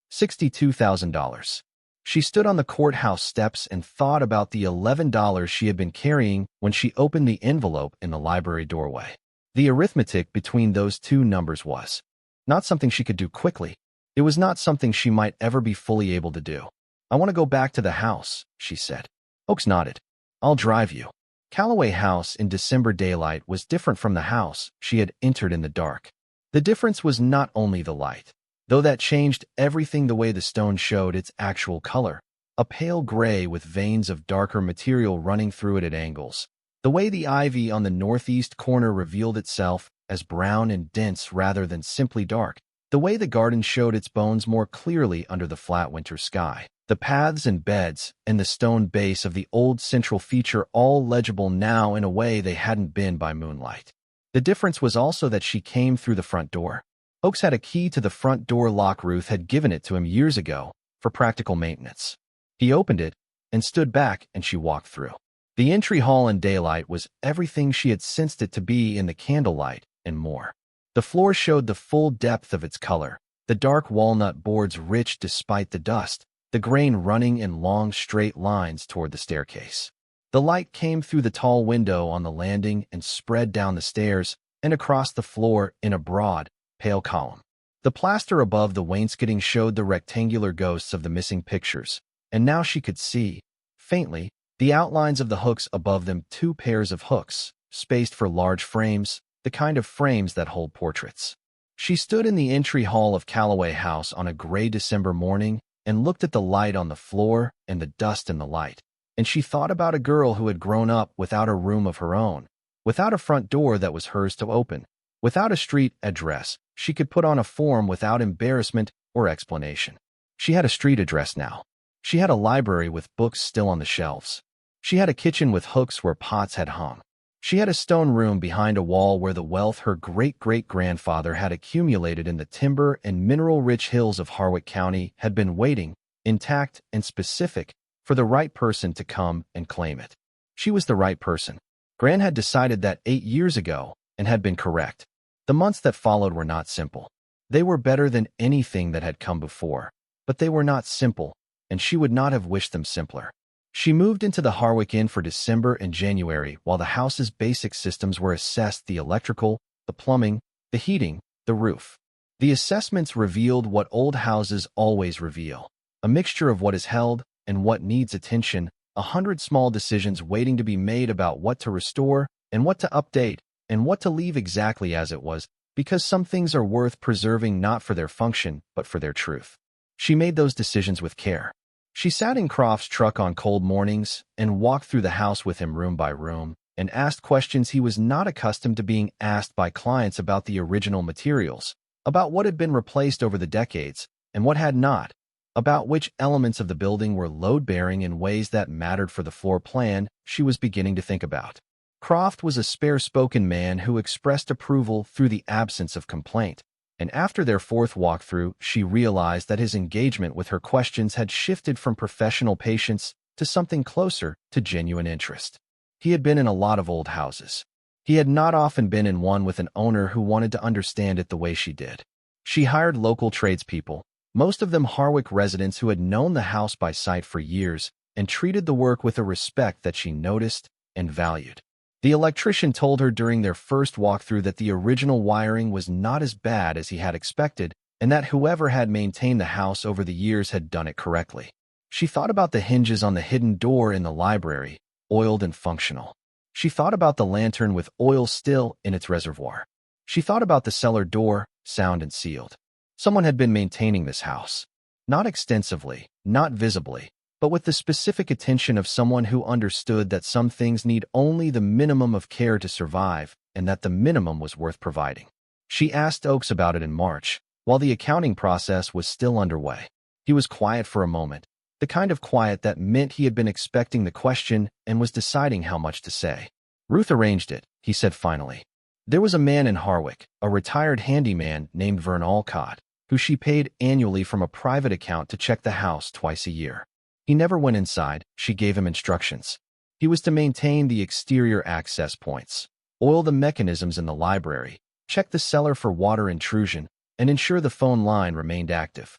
$62,000. She stood on the courthouse steps and thought about the $11 she had been carrying when she opened the envelope in the library doorway. The arithmetic between those two numbers was not something she could do quickly. It was not something she might ever be fully able to do. "I want to go back to the house," she said. Oakes nodded. "I'll drive you." Calloway House in December daylight was different from the house she had entered in the dark. The difference was not only the light, though that changed everything. The way the stone showed its actual color, a pale gray with veins of darker material running through it at angles. The way the ivy on the northeast corner revealed itself as brown and dense rather than simply dark. The way the garden showed its bones more clearly under the flat winter sky. The paths and beds and the stone base of the old central feature all legible now in a way they hadn't been by moonlight. The difference was also that she came through the front door. Oakes had a key to the front door lock. Ruth had given it to him years ago for practical maintenance. He opened it and stood back, and she walked through. The entry hall in daylight was everything she had sensed it to be in the candlelight and more. The floor showed the full depth of its color, the dark walnut boards rich despite the dust, the grain running in long straight lines toward the staircase. The light came through the tall window on the landing and spread down the stairs and across the floor in a broad, pale column. The plaster above the wainscoting showed the rectangular ghosts of the missing pictures, and now she could see, faintly, the outlines of the hooks above them. 2 pairs of hooks, spaced for large frames, the kind of frames that hold portraits. She stood in the entry hall of Calloway House on a gray December morning and looked at the light on the floor and the dust in the light, and she thought about a girl who had grown up without a room of her own, without a front door that was hers to open, without a street address she could put on a form, without embarrassment or explanation. She had a street address now. She had a library with books still on the shelves. She had a kitchen with hooks where pots had hung. She had a stone room behind a wall where the wealth her great-great-grandfather had accumulated in the timber and mineral-rich hills of Harwick County had been waiting, intact and specific, for the right person to come and claim it. She was the right person. Gran had decided that 8 years ago and had been correct. The months that followed were not simple. They were better than anything that had come before, but they were not simple, and she would not have wished them simpler. She moved into the Harwick Inn for December and January while the house's basic systems were assessed: the electrical, the plumbing, the heating, the roof. The assessments revealed what old houses always reveal: a mixture of what is held and what needs attention, 100 small decisions waiting to be made about what to restore and what to update and what to leave exactly as it was, because some things are worth preserving not for their function but for their truth. She made those decisions with care. She sat in Croft's truck on cold mornings and walked through the house with him room by room and asked questions he was not accustomed to being asked by clients about the original materials, about what had been replaced over the decades and what had not, about which elements of the building were load-bearing in ways that mattered for the floor plan she was beginning to think about. Croft was a spare-spoken man who expressed approval through the absence of complaint, and after their fourth walkthrough, she realized that his engagement with her questions had shifted from professional patience to something closer to genuine interest. He had been in a lot of old houses. He had not often been in one with an owner who wanted to understand it the way she did. She hired local tradespeople, most of them Harwick residents who had known the house by sight for years and treated the work with a respect that she noticed and valued. The electrician told her during their first walkthrough that the original wiring was not as bad as he had expected and that whoever had maintained the house over the years had done it correctly. She thought about the hinges on the hidden door in the library, oiled and functional. She thought about the lantern with oil still in its reservoir. She thought about the cellar door, sound and sealed. Someone had been maintaining this house. Not extensively, not visibly, but with the specific attention of someone who understood that some things need only the minimum of care to survive and that the minimum was worth providing. She asked Oakes about it in March, while the accounting process was still underway. He was quiet for a moment, the kind of quiet that meant he had been expecting the question and was deciding how much to say. Ruth arranged it, he said finally. There was a man in Harwick, a retired handyman named Vern Alcott, who she paid annually from a private account to check the house twice a year. He never went inside. She gave him instructions. He was to maintain the exterior access points, oil the mechanisms in the library, check the cellar for water intrusion, and ensure the phone line remained active.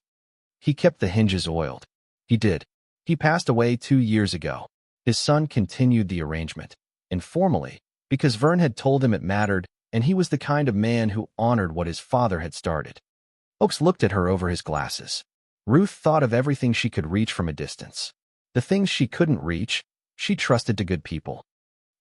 He kept the hinges oiled. He did. He passed away 2 years ago. His son continued the arrangement, informally, because Vern had told him it mattered, and he was the kind of man who honored what his father had started. Oakes looked at her over his glasses. Ruth thought of everything she could reach from a distance. The things she couldn't reach, she trusted to good people.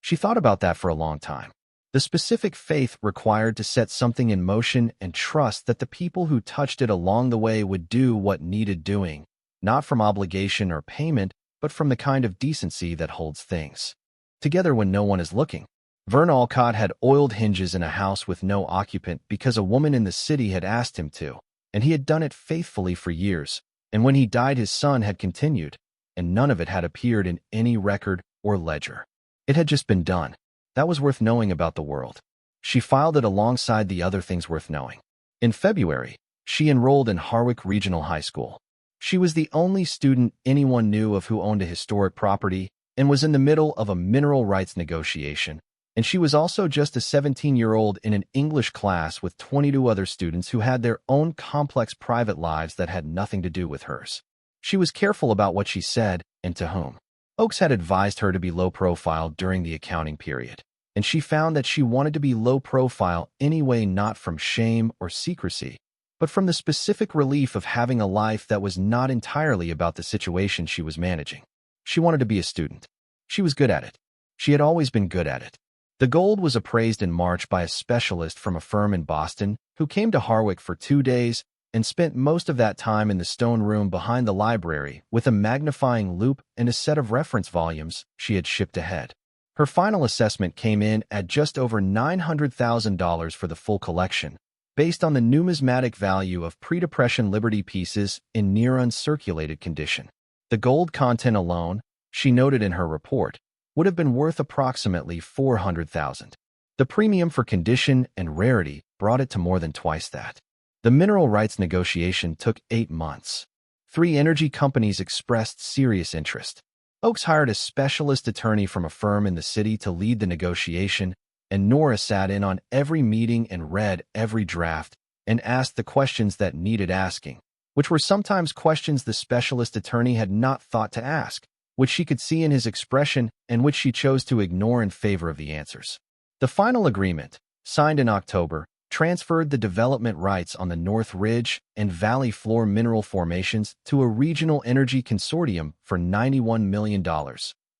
She thought about that for a long time. The specific faith required to set something in motion and trust that the people who touched it along the way would do what needed doing, not from obligation or payment, but from the kind of decency that holds things together when no one is looking. Vern Alcott had oiled hinges in a house with no occupant because a woman in the city had asked him to, and he had done it faithfully for years, and when he died his son had continued, and none of it had appeared in any record or ledger. It had just been done. That was worth knowing about the world. She filed it alongside the other things worth knowing. In February, she enrolled in Harwick Regional High School. She was the only student anyone knew of who owned a historic property and was in the middle of a mineral rights negotiation, and she was also just a 17-year-old in an English class with 22 other students who had their own complex private lives that had nothing to do with hers. She was careful about what she said and to whom. Oakes had advised her to be low-profile during the accounting period, and she found that she wanted to be low-profile anyway, not from shame or secrecy, but from the specific relief of having a life that was not entirely about the situation she was managing. She wanted to be a student. She was good at it. She had always been good at it. The gold was appraised in March by a specialist from a firm in Boston who came to Harwick for 2 days and spent most of that time in the stone room behind the library with a magnifying loupe and a set of reference volumes she had shipped ahead. Her final assessment came in at just over $900,000 for the full collection, based on the numismatic value of pre-depression Liberty pieces in near uncirculated condition. The gold content alone, she noted in her report, would have been worth approximately $400,000. The premium for condition and rarity brought it to more than twice that. The mineral rights negotiation took 8 months. 3 energy companies expressed serious interest. Oakes hired a specialist attorney from a firm in the city to lead the negotiation, and Nora sat in on every meeting and read every draft and asked the questions that needed asking, which were sometimes questions the specialist attorney had not thought to ask, which she could see in his expression and which she chose to ignore in favor of the answers. The final agreement, signed in October, transferred the development rights on the North Ridge and Valley Floor mineral formations to a regional energy consortium for $91 million,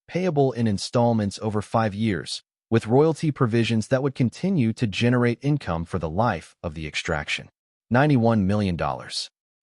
payable in installments over 5 years, with royalty provisions that would continue to generate income for the life of the extraction. $91 million.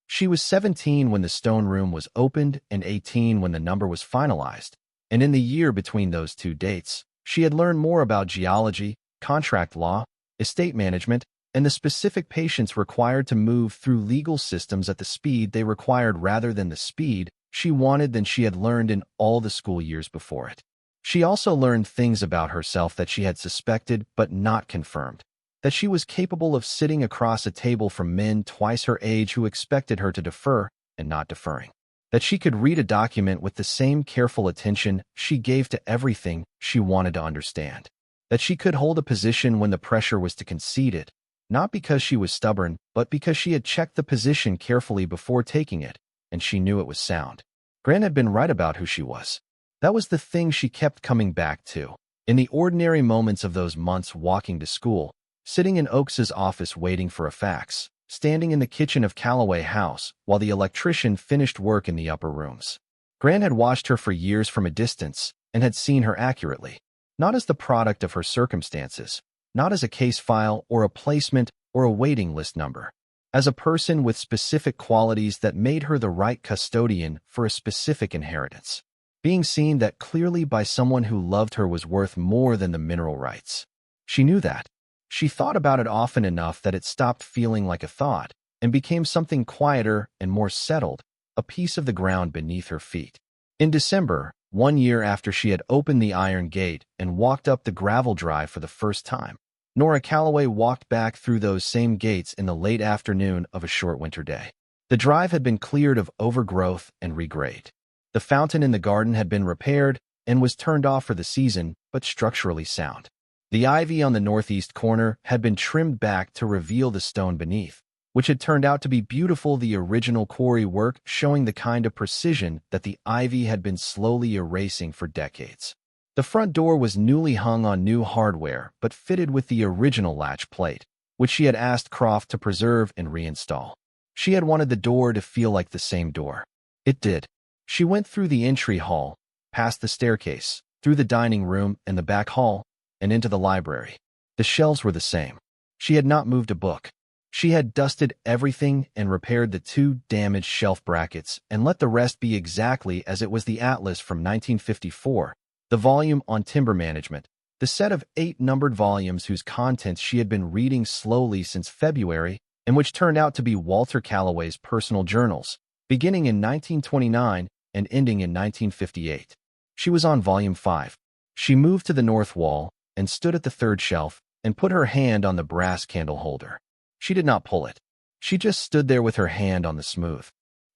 She was 17 when the stone room was opened and 18 when the number was finalized, and in the year between those 2 dates, she had learned more about geology, contract law, estate management, and the specific patience required to move through legal systems at the speed they required rather than the speed she wanted than she had learned in all the school years before it. She also learned things about herself that she had suspected but not confirmed, that she was capable of sitting across a table from men twice her age who expected her to defer and not deferring, that she could read a document with the same careful attention she gave to everything she wanted to understand, that she could hold a position when the pressure was to concede it, not because she was stubborn, but because she had checked the position carefully before taking it, and she knew it was sound. Grant had been right about who she was. That was the thing she kept coming back to. In the ordinary moments of those months walking to school, sitting in Oakes's office waiting for a fax, standing in the kitchen of Calloway House while the electrician finished work in the upper rooms. Grant had watched her for years from a distance and had seen her accurately, not as the product of her circumstances, not as a case file or a placement or a waiting list number, as a person with specific qualities that made her the right custodian for a specific inheritance. Being seen that clearly by someone who loved her was worth more than the mineral rights. She knew that. She thought about it often enough that it stopped feeling like a thought and became something quieter and more settled, a piece of the ground beneath her feet. In December, 1 year after she had opened the iron gate and walked up the gravel drive for the first time, Nora Calloway walked back through those same gates in the late afternoon of a short winter day. The drive had been cleared of overgrowth and regrade. The fountain in the garden had been repaired and was turned off for the season, but structurally sound. The ivy on the northeast corner had been trimmed back to reveal the stone beneath, which had turned out to be beautiful, the original quarry work showing the kind of precision that the ivy had been slowly erasing for decades. The front door was newly hung on new hardware but fitted with the original latch plate, which she had asked Croft to preserve and reinstall. She had wanted the door to feel like the same door. It did. She went through the entry hall, past the staircase, through the dining room and the back hall, and into the library. The shelves were the same. She had not moved a book. She had dusted everything and repaired the 2 damaged shelf brackets and let the rest be exactly as it was: the atlas from 1954, the volume on timber management, the set of 8 numbered volumes whose contents she had been reading slowly since February and which turned out to be Walter Calloway's personal journals, beginning in 1929 and ending in 1958. She was on volume 5. She moved to the north wall and stood at the 3rd shelf and put her hand on the brass candle holder. She did not pull it. She just stood there with her hand on the smooth,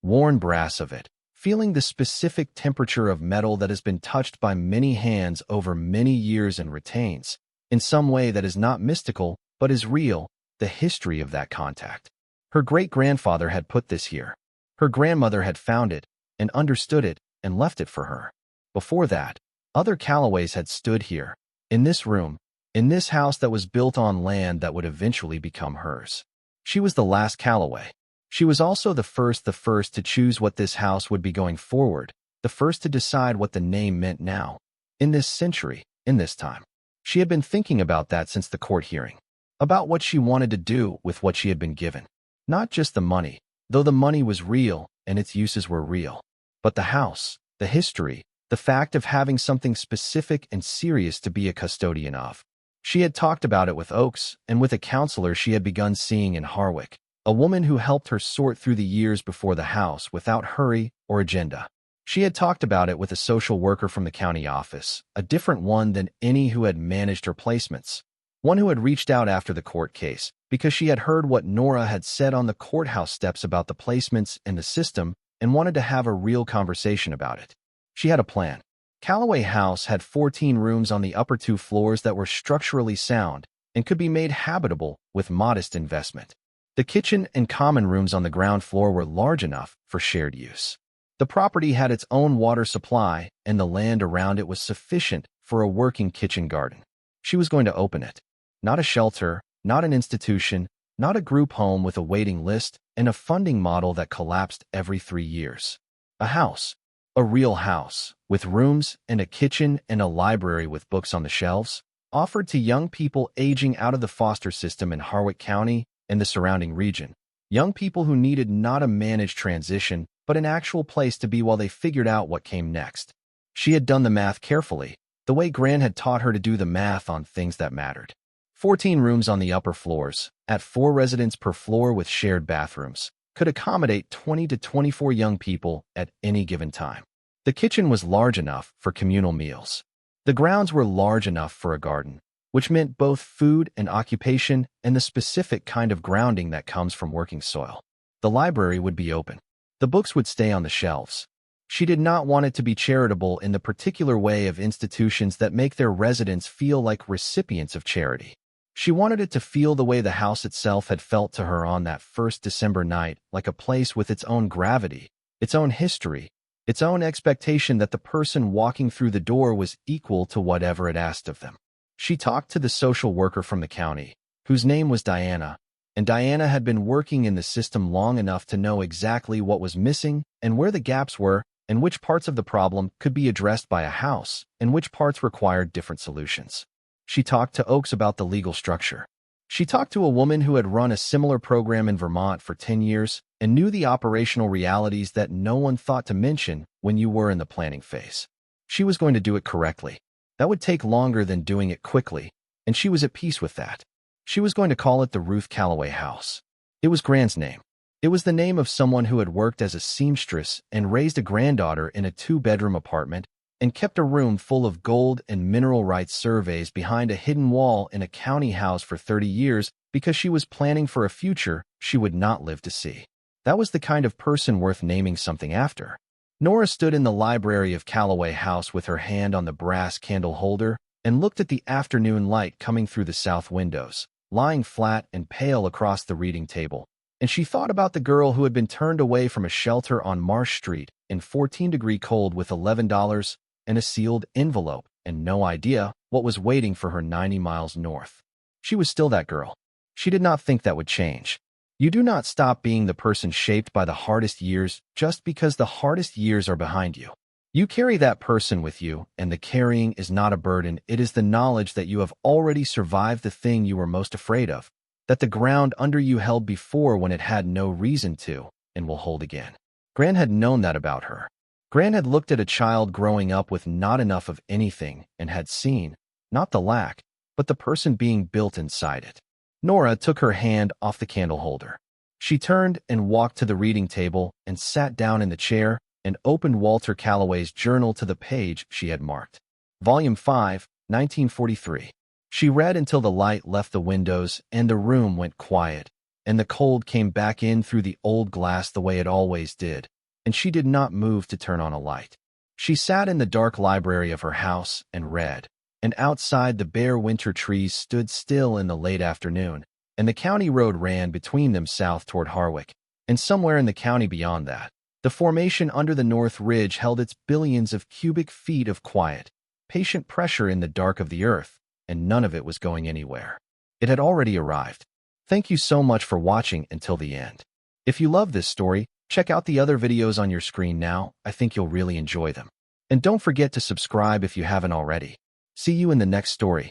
worn brass of it, feeling the specific temperature of metal that has been touched by many hands over many years and retains, in some way that is not mystical but is real, the history of that contact. Her great-grandfather had put this here. Her grandmother had found it and understood it and left it for her. Before that, other Calloways had stood here, in this room, in this house that was built on land that would eventually become hers. She was the last Calloway. She was also the first to choose what this house would be going forward, the first to decide what the name meant now, in this century, in this time. She had been thinking about that since the court hearing, about what she wanted to do with what she had been given. Not just the money, though the money was real and its uses were real, but the house, the history, the fact of having something specific and serious to be a custodian of. She had talked about it with Oakes and with a counselor she had begun seeing in Harwick, a woman who helped her sort through the years before the house without hurry or agenda. She had talked about it with a social worker from the county office, a different one than any who had managed her placements. One who had reached out after the court case because she had heard what Nora had said on the courthouse steps about the placements and the system and wanted to have a real conversation about it. She had a plan. Calloway House had 14 rooms on the upper 2 floors that were structurally sound and could be made habitable with modest investment. The kitchen and common rooms on the ground floor were large enough for shared use. The property had its own water supply, and the land around it was sufficient for a working kitchen garden. She was going to open it. Not a shelter, not an institution, not a group home with a waiting list and a funding model that collapsed every 3 years. A house. A real house, with rooms and a kitchen and a library with books on the shelves, offered to young people aging out of the foster system in Harwick County and the surrounding region. Young people who needed not a managed transition, but an actual place to be while they figured out what came next. She had done the math carefully, the way Gran had taught her to do the math on things that mattered. 14 rooms on the upper floors, at 4 residents per floor with shared bathrooms, could accommodate 20 to 24 young people at any given time. The kitchen was large enough for communal meals. The grounds were large enough for a garden, which meant both food and occupation and the specific kind of grounding that comes from working soil. The library would be open. The books would stay on the shelves. She did not want it to be charitable in the particular way of institutions that make their residents feel like recipients of charity. She wanted it to feel the way the house itself had felt to her on that first December night, like a place with its own gravity, its own history, its own expectation that the person walking through the door was equal to whatever it asked of them. She talked to the social worker from the county, whose name was Diana, and Diana had been working in the system long enough to know exactly what was missing and where the gaps were and which parts of the problem could be addressed by a house and which parts required different solutions. She talked to Oakes about the legal structure. She talked to a woman who had run a similar program in Vermont for 10 years and knew the operational realities that no one thought to mention when you were in the planning phase. She was going to do it correctly. That would take longer than doing it quickly, and she was at peace with that. She was going to call it the Ruth Calloway House. It was Gran's name. It was the name of someone who had worked as a seamstress and raised a granddaughter in a 2-bedroom apartment and kept a room full of gold and mineral rights surveys behind a hidden wall in a county house for 30 years because she was planning for a future she would not live to see. That was the kind of person worth naming something after. Nora stood in the library of Calloway House with her hand on the brass candle holder and looked at the afternoon light coming through the south windows, lying flat and pale across the reading table, and she thought about the girl who had been turned away from a shelter on Marsh Street in 14-degree cold with $11 and a sealed envelope and no idea what was waiting for her 90 miles north. She was still that girl. She did not think that would change. You do not stop being the person shaped by the hardest years just because the hardest years are behind you. You carry that person with you, and the carrying is not a burden. It is the knowledge that you have already survived the thing you were most afraid of, that the ground under you held before when it had no reason to, and will hold again. Gran had known that about her. Gran had looked at a child growing up with not enough of anything and had seen, not the lack, but the person being built inside it. Nora took her hand off the candle holder. She turned and walked to the reading table and sat down in the chair and opened Walter Calloway's journal to the page she had marked. Volume 5, 1943. She read until the light left the windows and the room went quiet, and the cold came back in through the old glass the way it always did, and she did not move to turn on a light. She sat in the dark library of her house and read, and outside the bare winter trees stood still in the late afternoon, and the county road ran between them south toward Harwick, and somewhere in the county beyond that, the formation under the North Ridge held its billions of cubic feet of quiet, patient pressure in the dark of the earth, and none of it was going anywhere. It had already arrived. Thank you so much for watching until the end. If you love this story, check out the other videos on your screen now. I think you'll really enjoy them. And don't forget to subscribe if you haven't already. See you in the next story.